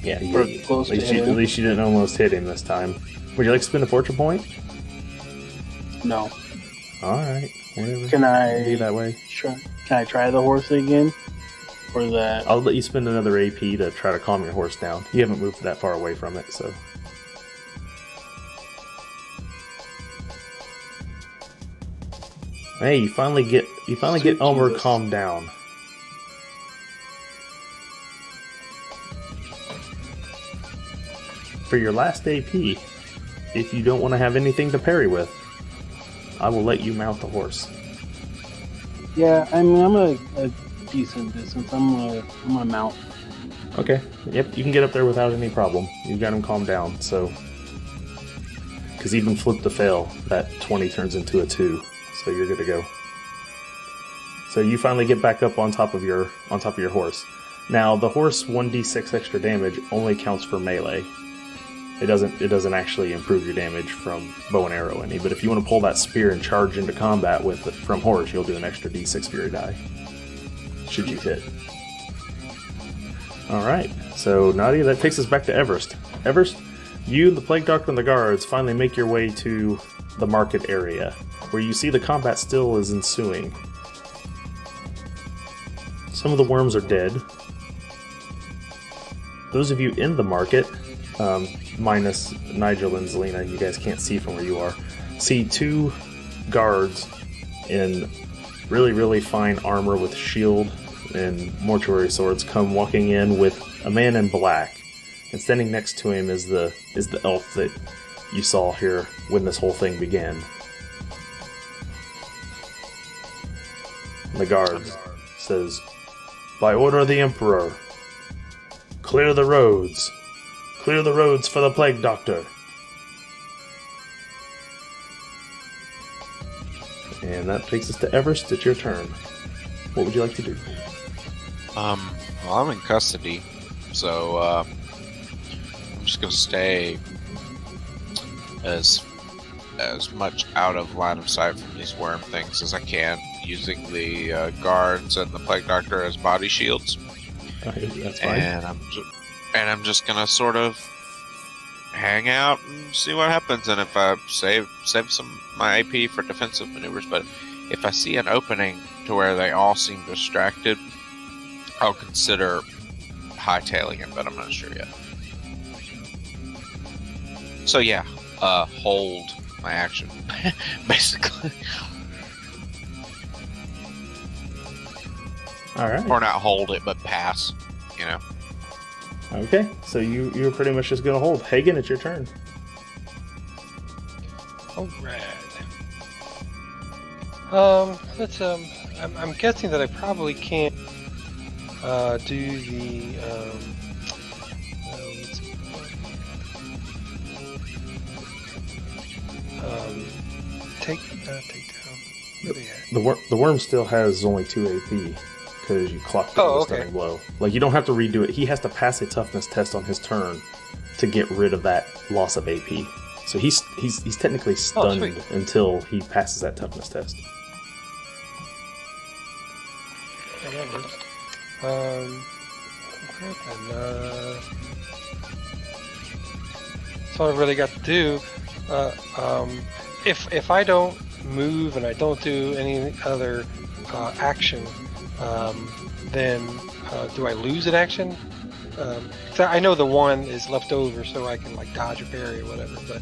S1: Yeah, at least you didn't almost hit him this time. Would you like to spend a fortune point?
S2: No.
S1: All right. Whatever.
S2: Can I
S1: be that way?
S2: Can I try the horse again? Or that?
S1: I'll let you spend another AP to try to calm your horse down. You haven't moved that far away from it, so. Hey, you finally get Elmer calmed down. For your last AP, if you don't want to have anything to parry with, I will let you mount the horse.
S2: Yeah, I mean, I'm a decent distance. I'm gonna mount.
S1: Okay. Yep, you can get up there without any problem. You've got him calmed down, so. Because even flip to fail, that 20 turns into a 2, so you're good to go. So you finally get back up on top of your horse. Now the horse 1d6 extra damage only counts for melee. It doesn't actually improve your damage from bow and arrow any. But if you want to pull that spear and charge into combat with it from horse, you'll do an extra d6 fury die. Should you hit. Alright, so Nadia, that takes us back to Everest. Everest, you, the Plague Doktor, and the guards finally make your way to the market area, where you see the combat still is ensuing. Some of the worms are dead. Those of you in the market, minus Nigel and Zelina, you guys can't see from where you are, see two guards in really, really fine armor with shield and mortuary swords come walking in with a man in black. And standing next to him is the elf that you saw here when this whole thing began. The guard says, "By order of the Emperor, clear the roads. Clear the roads for the Plague Doctor." And that takes us to Everest. It's your turn. What would you like to do?
S4: Well, I'm in custody, so I'm just gonna stay as much out of line of sight from these worm things as I can, using the guards and the Plague Doctor as body shields.
S1: That's fine.
S4: And I'm just gonna sort of hang out and see what happens. And if I save some my AP for defensive maneuvers, but if I see an opening to where they all seem distracted, I'll consider hightailing it, but I'm not sure yet. So yeah, hold my action, basically.
S1: All right.
S4: Or not hold it, but pass, you know.
S1: Okay, so you're pretty much just gonna hold. Hagen, it's your turn.
S3: Alright. Let's I'm guessing that I probably can't do the take down. Where they at?
S1: The worm still has only 2 AP because you clocked it with a stunning blow. Like, you don't have to redo it. He has to pass a toughness test on his turn to get rid of that loss of AP. So he's technically stunned until he passes that toughness test.
S3: Yeah, that works. That's all I really got to do. If I don't move and I don't do any other action, then do I lose an action? 'Cause I know the one is left over, so I can like dodge or parry or whatever. But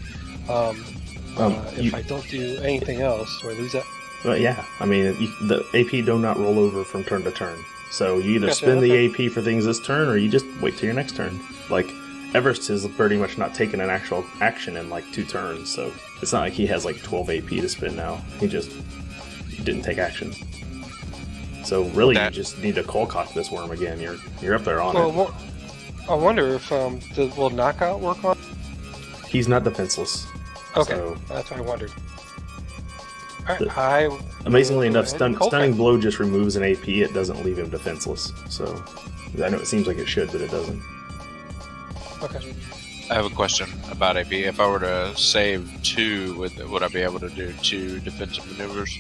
S3: if I don't do anything else, do I lose that?
S1: Well, yeah, I mean, the AP do not roll over from turn to turn. So you either spend the AP for things this turn, or you just wait till your next turn. Like, Everest has pretty much not taken an actual action in like 2 turns, so it's not like he has like 12 AP to spend now. He just didn't take action. So really, you just need to call cock this worm again. You're up there on it.
S3: I wonder if will knockout work on?
S1: He's not defenseless.
S3: Okay,
S1: so
S3: that's what I wondered. Alright,
S1: amazingly enough, stunning blow just removes an AP. It doesn't leave him defenseless. So I know it seems like it should, but it doesn't.
S3: Okay.
S4: I have a question about AP. If I were to save 2, would I be able to do 2 defensive maneuvers?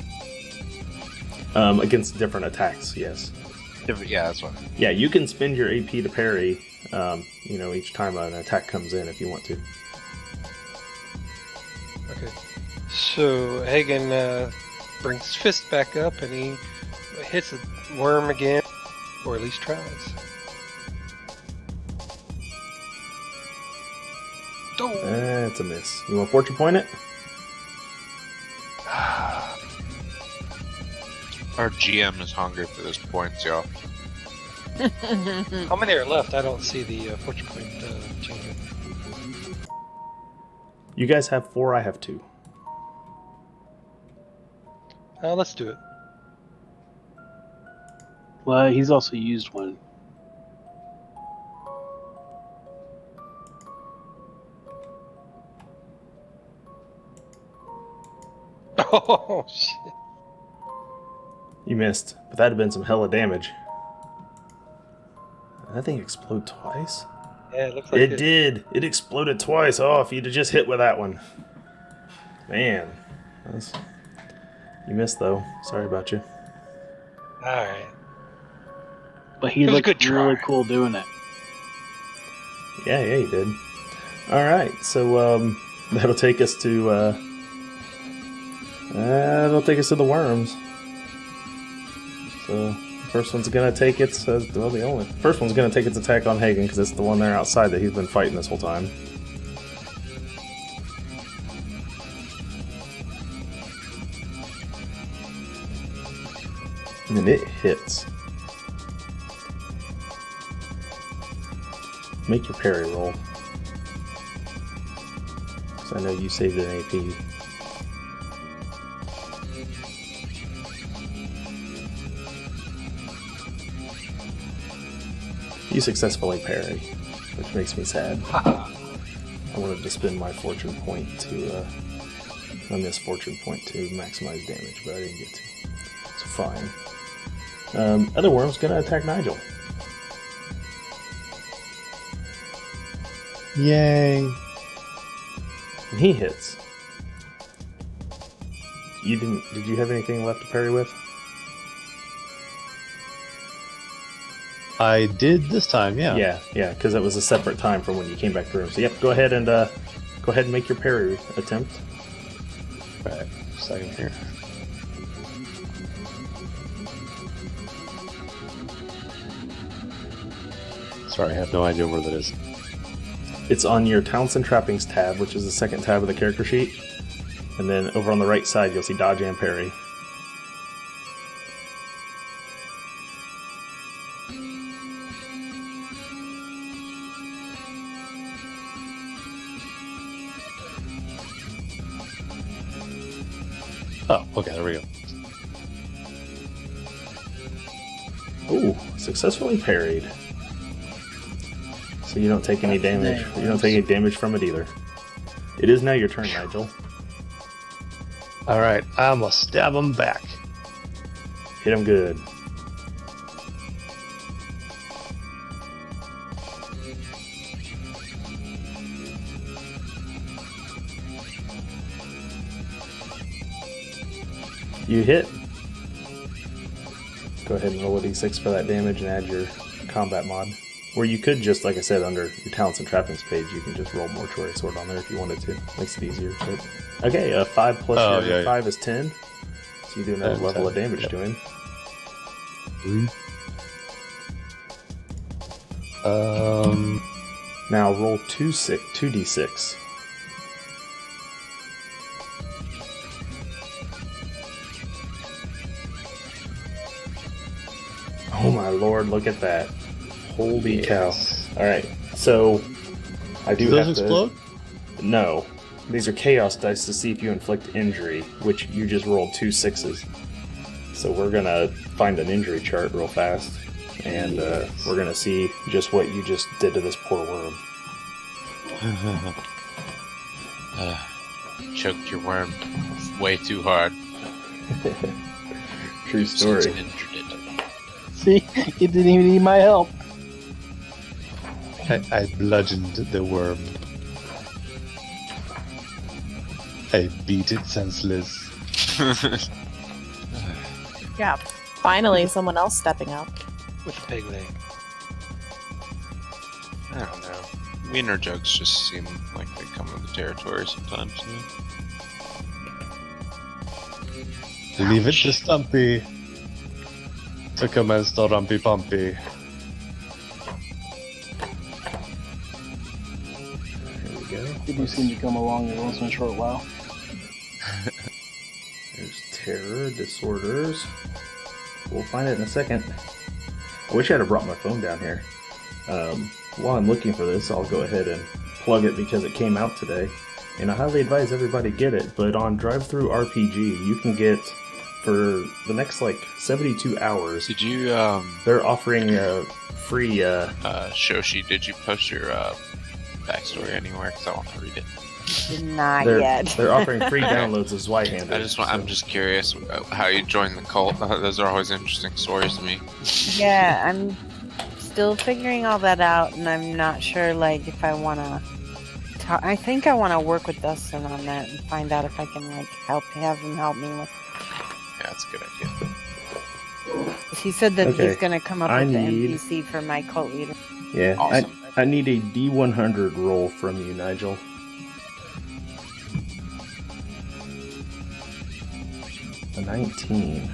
S1: Against different attacks, yes.
S4: Yeah, that's what.
S1: Yeah, you can spend your AP to parry. Each time an attack comes in, if you want to.
S3: Okay. So Hagen brings his fist back up and he hits the worm again, or at least tries.
S1: That's a miss. You want fortune point it?
S4: Our GM is hungry for those points, y'all.
S3: How many are left? I don't see the fortune point change.
S1: You guys have 4, I have 2.
S3: Let's do it.
S2: Well, he's also used one.
S3: Oh, shit.
S1: You missed, but that'd have been some hella damage. Did that thing explode twice?
S3: Yeah, it looks like
S1: it did. It exploded twice. Oh, if you'd have just hit with that one. Man. You missed, though. Sorry about you.
S3: Alright.
S2: But he looked really cool doing it.
S1: Yeah, he did. Alright, so that'll take us to the worms. So First one's gonna take its first one's gonna take its attack on Hagen because it's the one there outside that he's been fighting this whole time. And it hits. Make your parry roll. Because I know you saved an AP. You successfully parry, which makes me sad. I wanted to spend my fortune point to, my misfortune point to maximize damage, but I didn't get to. So fine. Other worm's gonna attack Nigel.
S7: Yay!
S1: And he hits. You didn't? Did you have anything left to parry with?
S7: I did this time, yeah.
S1: Yeah, because that was a separate time from when you came back to the room. So yep, go ahead and make your parry attempt.
S7: Right, second here. Sorry, I have no idea where that is.
S1: It's on your Talents and Trappings tab, which is the second tab of the character sheet. And then over on the right side, you'll see Dodge and Parry.
S7: Oh, okay, there we go.
S1: Ooh, successfully parried. So you don't take any damage. You don't take any damage from it either. It is now your turn, Nigel.
S7: Alright, I'm gonna stab him back.
S1: Hit him good. You hit. Go ahead and roll a d6 for that damage and add your combat mod. Or you could just, like I said, under your Talents and Trappings page, you can just roll Mortuary Sword on there if you wanted to. Makes it easier. But... Okay, 5 plus your 5 is 10. So you do another level of damage to him. Now roll 2d6. Oh my lord, look at that. Holy cow. Alright, so I do have to...
S7: Those explode?
S1: No. These are chaos dice to see if you inflict injury, which you just rolled 2 6s. So we're gonna find an injury chart real fast, and we're gonna see just what you just did to this poor worm.
S4: Choked your worm way too hard.
S1: True story.
S4: Since it injured it.
S2: See, he didn't even need my help.
S7: I bludgeoned the worm. I beat it senseless.
S5: Yeah. Finally, someone else stepping up.
S3: With a pig leg.
S4: I don't know. Wiener jokes just seem like they come with the territory sometimes. Yeah?
S7: Leave it to Stumpy to commence the Rumpy Pumpy.
S1: There we go.
S2: They do seem to come along in once in a short while.
S1: There's terror, disorders. We'll find it in a second. I wish I had brought my phone down here. While I'm looking for this, I'll go ahead and plug it because it came out today. And I highly advise everybody get it, but on Drive-Thru RPG, you can get, for the next, 72 hours...
S4: Did you,
S1: They're offering a free,
S4: Shoshi, did you post your, backstory anywhere? Because I want to read it.
S6: Not
S1: they're,
S6: yet.
S1: they're offering free downloads of Zweihander.
S4: I'm just curious how you joined the cult. Those are always interesting stories to me.
S6: Yeah, I'm still figuring all that out, and I'm not sure, if I want to... I think I want to work with Dustin on that and find out if I can, have him help me with...
S4: Yeah, that's a good idea.
S6: He said that
S1: Okay.
S6: he's going to come up
S1: I
S6: with the
S1: need-
S6: NPC for my cult leader.
S1: Yeah,
S4: Awesome.
S1: I need a D100 roll from you, Nigel. A 19.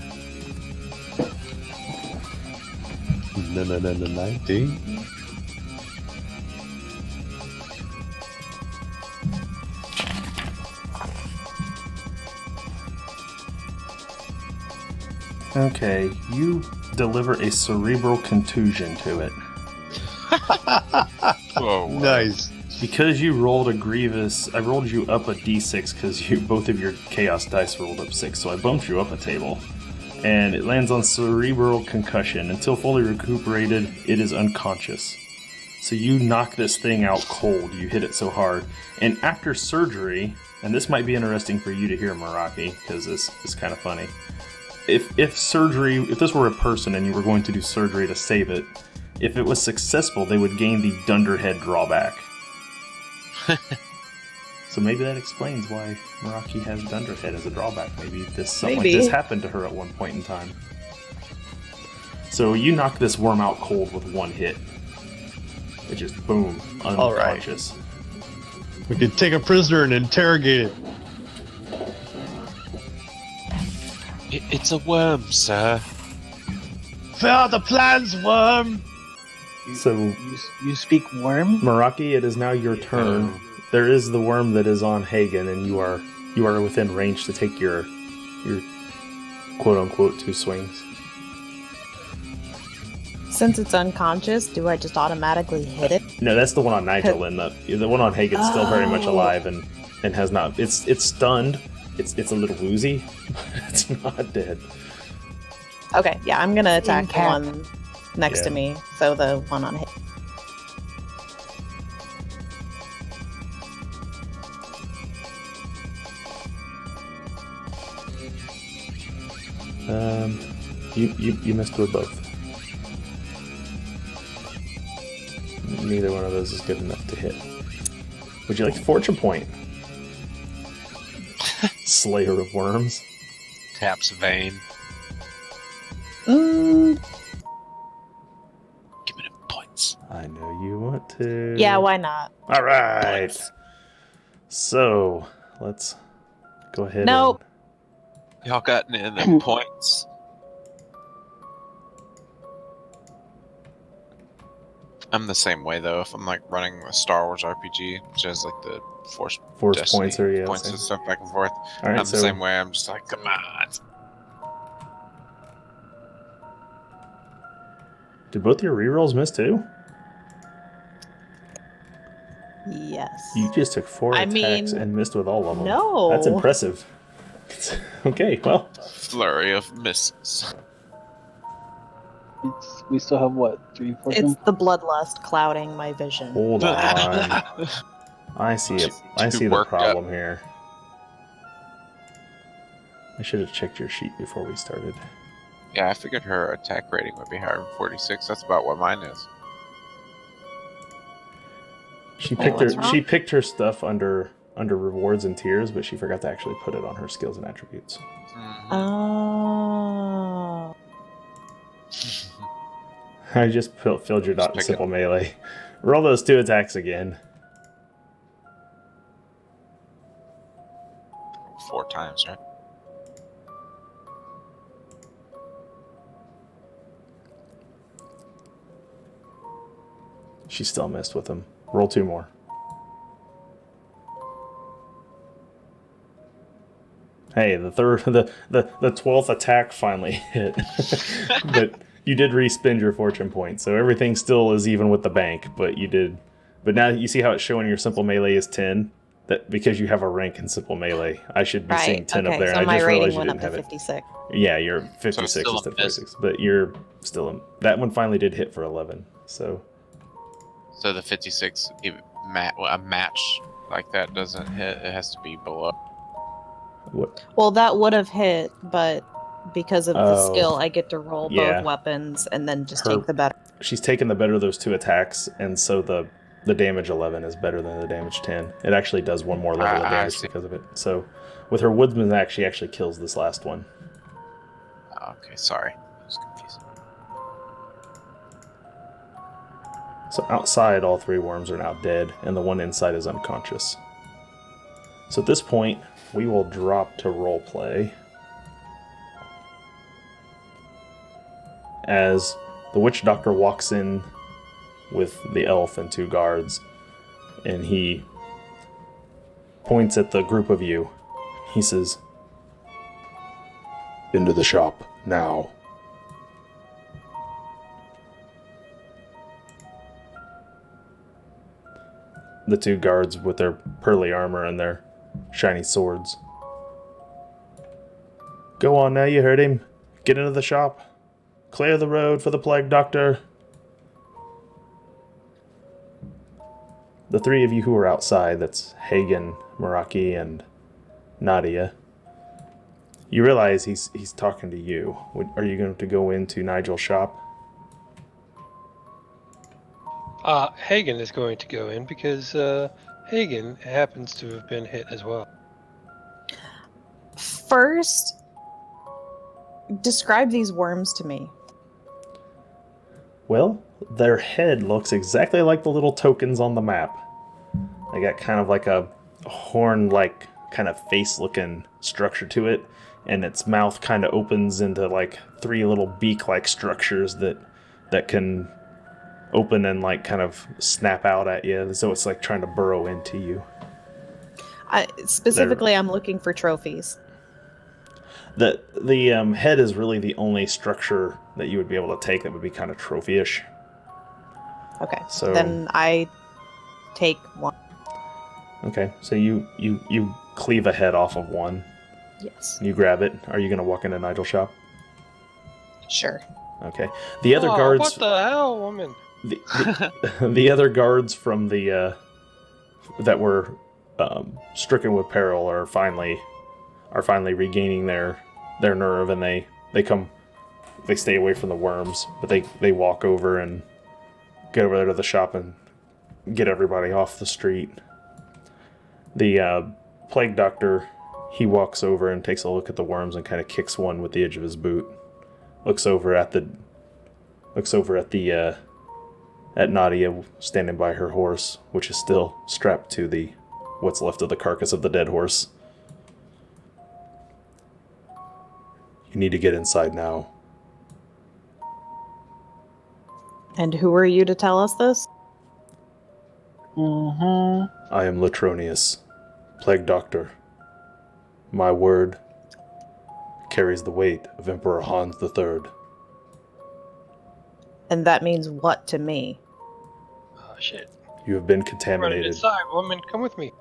S7: 19.
S1: Okay, you deliver a cerebral contusion to it.
S4: Whoa,
S7: Nice.
S1: Because you rolled a grievous, I rolled you up a d6 because both of your chaos dice rolled up 6, so I bumped you up a table. And it lands on cerebral concussion. Until fully recuperated, it is unconscious. So you knock this thing out cold, you hit it so hard. And after surgery, and this might be interesting for you to hear, Meraki, because this is kind of funny. If this were a person and you were going to do surgery to save it, if it was successful, they would gain the Dunderhead drawback. So maybe that explains why Meraki has Dunderhead as a drawback. Maybe something like this happened to her at one point in time. So you knock this worm out cold with one hit. It just, boom, unconscious.
S7: We could take a prisoner and interrogate it.
S4: It's a worm, sir.
S7: Fill out the plans, worm!
S1: So,
S2: You speak worm?
S1: Meraki, it is now your turn. There is the worm that is on Hagen, and you are within range to take your quote-unquote 2 swings.
S5: Since it's unconscious, do I just automatically hit it?
S1: No, that's the one on Nigel, and the one on Hagen's still very much alive and has not. It's stunned. It's a little woozy, but it's not dead.
S5: Okay, yeah, I'm gonna attack the
S6: Intact.
S5: one next to me, so the one on hit.
S1: You missed with both. Neither one of those is good enough to hit. Would you like a fortune point? Slayer of worms.
S4: Taps vein.
S5: Mm,
S4: Give me the points.
S1: I know you want to.
S5: yeah, why not?
S1: All right. So let's go ahead.
S5: Nope.
S4: Y'all got any of them points? I'm the same way though. If I'm like running a Star Wars RPG, which has like the force destiny
S1: points or
S4: points
S1: same.
S4: and stuff back and forth,
S1: All right,
S4: I'm the same way. I'm just like, come on.
S1: Did both your rerolls miss too?
S5: Yes.
S1: You just took 4
S5: I
S1: attacks
S5: mean,
S1: and missed with all of them.
S5: no.
S1: That's impressive. Okay, well,
S4: Flurry of misses.
S2: We still have what, 3 fortune?
S5: It's the bloodlust clouding my vision.
S1: hold on. I see it. I see the
S4: Worked up.
S1: problem here. I should have checked your sheet before we started.
S4: Yeah, I figured her attack rating would be higher than 46. That's about what mine is.
S1: She
S5: Oh,
S1: picked
S5: what's
S1: her.
S5: wrong?
S1: She picked her stuff under rewards and tiers, but she forgot to actually put it on her skills and attributes.
S5: Oh.
S1: I just filled your dot in
S4: pick
S1: simple melee. Roll those 2 attacks again.
S4: 4 times, right?
S1: She still missed with them. Roll 2 more. Hey, the 12th attack finally hit. But you did respend your fortune point, so everything still is even with the bank, but you did. But now you see how it's showing your simple melee is 10? That because you have a rank in simple melee. I should be seeing
S5: Right.
S1: 10
S5: Okay,
S1: up there,
S5: so
S1: and I
S5: my
S1: just
S5: rating
S1: realized you
S5: went up
S1: didn't
S5: to
S1: have it.
S5: 56.
S1: Yeah, you're 56
S4: still a
S1: instead of
S4: miss.
S1: 46, but you're still in. That one finally did hit for 11, so
S4: So the 56, a match like that doesn't hit. It has to be below.
S1: what?
S5: Well, that would have hit, but because of the
S1: Oh,
S5: skill, I get to roll
S1: yeah.
S5: both weapons and then just
S1: Her-
S5: take the better.
S1: She's taken the better of those 2 attacks, and so the damage 11 is better than the damage 10. It actually does 1 more level of
S4: I
S1: damage
S4: see.
S1: because of it. So with her woodsman's axe, she actually kills this last one.
S4: Okay, sorry. I was confused.
S1: So outside, all 3 worms are now dead, and the one inside is unconscious. So at this point, we will drop to roleplay as the witch doctor walks in with the elf and 2 guards, and he points at the group of you. He says, "Into the shop, now." The 2 guards with their pearly armor and their shiny swords. "Go on now, you heard him. Get into the shop. Clear the road for the Plague Doctor." The 3 of you who are outside, that's Hagen, Meraki, and Nadia, you realize he's talking to you. Are you going to go into Nigel's shop?
S3: Hagen is going to go in because Hagen happens to have been hit as well.
S5: First, describe these worms to me.
S1: Well, their head looks exactly like the little tokens on the map. They got kind of like a horn-like kind of face-looking structure to it, and its mouth kind of opens into like 3 little beak-like structures that can open and like kind of snap out at you, so it's like trying to burrow into you.
S5: Specifically, I'm looking for trophies.
S1: The head is really the only structure that you would be able to take that would be kind of trophy-ish.
S5: Okay,
S1: So
S5: then I take 1.
S1: Okay, so you cleave a head off of one.
S5: Yes.
S1: You grab it. Are you going to walk into Nigel's shop?
S5: Sure.
S1: Okay. The other guards.
S3: What the hell, woman?
S1: The other guards from the that were stricken with peril are finally regaining their nerve, and they stay away from the worms, but they walk over and get over there to the shop and get everybody off the street. The Plague Doctor, he walks over and takes a look at the worms and kind of kicks one with the edge of his boot. Looks over at Nadia standing by her horse, which is still strapped to what's left of the carcass of the dead horse. "You need to get inside now."
S5: And who are you to tell us this?
S1: "I am Letronious, Plague Doctor. My word carries the weight of Emperor Hans III.
S5: And that means what to me?
S3: Oh, shit.
S1: You have been
S3: Running
S1: contaminated."
S3: inside, woman. Come with me.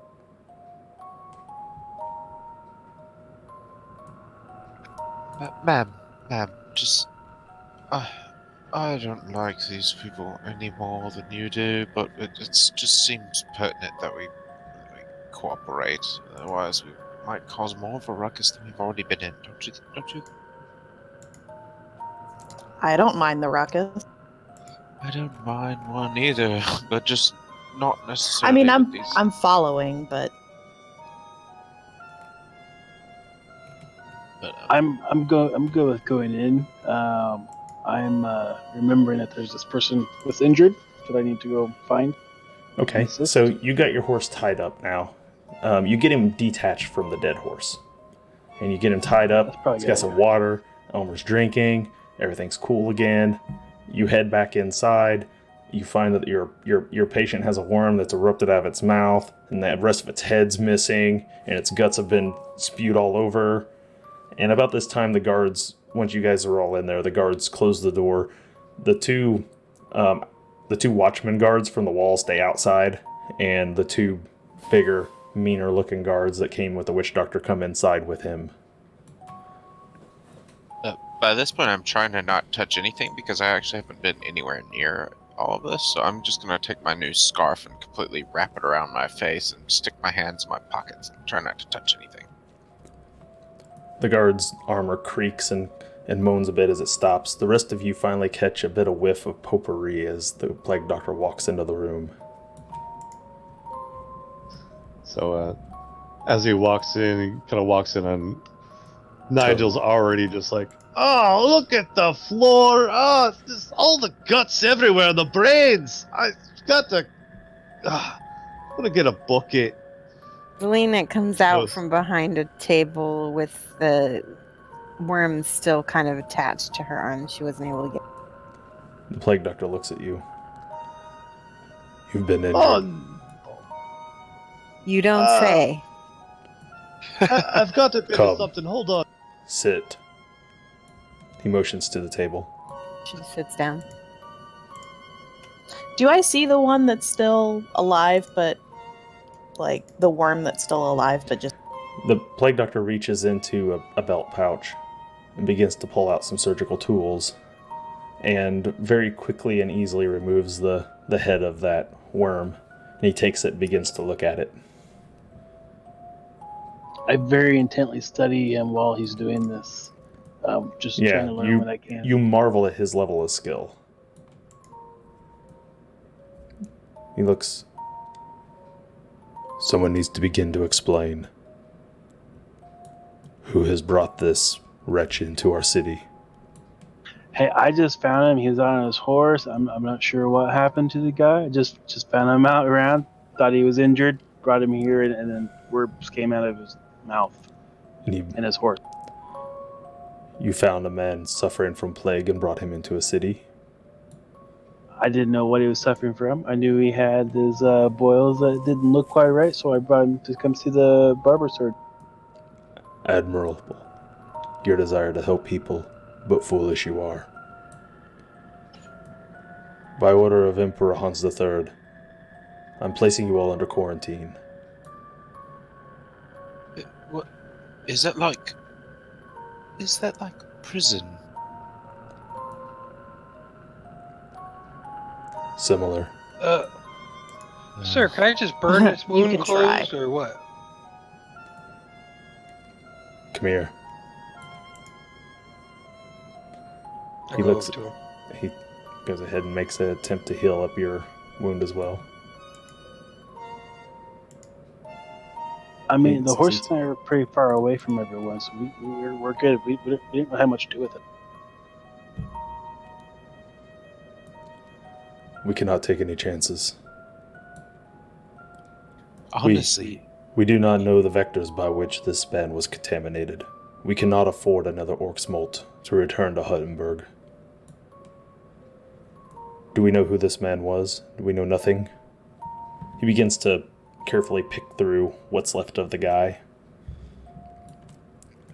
S4: Ma'am, just... I don't like these people any more than you do, but it just seems pertinent that we cooperate. Otherwise, we might cause more of a ruckus than we've already been in. Don't you?
S5: I don't mind the ruckus.
S4: I don't mind one either, but just not necessarily.
S5: I mean,
S4: with these...
S5: I'm following, but
S2: I'm good with going in. I'm remembering that there's this person that's injured that I need to go find.
S1: Okay, so you got your horse tied up now. You get him detached from the dead horse. And you get him tied up. He's got some water. Elmer's drinking. Everything's cool again. You head back inside. You find that your patient has a worm that's erupted out of its mouth, and the rest of its head's missing, and its guts have been spewed all over. And about this time, the guards, once you guys are all in there, the guards close the door. The two watchman guards from the wall stay outside, and the 2 bigger, meaner-looking guards that came with the witch doctor come inside with him.
S4: By this point, I'm trying to not touch anything because I actually haven't been anywhere near all of this, so I'm just going to take my new scarf and completely wrap it around my face and stick my hands in my pockets and try not to touch anything.
S1: The guard's armor creaks and moans a bit as it stops. The rest of you finally catch a bit of whiff of potpourri as the Plague Doctor walks into the room.
S7: So, as he walks in, he kind of walks in, and Nigel's already just like, "Oh, look at the floor! Oh, there's all the guts everywhere, the brains! I got to... I'm gonna get a bucket."
S6: Lena comes out from behind a table with the worm still kind of attached to her arm. She wasn't able to get.
S1: The Plague Doctor looks at you. You've been injured.
S6: You don't say.
S7: I've got a bit
S1: Come.
S7: of something. Hold on.
S1: Sit. He motions to the table.
S6: She sits down.
S5: Do I see the one that's still alive, but like the worm that's still alive, but just
S1: The Plague Doctor reaches into a belt pouch and begins to pull out some surgical tools, and very quickly and easily removes the head of that worm. And he takes it and begins to look at it.
S2: I very intently study him while he's doing this. Just trying to learn what I can.
S1: You marvel at his level of skill. He looks... Someone needs to begin to explain who has brought this wretch into our city.
S2: Hey, I just found him. He was on his horse. I'm not sure what happened to the guy. I just found him out around. Thought he was injured. Brought him here, and then words came out of his mouth and his horse.
S1: You found a man suffering from plague and brought him into a city?
S2: I didn't know what he was suffering from. I knew he had his boils that didn't look quite right, so I brought him to come see the barber surgeon.
S1: Admirable. Your desire to help people, but foolish you are. By order of Emperor Hans III, I'm placing you all under quarantine.
S4: What? Is that like prison?
S1: Similar.
S3: Sir, can I just burn this
S5: You
S3: wound
S5: can try.
S3: closed or what?
S1: Come here.
S3: I
S1: He
S3: go
S1: looks-
S3: over to him.
S1: He goes ahead and makes an attempt to heal up your wound as well.
S2: I mean, the
S1: It's-
S2: horse and I are pretty far away from everyone, so we're good. We didn't have much to do with it.
S1: We cannot take any chances.
S4: Honestly,
S1: We do not know the vectors by which this man was contaminated. We cannot afford another orc smolt to return to Huttenberg. Do we know who this man was? Do we know nothing? He begins to carefully pick through what's left of the guy.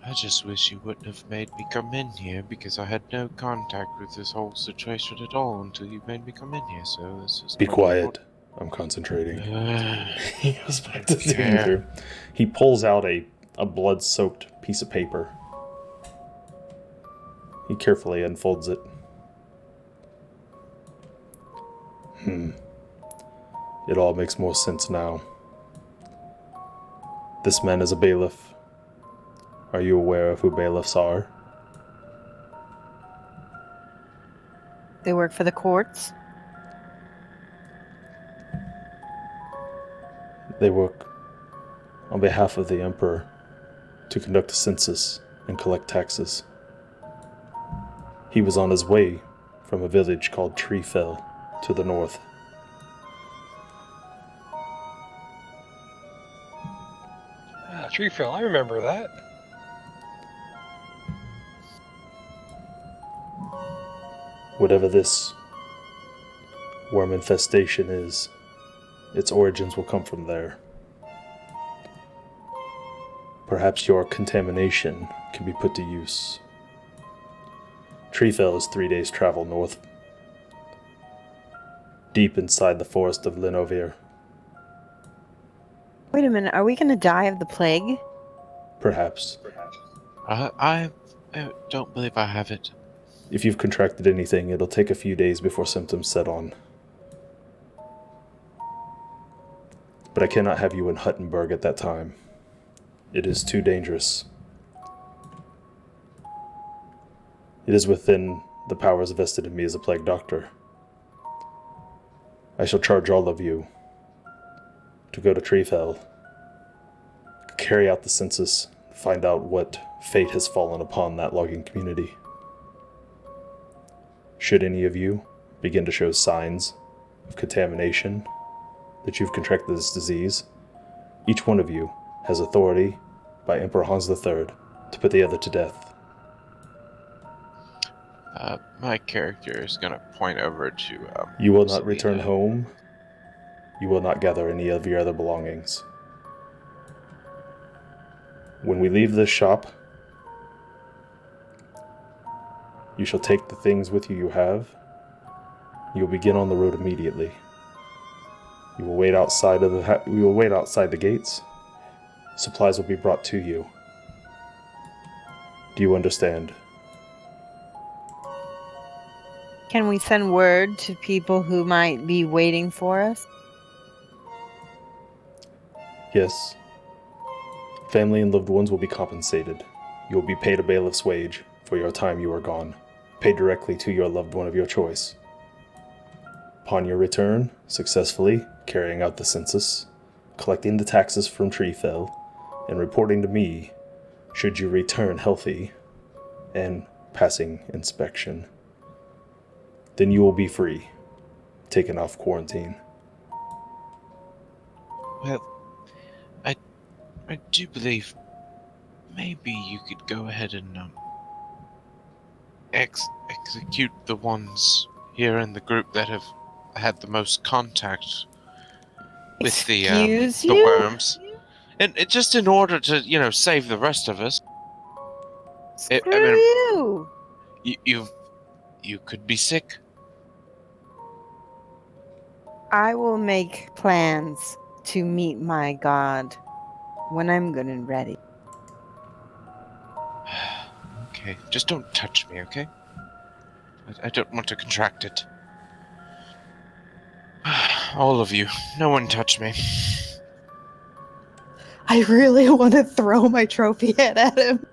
S4: I just wish you wouldn't have made me come in here because I had no contact with this whole situation at all until you made me come in here. So this is
S1: Be quiet. I'm concentrating.
S4: Uh,
S1: He goes back to digging
S4: Yeah.
S1: through. He pulls out a blood-soaked piece of paper. He carefully unfolds it. It all makes more sense now. This man is a bailiff. Are you aware of who bailiffs are?
S6: They work for the courts.
S1: They work on behalf of the Emperor to conduct a census and collect taxes. He was on his way from a village called Treefell to the north.
S3: Treefell, I remember that.
S1: Whatever this worm infestation is, its origins will come from there. Perhaps your contamination can be put to use. Treefell is 3 days' travel north, deep inside the forest of Linovir.
S6: Wait a minute, are we going to die of the plague?
S1: Perhaps.
S4: I don't believe I have it.
S1: If you've contracted anything, it'll take a few days before symptoms set on. But I cannot have you in Huttenberg at that time. It is too dangerous. It is within the powers vested in me as a Plague Doctor. I shall charge all of you to go to Treefell, carry out the census, find out what fate has fallen upon that logging community. Should any of you begin to show signs of contamination, that you've contracted this disease, each one of you has authority by Emperor Hans III to put the other to death.
S4: My character is gonna point over to.
S1: You will not
S4: Selena.
S1: return home. You will not gather any of your other belongings. When we leave this shop, you shall take the things with you have. You will begin on the road immediately. You will wait outside the gates. Supplies will be brought to you. Do you understand?
S6: Can we send word to people who might be waiting for us?
S1: Yes. Family and loved ones will be compensated. You will be paid a bailiff's wage for your time you are gone, paid directly to your loved one of your choice. Upon your return, successfully carrying out the census, collecting the taxes from Treefell, and reporting to me should you return healthy and passing inspection. Then you will be free, taken off quarantine.
S4: Well, I do believe maybe you could go ahead and execute the ones here in the group that have had the most contact with the worms, and just in order to save the rest of us.
S6: Screw you!
S4: You could be sick.
S6: I will make plans to meet my god when I'm good and ready.
S4: Okay, just don't touch me, okay? I don't want to contract it. All of you, no one touch me.
S5: I really want to throw my trophy head at him.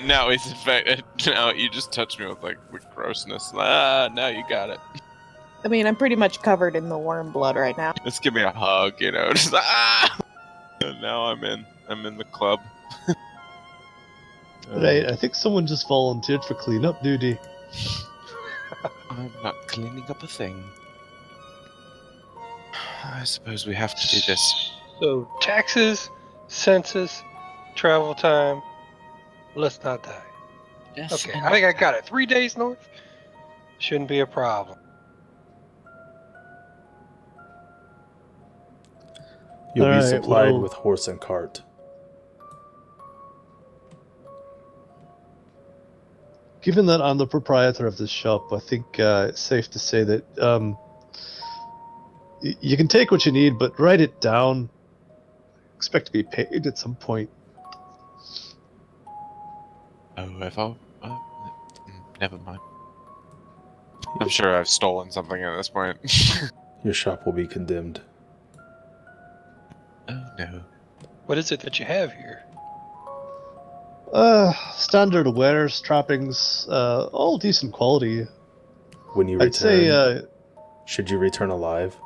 S4: Now he's infected. Now you just touch me with grossness. Now you got it.
S5: I mean, I'm pretty much covered in the worm blood right now.
S4: Just give me a hug, just And now I'm in the club.
S7: Right, I think someone just volunteered for cleanup duty.
S4: I'm not cleaning up a thing. I suppose we have to do this.
S3: So, taxes, census, travel time. Let's not die.
S4: Yes,
S3: Okay, I think I got it. 3 days north? Shouldn't be a problem.
S1: You'll be
S7: Alright,
S1: supplied
S7: well-
S1: with horse and cart.
S7: Given that I'm the proprietor of this shop, I think it's safe to say that you can take what you need, but write it down. Expect to be paid at some point.
S4: Oh, if I... never mind. I'm sure I've stolen something at this point.
S1: Your shop will be condemned.
S4: Oh no.
S3: What is it that you have here?
S7: Standard wares, trappings, all decent quality.
S1: When you
S7: I'd say,
S1: return, should you return alive,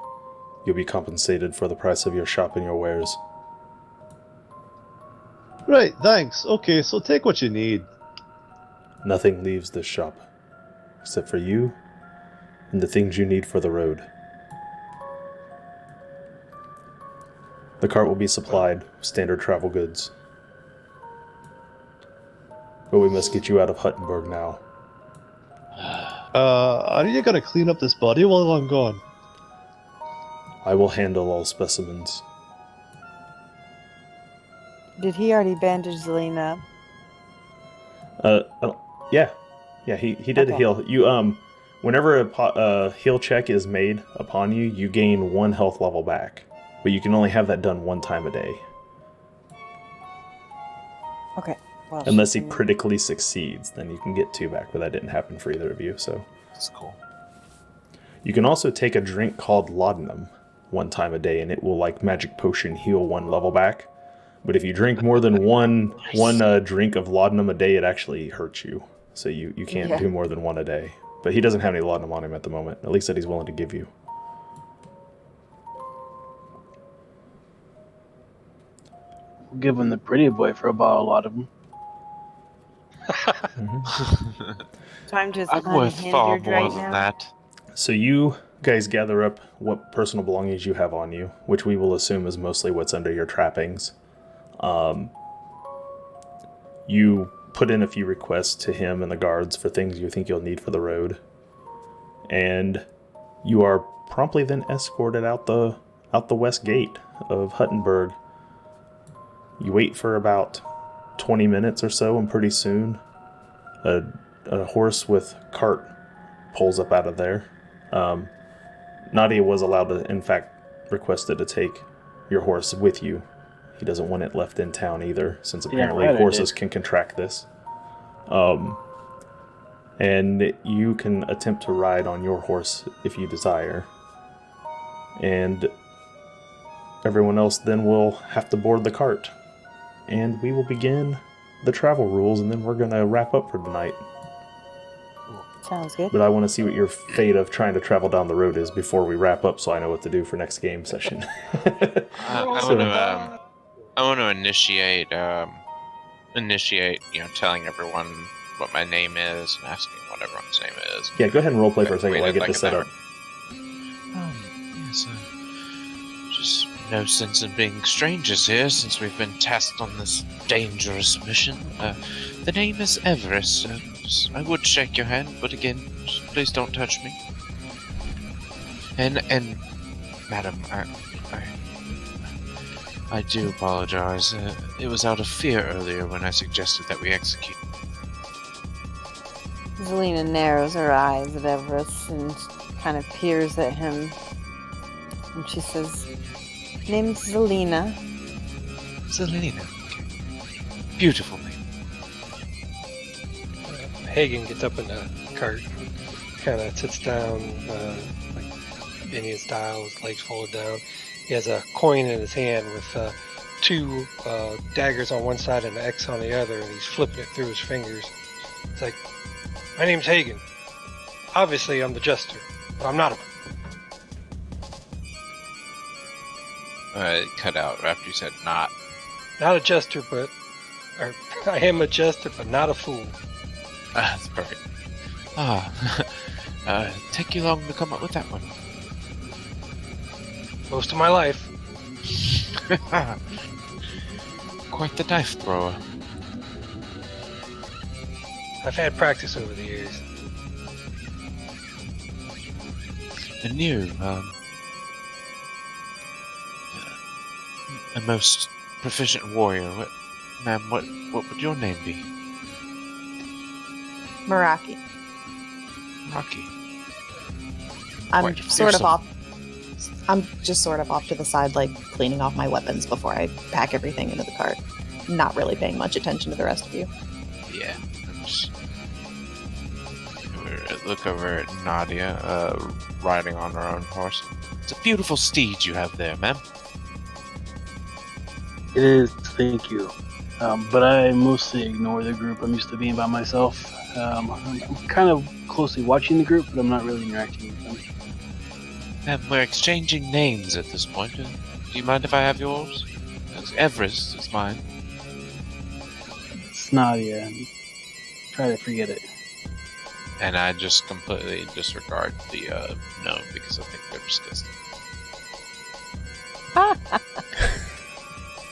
S1: you'll be compensated for the price of your shop and your wares.
S7: right, thanks. Okay, so take what you need.
S1: Nothing leaves this shop, except for you and the things you need for the road. The cart will be supplied with standard travel goods. But we must get you out of Huttenberg now.
S7: Are you gonna clean up this body while I'm gone?
S1: I will handle all specimens.
S6: Did he already bandage Zelina up?
S1: Yeah, he did a
S6: Okay.
S1: heal. You whenever a heal check is made upon you, you gain 1 health level back, but you can only have that done 1 time a day,
S6: Okay. Well,
S1: unless he
S6: she's-
S1: critically succeeds. Then you can get 2 back, but that didn't happen for either of you. So
S4: That's cool.
S1: you can also take a drink called laudanum 1 time a day, and it will magic potion heal 1 level back. But if you drink more than one drink of laudanum a day, it actually hurts you. So you can't
S6: Yeah.
S1: do more than 1 a day. But he doesn't have any laudanum on him at the moment, at least that he's willing to give you.
S2: We'll give him the pretty boy for a bottle of them.
S6: Time just
S4: I'm worth far
S6: unhindered
S4: more
S6: right
S4: than
S6: now.
S4: that.
S1: So you guys gather up what personal belongings you have on you, which we will assume is mostly what's under your trappings. You put in a few requests to him and the guards for things you think you'll need for the road. And you are promptly then escorted out the west gate of Huttenberg. You wait for about 20 minutes or so, and pretty soon a horse with cart pulls up out of there. Nadia was allowed to, in fact, requested to take your horse with you. He doesn't want it left in town either, since apparently horses can contract this. And you can attempt to ride on your horse if you desire. And everyone else then will have to board the cart. And we will begin the travel rules, and then we're going to wrap up for tonight.
S6: Sounds good.
S1: But I want to see what your fate of trying to travel down the road is before we wrap up, so I know what to do for next game session.
S4: I want to initiate, telling everyone what my name is and asking what everyone's name is.
S1: Yeah, go ahead and roleplay for a second
S4: Wait,
S1: while I get
S4: like
S1: this set up.
S4: Yes, just no sense in being strangers here since we've been tasked on this dangerous mission. The name is Everest. I would shake your hand, but again, please don't touch me. And madam, I do apologize. It was out of fear earlier when I suggested that we execute.
S6: Zelina narrows her eyes at Everest and kind of peers at him. And she says, name's Zelina.
S4: Zelina, okay. Beautiful name.
S3: Hagen gets up in the cart, kind of sits down, like Indian style, his legs folded down. He has a coin in his hand with two daggers on one side and an X on the other, and he's flipping it through his fingers. It's like, my name's Hagen. Obviously, I'm the jester, but I'm not a...
S4: Cut out after you said not.
S3: Not a jester, but... Or, I am a jester, but not a fool.
S4: That's perfect. Take you long to come up with that one?
S3: Most of my life.
S4: Quite the knife thrower.
S3: I've had practice over the years.
S4: And you, a most proficient warrior. What would your name be?
S5: Meraki.
S4: Rocky.
S5: I'm
S4: Quite
S5: sort of
S4: fearsome.
S5: off. I'm just sort of off to the side, like cleaning off my weapons before I pack everything into the cart. Not really paying much attention to the rest of you.
S4: Yeah. Look over at Nadia, riding on her own horse. It's a beautiful steed you have there, ma'am.
S2: It is, thank you. But I mostly ignore the group. I'm used to being by myself. I'm kind of closely watching the group, but I'm not really interacting with them.
S4: Ma'am, we're exchanging names at this point. Do you mind if I have yours? Everest is mine.
S2: It's Nadia. Try to forget it.
S4: And I just completely disregard the gnome because I think they're disgusting.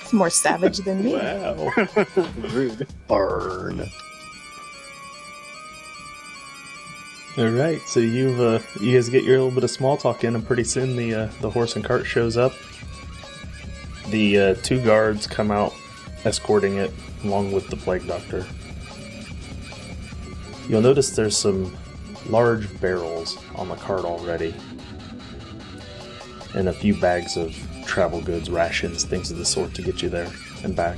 S5: It's more savage than me.
S1: Wow.
S2: Rude.
S7: Burn.
S1: All right, so you guys get your little bit of small talk in, and pretty soon the horse and cart shows up. The two guards come out escorting it along with the Plague Doctor. You'll notice there's some large barrels on the cart already, and a few bags of travel goods, rations, things of the sort to get you there and back.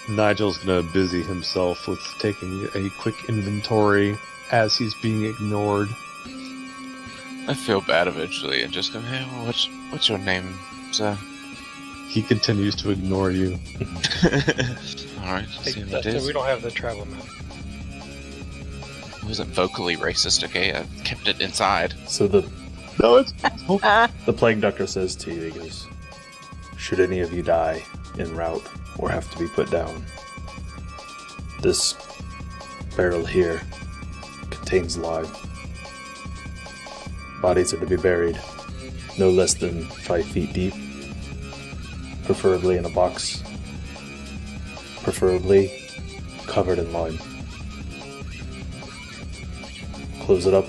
S7: Nigel's gonna busy himself with taking a quick inventory as he's being ignored.
S4: I feel bad eventually and just go, hey, well, what's your name, sir?
S7: He continues to ignore you.
S4: Alright,
S3: Hey,
S4: see what it
S3: Dustin,
S4: is.
S3: we don't have the travel map.
S4: It wasn't vocally racist, okay? I kept it inside.
S1: So the
S7: No, it's
S1: Plague Doctor says to you, he goes, should any of you die en route or have to be put down, this barrel here contains lime. Bodies are to be buried no less than 5 feet deep, preferably in a box preferably covered in lime. Close it up.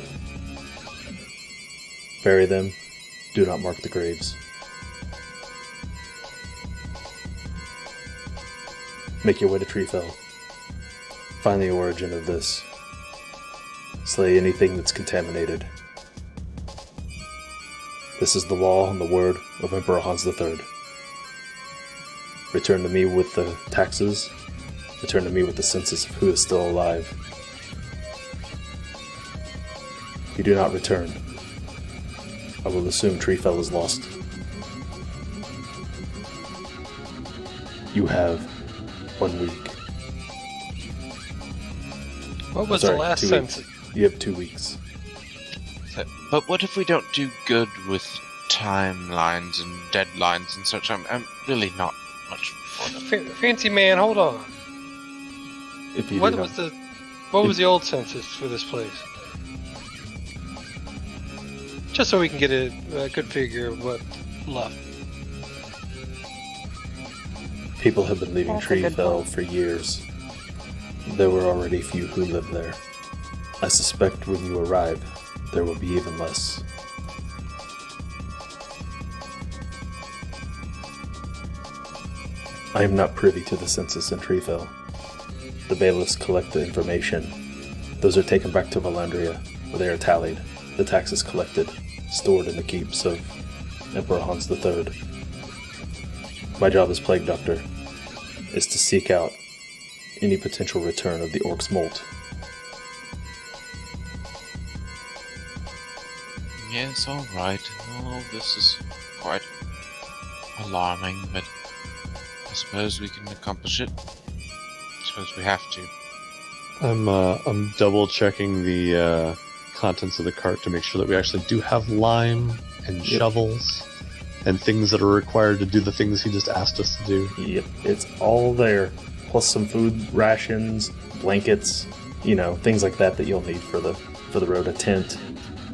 S1: Bury them. Do not mark the graves. Make your way to Treefell. Find the origin of this. Slay anything that's contaminated. This is the law and the word of Emperor Hans III. Return to me with the taxes. Return to me with the census of who is still alive. If you do not return, I will assume Treefell is lost. You have 1 week.
S3: What was
S1: Sorry,
S3: the last
S1: 2
S3: sentence?
S1: weeks. You have 2 weeks.
S4: But what if we don't do good with timelines and deadlines and such? I'm really not much for them.
S3: Fancy man, hold on.
S1: If you
S3: What
S1: do
S3: was
S1: not,
S3: the old census for this place? Just so we can get a good figure of what left.
S1: people have been leaving
S6: That's a good
S1: Treefell
S6: point.
S1: for years. There were already few who lived there. I suspect when you arrive, there will be even less. I am not privy to the census in Treefell. The bailiffs collect the information. Those are taken back to Valandria, where they are tallied, the taxes collected, stored in the keeps of Emperor Hans III. My job as Plague Doktor is to seek out any potential return of the Orc's molt.
S4: Yes, alright. All this is quite alarming, but I suppose we can accomplish it. I suppose we have to.
S7: I'm double checking the contents of the cart to make sure that we actually do have lime and shovels and things that are required to do the things he just asked us to do.
S1: Yep, it's all there. Plus some food rations, blankets, things like that you'll need for the road, a tent.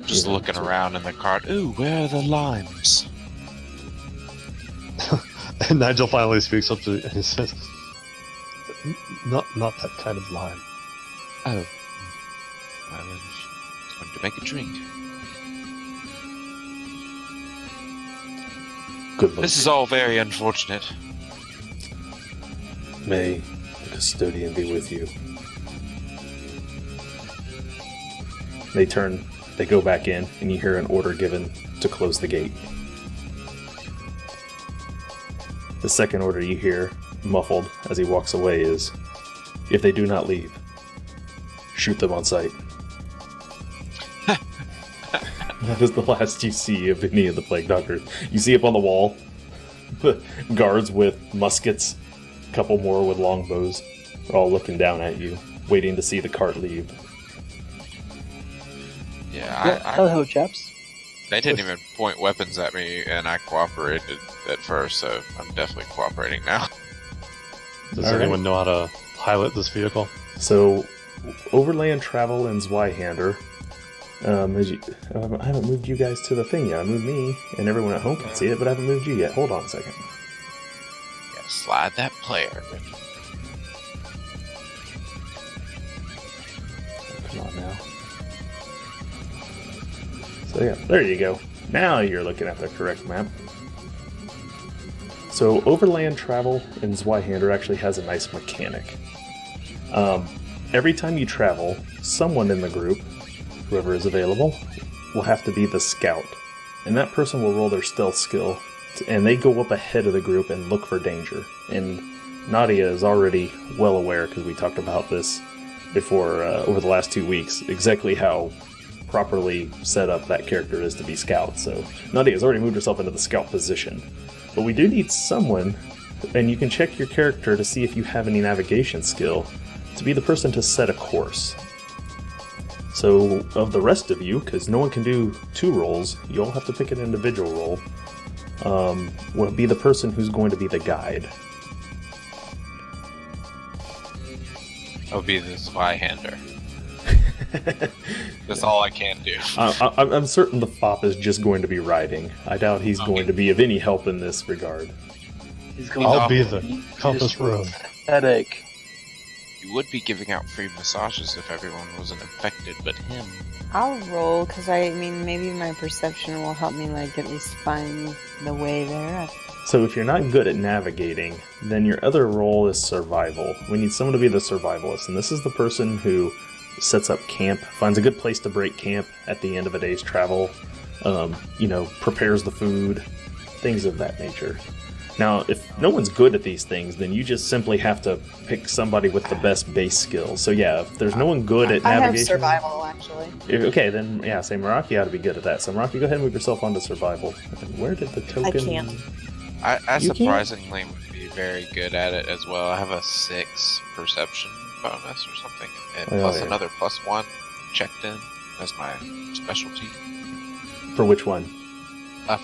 S4: Just looking around in the cart. Ooh, where are the limes?
S7: And Nigel finally speaks up to me and he says, not that kind of lime.
S4: Oh. Well, I just wanted to make a drink.
S1: Good luck.
S4: This is all very unfortunate.
S1: May the custodian be with you. They go back in, and you hear an order given to close the gate. The second order you hear, muffled as he walks away, is, if they do not leave, shoot them on sight. That is the last you see of any of the Plague Doctors. You see up on the wall, guards with muskets, a couple more with longbows. They're all looking down at you, waiting to see the cart leave.
S4: Yeah,
S2: Hello, chaps.
S4: they didn't even point weapons at me, and I cooperated at first, so I'm definitely cooperating now.
S7: Does
S1: All right.
S7: anyone know how to pilot this vehicle?
S1: So, overland travel in Zweihander. I haven't moved you guys to the thing yet. I moved me, and everyone at home can see it, but I haven't moved you yet. Hold on a second.
S4: Yeah, slide that player.
S1: Come on now. So yeah, there you go. Now you're looking at the correct map. So overland travel in Zweihander actually has a nice mechanic. Every time you travel, someone in the group, whoever is available, will have to be the scout. And that person will roll their stealth skill, and they go up ahead of the group and look for danger. And Nadia is already well aware, because we talked about this before over the last 2 weeks, exactly how properly set up that character is to be scout. So Nadia has already moved herself into the scout position. But we do need someone, and you can check your character to see if you have any navigation skill, to be the person to set a course. So of the rest of you, because no one can do 2 rolls, you all have to pick an individual roll, will be the person who's going to be the guide.
S4: I'll be the Zweihander. That's all I can do.
S1: I'm certain the fop is just going to be riding. I doubt he's going to be of any help in this regard.
S2: He's going
S7: I'll
S2: to
S7: be the compass road.
S2: Headache.
S4: You would be giving out free massages if everyone wasn't infected, but him.
S6: I'll roll because I mean maybe my perception will help me like at least find the way there.
S1: So if you're not good at navigating, then your other role is survival. We need someone to be the survivalist, and this is the person who sets up camp, finds a good place to break camp at the end of a day's travel, prepares the food, things of that nature. Now, if no one's good at these things, then you just simply have to pick somebody with the best base skills. So yeah, if there's no one good at navigation...
S5: I have survival, actually.
S1: Okay, then, yeah, say Meraki ought to be good at that. So Meraki, go ahead and move yourself onto survival. And where did the token...
S5: I can't.
S4: I
S1: You
S4: surprisingly would be very good at it as well. I have a 6 perception bonus or something, and plus another +1 checked in as my specialty.
S1: For which one?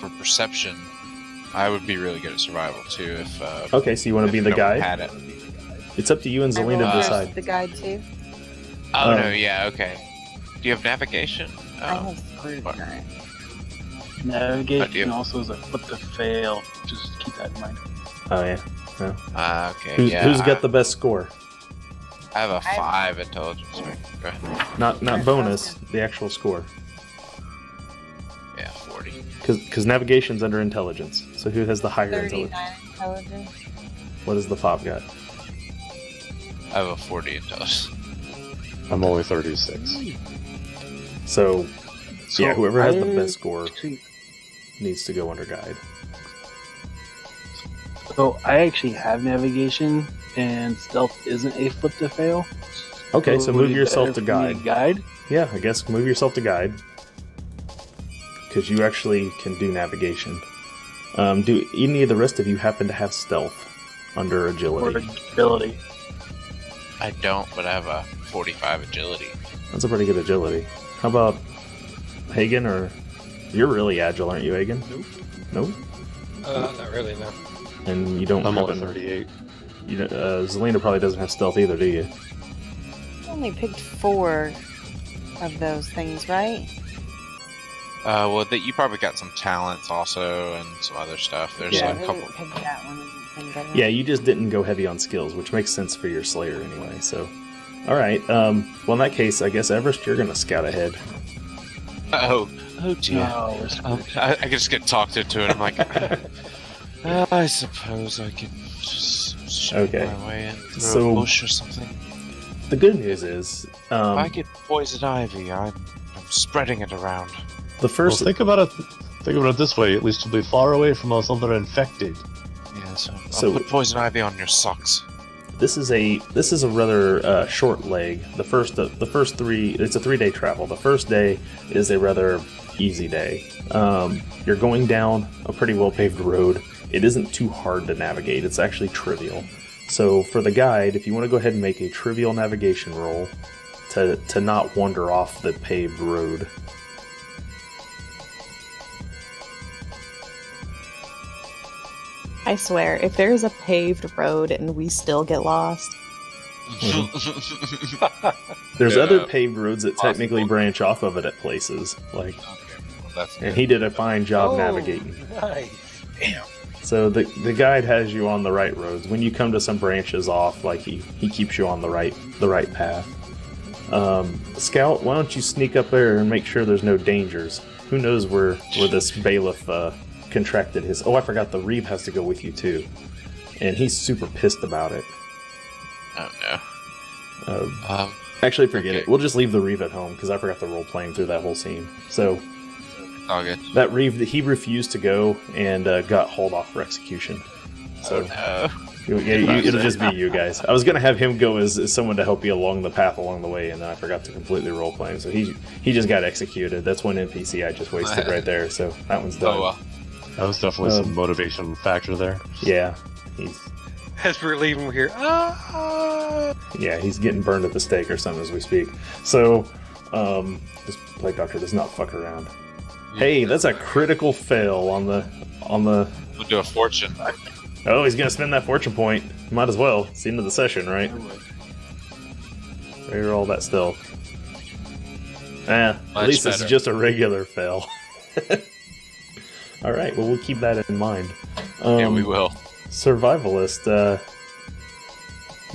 S4: For perception, I would be really good at survival too if...
S1: Okay, so you want to be the
S4: no one
S1: guide?
S4: had it.
S1: It's up to you and
S6: I
S1: Zelina
S6: roll
S1: to
S6: first
S1: decide.
S6: the guide too.
S4: Oh, no, yeah, okay. Do you have navigation?
S6: I have scrutinize.
S2: Navigation also is a flip to fail. Just keep that in mind.
S1: Oh, yeah.
S4: Okay,
S1: Who's got the best score?
S4: I have a 5 intelligence. Right? Go ahead.
S1: Not bonus, the actual score.
S4: Yeah, 40.
S1: Because navigation's under intelligence. So who has the higher
S6: 39
S1: intelligence?
S6: intelligence.
S1: What does the fob got?
S4: I have a 40 intelligence.
S7: I'm only 36.
S1: So yeah, whoever has the
S2: I-
S1: best score needs to go under guide.
S2: So I actually have navigation, and stealth isn't a flip to fail.
S1: Okay, so
S2: would it
S1: move
S2: be
S1: yourself
S2: better
S1: to
S2: for me
S1: guide.
S2: Guide?
S1: Yeah, I guess move yourself to guide. Because you actually can do navigation. Do any of the rest of you happen to have stealth under
S2: Or
S1: agility?
S2: ability?
S4: I don't, but I have a 45 agility.
S1: That's a pretty good agility. How about Hagen? Or you're really agile, aren't you, Hagen? Nope.
S3: Not really, no.
S1: And you don't
S7: I'm
S1: have
S7: only 38.
S1: Zelina probably doesn't have stealth either, do you?
S6: I only picked 4 of those things, right?
S4: Well, you probably got some talents also and some other stuff. There's
S1: Yeah.
S4: a couple.
S6: I didn't pick that one. I didn't think
S1: Yeah, you just didn't go heavy on skills, which makes sense for your Slayer anyway. So, all right. Well, in that case, I guess Everest, you're gonna scout ahead.
S4: Oh dear.
S2: No, we're screwed.
S4: I can just get talked into it. I'm like, I suppose I can just shove
S1: Okay.
S4: my way in through
S1: So-
S4: a bush or something.
S1: The good news is,
S4: If I get poison ivy, I'm spreading it around.
S1: the
S7: Well,
S1: first.
S7: think about it. Think about it this way. At least you'll be far away from us other infected.
S4: Yeah, so
S1: So-
S4: I'll put poison ivy on your socks.
S1: This is a rather short leg. The first 3. It's a 3-day travel. The first day is a rather easy day. You're going down a pretty well paved road. It isn't too hard to navigate. It's actually trivial. So for the guide, if you want to go ahead and make a trivial navigation roll to not wander off the paved road.
S5: I swear, if there's a paved road and we still get lost,
S1: There's
S4: Yeah,
S1: other paved roads that
S4: possible.
S1: technically branch off of it at places. Like,
S4: Well, that's
S1: and he did a fine job navigating.
S3: Nice.
S1: So the guide has you on the right roads. When you come to some branches off, like he keeps you on the right path. Scout, why don't you sneak up there and make sure there's no dangers? Who knows where this bailiff contracted his... Oh, I forgot the Reeve has to go with you too. And he's super pissed about it.
S4: Oh no.
S1: Actually, forget
S4: Okay.
S1: it. We'll just leave the Reeve at home because I forgot to role play him through that whole scene. So
S4: All good.
S1: that Reeve, he refused to go and got hauled off for execution. So
S4: No.
S1: it'll just be you guys. I was gonna have him go as someone to help you along the path along the way, and then I forgot to completely role play him. So he just got executed. That's one NPC I just wasted right there. So that one's done.
S4: Oh well.
S7: That was definitely some motivation factor there.
S1: Yeah, he's
S3: As we're leaving, we hear,
S1: he's getting burned at the stake or something as we speak. So this Plague Doktor does not fuck around. Hey, that's a critical fail on the.
S4: We'll do a fortune.
S1: Oh, he's gonna spend that fortune point. Might as well. It's the end of the session, right? Reroll that still. At
S4: Much
S1: least this is
S4: better.
S1: just a regular fail. Alright, well, we'll keep that in mind.
S4: Yeah, we will.
S1: Survivalist,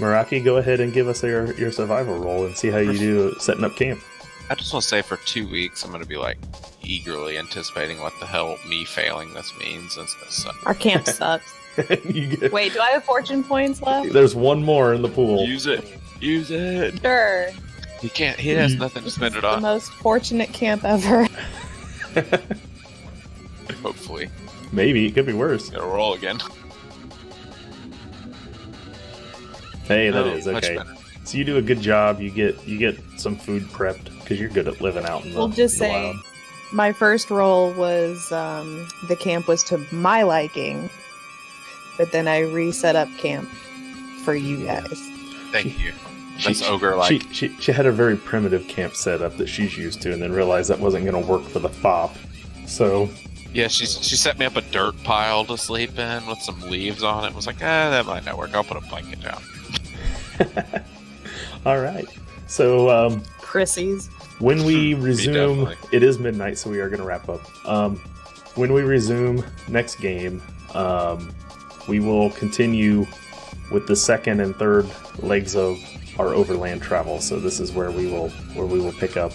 S1: Meraki, go ahead and give us your survival roll and see how you do setting up camp.
S4: I just want to say for 2 weeks, I'm going to be like eagerly anticipating what the hell me failing this means. It's going to suck.
S8: Our camp sucks. Wait, do I have fortune points left?
S1: There's one more in the pool.
S4: Use it. Use it.
S8: Sure.
S4: He can't. He has nothing to spend it
S8: The
S4: on.
S8: most fortunate camp ever.
S4: Hopefully.
S1: Maybe it could be worse.
S4: Gotta roll again.
S1: Hey, that
S4: Oh,
S1: is
S4: much
S1: okay.
S4: better.
S1: So you do a good job. You get some food prepped because you're good at living out in the,
S8: We'll just
S1: the
S8: say
S1: wild.
S8: my first roll was the camp was to my liking, but then I reset up camp for you guys.
S4: Thank you. That's ogre-like.
S1: She had a very primitive camp setup that she's used to, and then realized that wasn't going to work for the fop. So
S4: Yeah, she set me up a dirt pile to sleep in with some leaves on it. Was like, that might not work. I'll put a blanket down.
S1: all right. So
S8: Chrissy's.
S1: when we resume,
S4: definitely.
S1: it is midnight, so we are going to wrap up. When we resume next game, we will continue with the second and third legs of our overland travel. So this is where we will pick up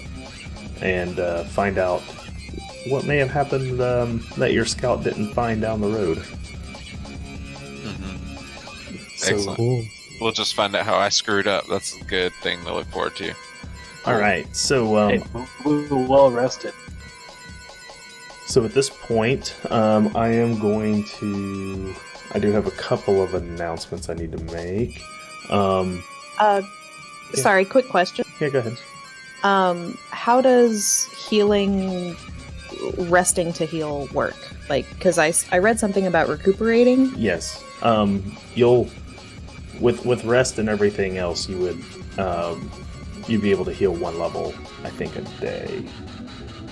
S1: and find out what may have happened that your scout didn't find down the road.
S4: Mm-hmm.
S1: So,
S4: Excellent. We'll just find out how I screwed up. That's a good thing to look forward to.
S1: all right. So
S2: Hey, we were well rested.
S1: So at this point, I am going to. I do have a couple of announcements I need to make.
S8: Sorry, quick question.
S1: Yeah, go ahead.
S8: How does resting to heal work? Like, because I read something about recuperating.
S1: Yes. You'll with rest and everything else, you would you'd be able to heal one level, I think, a day.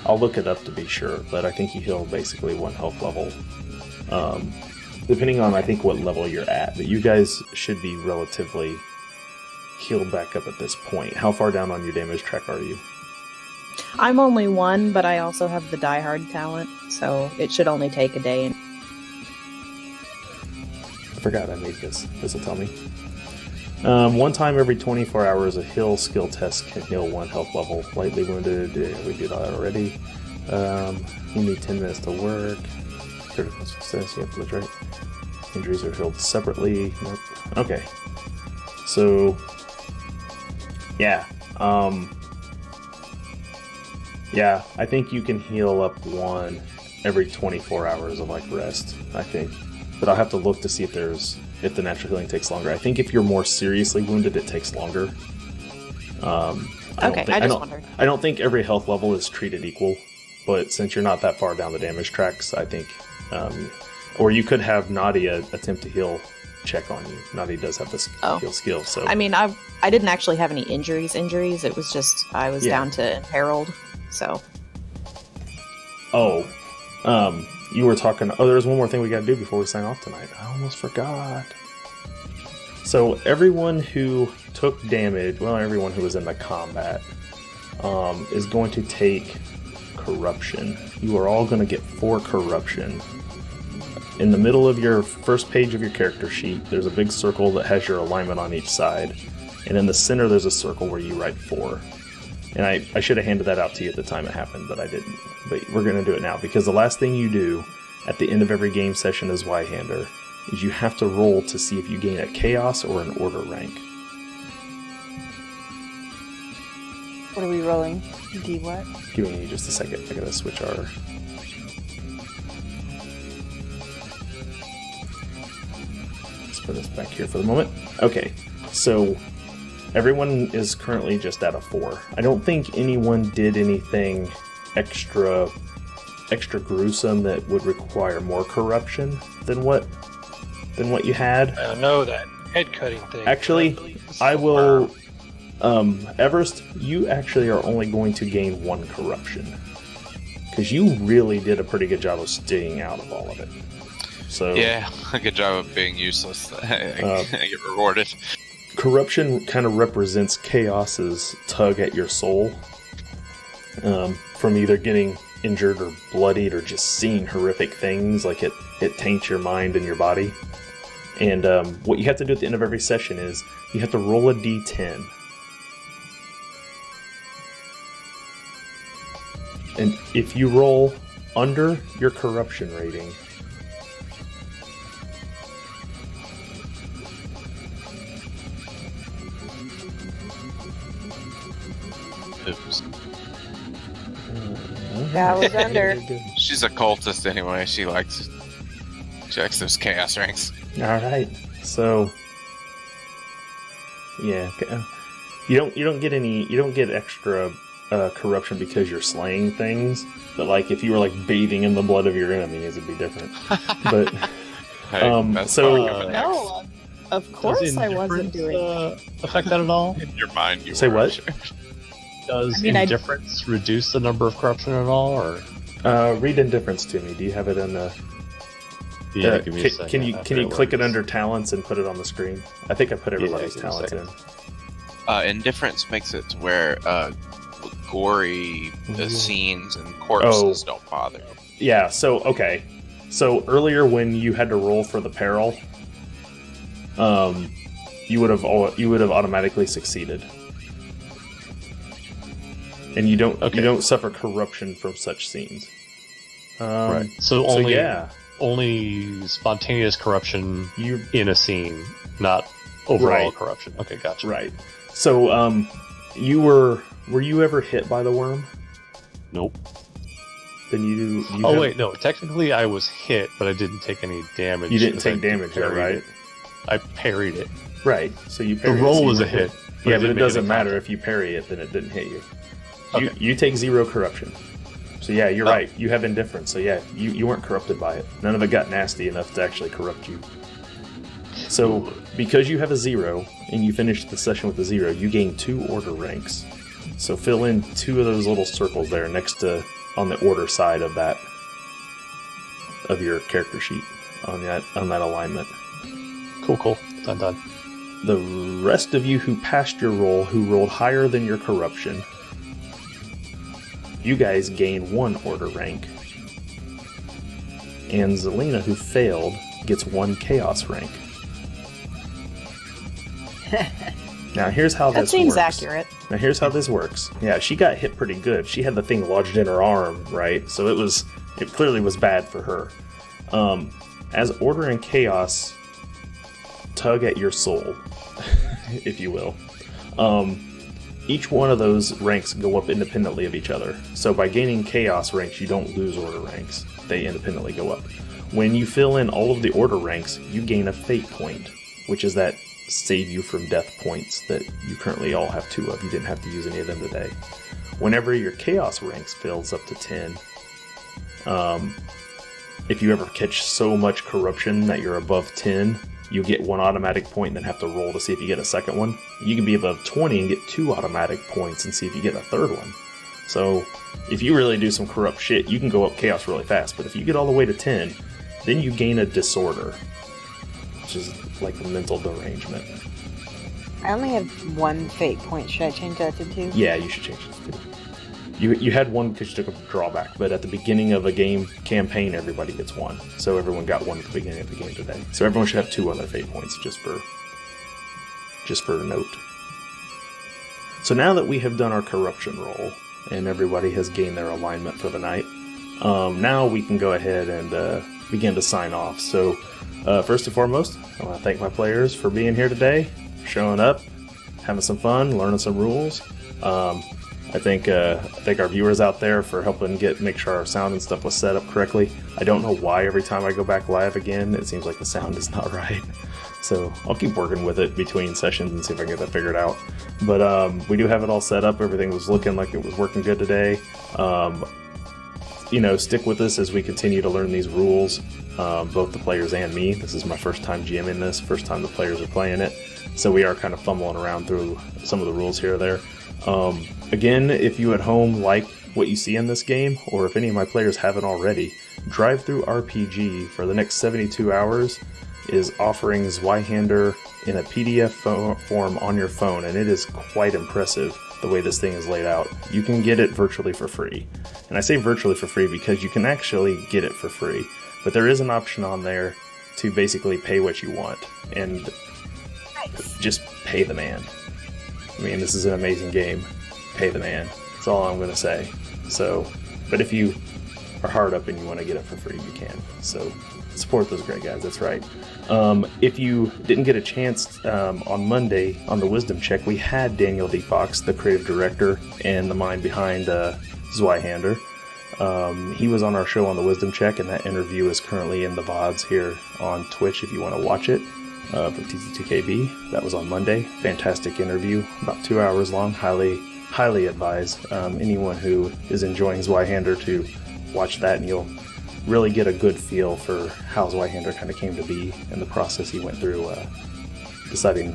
S1: I'll look it up to be sure, but I think you heal basically one health level. Depending on, I think, what level you're at. But you guys should be relatively healed back up at this point. How far down on your damage track are you?
S8: I'm only one, but I also have the Die Hard talent, so it should only take a day.
S1: I forgot I made this. This will tell me. One time every 24 hours, a heal skill test can heal one health level. Lightly wounded, yeah, we did that already. You need 10 minutes to work. Critical success, yep, that's right. Injuries are healed separately. Nope. Okay. So, yeah. Yeah, I think you can heal up one every 24 hours of like rest, I think. But I'll have to look to see if the natural healing takes longer. I think if you're more seriously wounded, it takes longer. I just wondered. I don't think every health level is treated equal, but since you're not that far down the damage tracks, I think, or you could have Nadia attempt to heal check on you. Nadia does have this heal skill, so.
S8: I mean, I didn't actually have any injuries. It was just I was down to imperiled, so.
S1: Oh, you were talking. Oh, there's one more thing we got to do before we sign off tonight. I almost forgot. So everyone who took damage, well, everyone who was in the combat, is going to take corruption. You are all going to get 4 corruption. In the middle of your first page of your character sheet, there's a big circle that has your alignment on each side, and in the center there's a circle where you write 4. And I should have handed that out to you at the time it happened, but I didn't. But we're going to do it now, because the last thing you do at the end of every game session as Zweihander is you have to roll to see if you gain a chaos or an order rank.
S6: What are we rolling? D what?
S1: Give me just a second. I gotta switch our... Let's put this back here for the moment. Okay, so everyone is currently just at a 4. I don't think anyone did anything extra gruesome that would require more corruption than what you had.
S3: I don't know that head cutting thing.
S1: Actually, I will. Everest, you actually are only going to gain 1 corruption, because you really did a pretty good job of staying out of all of it. So
S4: Yeah, a good job of being useless. I get rewarded.
S1: corruption kind of represents chaos's tug at your soul, from either getting injured or bloodied or just seeing horrific things. Like it taints your mind and your body. And what you have to do at the end of every session is you have to roll a d10. And if you roll under your corruption rating,
S4: Oops.
S6: That was under.
S4: She's a cultist anyway. She checks those chaos ranks.
S1: All right. So, yeah, you don't get extra corruption because you're slaying things. But like if you were like bathing in the blood of your enemies, it'd be different. But
S4: Hey, that's
S1: so-
S4: fucking next.
S8: No, of course
S7: Does
S8: I wasn't
S7: indifference,
S8: doing that.
S7: affect that at all?
S4: In your mind, you
S1: Say
S4: were,
S1: what?
S4: sure.
S7: Does
S8: I mean, I-
S7: indifference reduce the number of corruption at all, or
S1: read indifference to me. Do you have it in the?
S7: yeah? Give me a second.
S1: Can you click it under talents and put it on the screen? I think I put everybody's
S7: give me a
S1: talents in.
S7: second.
S4: Indifference makes it to where gory scenes and corpses don't bother you.
S1: Yeah. So okay. So earlier when you had to roll for the peril, you would have automatically succeeded, and you don't suffer corruption from such scenes.
S7: Right. So only spontaneous corruption in a scene, not overall
S1: Right.
S7: corruption. Okay, gotcha.
S1: Right. So were you ever hit by the worm?
S7: Nope.
S1: Then you
S7: Oh wait, no. Technically, I was hit, but I didn't take any damage.
S1: You didn't
S7: 'cause
S1: take
S7: I
S1: damage, though,
S7: parried
S1: right?
S7: it. I parried it.
S1: Right. So you
S7: The
S1: parried it,
S7: roll
S1: so you
S7: was a
S1: were
S7: hit.
S1: Yeah, but
S7: didn't
S1: it
S7: make
S1: doesn't
S7: any
S1: matter
S7: contact.
S1: if you parry it, then it didn't hit you.
S7: Okay.
S1: You take 0 corruption. So yeah, you're right. You have indifference. So yeah, you weren't corrupted by it. None of it got nasty enough to actually corrupt you. So because you have a 0 and you finish the session with a 0, you gain 2 order ranks. So fill in 2 of those little circles there next to on the order side of that of your character sheet on that alignment.
S7: Cool. Done.
S1: The rest of you who passed your roll, who rolled higher than your corruption, you guys gain 1 order rank. And Zelina, who failed, gets 1 chaos rank. Now here's how
S8: That
S1: this
S8: seems
S1: works.
S8: accurate.
S1: Now here's how this works. Yeah, she got hit pretty good. She had the thing lodged in her arm, right? So it clearly was bad for her. As order and chaos tug at your soul, if you will, each one of those ranks go up independently of each other. So by gaining chaos ranks, you don't lose order ranks. They independently go up. When you fill in all of the order ranks, you gain a fate point, which is that save you from death points that you currently all have 2 of. You didn't have to use any of them today. Whenever your chaos ranks fills up to 10, if you ever catch so much corruption that you're above 10, you get 1 automatic point and then have to roll to see if you get a second one. You can be above 20 and get 2 automatic points and see if you get a third one. So if you really do some corrupt shit, you can go up chaos really fast. But if you get all the way to 10, then you gain a disorder, which is like a mental derangement.
S6: I only have 1 fate point. Should I change that to 2?
S1: Yeah, you should change it to 2. You had 1 because you took a drawback, but at the beginning of a game campaign, everybody gets 1. So everyone got 1 at the beginning of the game today. So everyone should have 2 on their fate points, just for note. So now that we have done our corruption roll and everybody has gained their alignment for the night, now we can go ahead and begin to sign off. So first and foremost, I want to thank my players for being here today, showing up, having some fun, learning some rules. I thank our viewers out there for helping make sure our sound and stuff was set up correctly. I don't know why every time I go back live again, it seems like the sound is not right. So I'll keep working with it between sessions and see if I can get that figured out. But we do have it all set up. Everything was looking like it was working good today. Stick with us as we continue to learn these rules, both the players and me. This is my first time GMing this, first time the players are playing it. So we are kind of fumbling around through some of the rules here or there. Again, if you at home like what you see in this game, or if any of my players haven't already, Drive Through RPG for the next 72 hours is offering Zweihander in a PDF form on your phone, and it is quite impressive the way this thing is laid out. You can get it virtually for free. And I say virtually for free because you can actually get it for free. But there is an option on there to basically pay what you want and just pay the man. I mean, this is an amazing game. Pay the man. That's all I'm going to say. So, but if you are hard up and you want to get it for free, you can. So support those great guys. That's right. If you didn't get a chance on Monday on the Wisdom Check, we had Daniel D. Fox, the creative director and the mind behind Zweihander. He was on our show on the Wisdom Check, and that interview is currently in the VODs here on Twitch if you want to watch it for TT2KB. That was on Monday. Fantastic interview, about 2 hours long. Highly advise anyone who is enjoying Zweihander to watch that, and you'll really get a good feel for how Zweihander kind of came to be and the process he went through deciding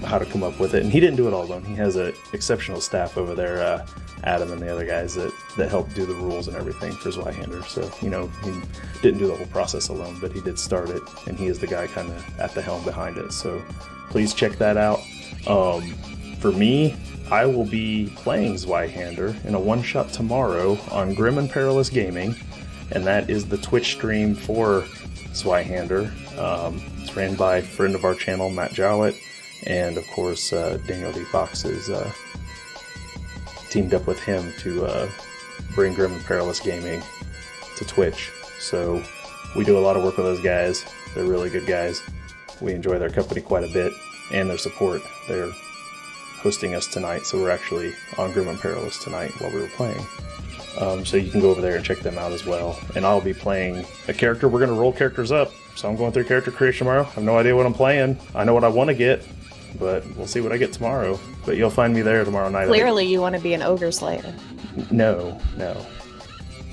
S1: how to come up with it. And he didn't do it all alone. He has an exceptional staff over there, Adam and the other guys that helped do the rules and everything for Zweihander. So, he didn't do the whole process alone, but he did start it, and he is the guy kind of at the helm behind it. So please check that out. For me, I will be playing Zweihander in a one-shot tomorrow on Grim and Perilous Gaming, and that is the Twitch stream for Zweihander. It's ran by a friend of our channel, Matt Jowett, and of course Daniel D. Fox is teamed up with him to bring Grim and Perilous Gaming to Twitch. So we do a lot of work with those guys. They're really good guys. We enjoy their company quite a bit and their support. They're hosting us tonight, so we're actually on Grim and Perilous tonight while we were playing. So you can go over there and check them out as well. And I'll be playing a character. We're going to roll characters up, so I'm going through character creation tomorrow. I have no idea what I'm playing. I know what I want to get, but we'll see what I get tomorrow. But you'll find me there tomorrow night.
S8: Clearly you want to be an ogre slayer.
S1: No.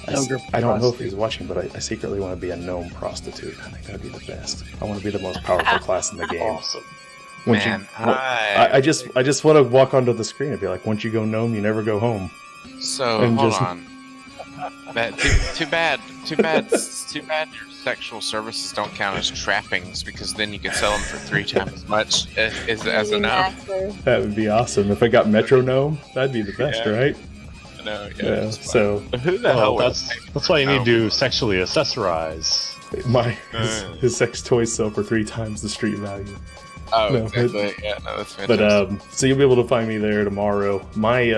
S2: Ogre
S1: I don't know if
S2: prostitute.
S1: he's watching, but I secretly want to be a gnome prostitute. I think that'd be the best. I want to be the most powerful class in the game.
S7: Awesome.
S1: I just want to walk onto the screen and be like, once you go gnome, you never go home.
S4: So
S1: And
S4: hold
S1: just-
S4: on. Too bad your sexual services don't count as trappings, because then you could sell them for 3 times as much as a gnome.
S1: That would be awesome. If I got metronome, that'd be the best,
S4: Yeah.
S1: right?
S4: No,
S1: Yeah. So
S4: who the hell would
S7: That's why you need to sexually accessorize.
S1: his sex toys sell for 3 times the street value.
S4: Oh,
S1: No,
S4: exactly. Yeah, no, that's
S1: But
S4: fantastic.
S1: so you'll be able to find me there tomorrow. My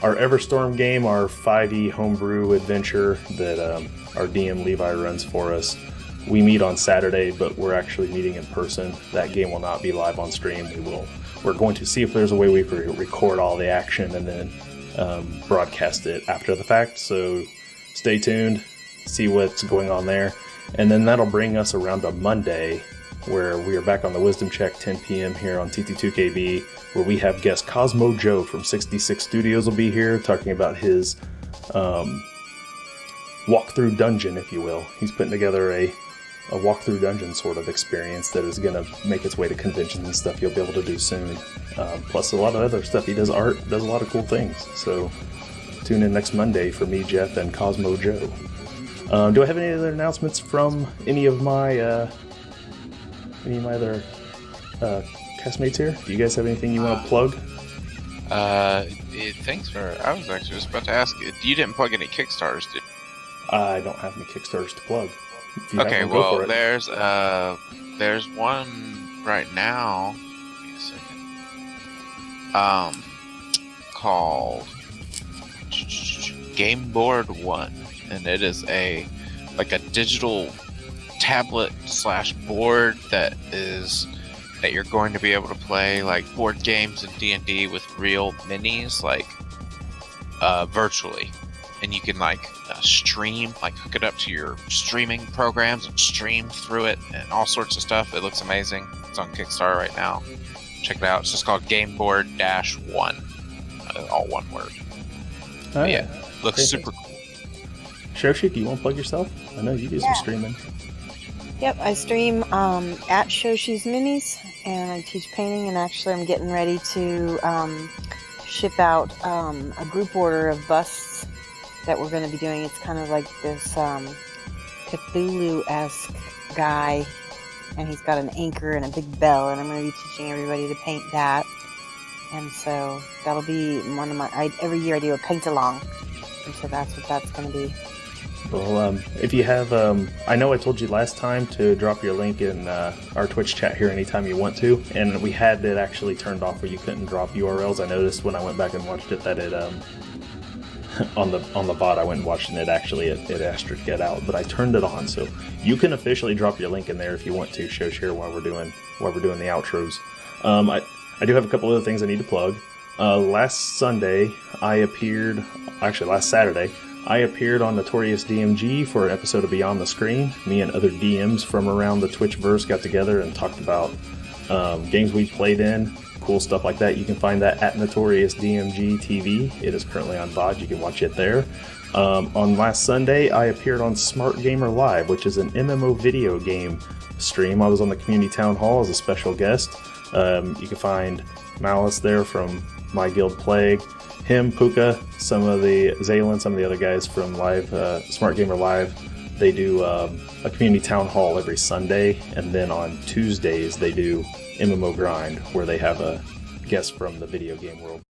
S1: our Everstorm game, our 5e homebrew adventure that our DM Levi runs for us. We meet on Saturday, but we're actually meeting in person. That game will not be live on stream. We're going to see if there's a way we can record all the action and then broadcast it after the fact. So stay tuned, see what's going on there, and then that'll bring us around to Monday, where we are back on the Wisdom Check 10 p.m. here on TT2KB, where we have guest Cosmo Joe from 66 Studios will be here talking about his walkthrough dungeon, if you will. He's putting together a walkthrough dungeon sort of experience that is going to make its way to conventions and stuff you'll be able to do soon. Plus a lot of other stuff. He does art, does a lot of cool things. So tune in next Monday for me, Jeff, and Cosmo Joe. Do I have any other announcements from any of my other castmates here? Do you guys have anything you want to plug?
S4: Thanks for. I was actually just about to ask you didn't plug any Kickstarters, did you?
S1: I don't have any Kickstarters to plug. If you have
S4: Okay,
S1: one, go for
S4: well,
S1: it.
S4: there's one right now. Give me a second. Called Game Board 1, and it is a digital tablet / board that you're going to be able to play like board games and D&D with real minis, virtually, and you can stream, hook it up to your streaming programs and stream through it and all sorts of stuff. It looks amazing. It's on Kickstarter right now. Check it out. It's just called Game Board -1, all one word.
S1: Oh,
S4: Yeah, looks
S1: Great.
S4: super cool.
S1: Shoshi, do you want to plug yourself? I know you do some streaming.
S6: Yep, I stream at Shoshi's Minis, and I teach painting, and actually I'm getting ready to ship out a group order of busts that we're going to be doing. It's kind of like this Cthulhu-esque guy, and he's got an anchor and a big bell, and I'm going to be teaching everybody to paint that. And so that'll be one of my... every year I do a paint-along, and so that's what that's going to be.
S1: Well, if you have, I know I told you last time to drop your link in our Twitch chat here anytime you want to, and we had it actually turned off where you couldn't drop URLs. I noticed when I went back and watched it that it, on the bot I went and watched it actually it asked her to get out, but I turned it on, so you can officially drop your link in there if you want to show share while we're doing the outros. I do have a couple other things I need to plug. Last Saturday, I appeared on Notorious DMG for an episode of Beyond the Screen. Me and other DMs from around the Twitchverse got together and talked about games we played in, cool stuff like that. You can find that at Notorious DMG TV. It is currently on VOD. You can watch it there. On last Sunday, I appeared on Smart Gamer Live, which is an MMO video game stream. I was on the Community Town Hall as a special guest. You can find Malice there from my guild Plague, him, Puka, some of the Zaylin, some of the other guys from Live, Smart Gamer Live. They do a Community Town Hall every Sunday, and then on Tuesdays they do MMO Grind, where they have a guest from the video game world.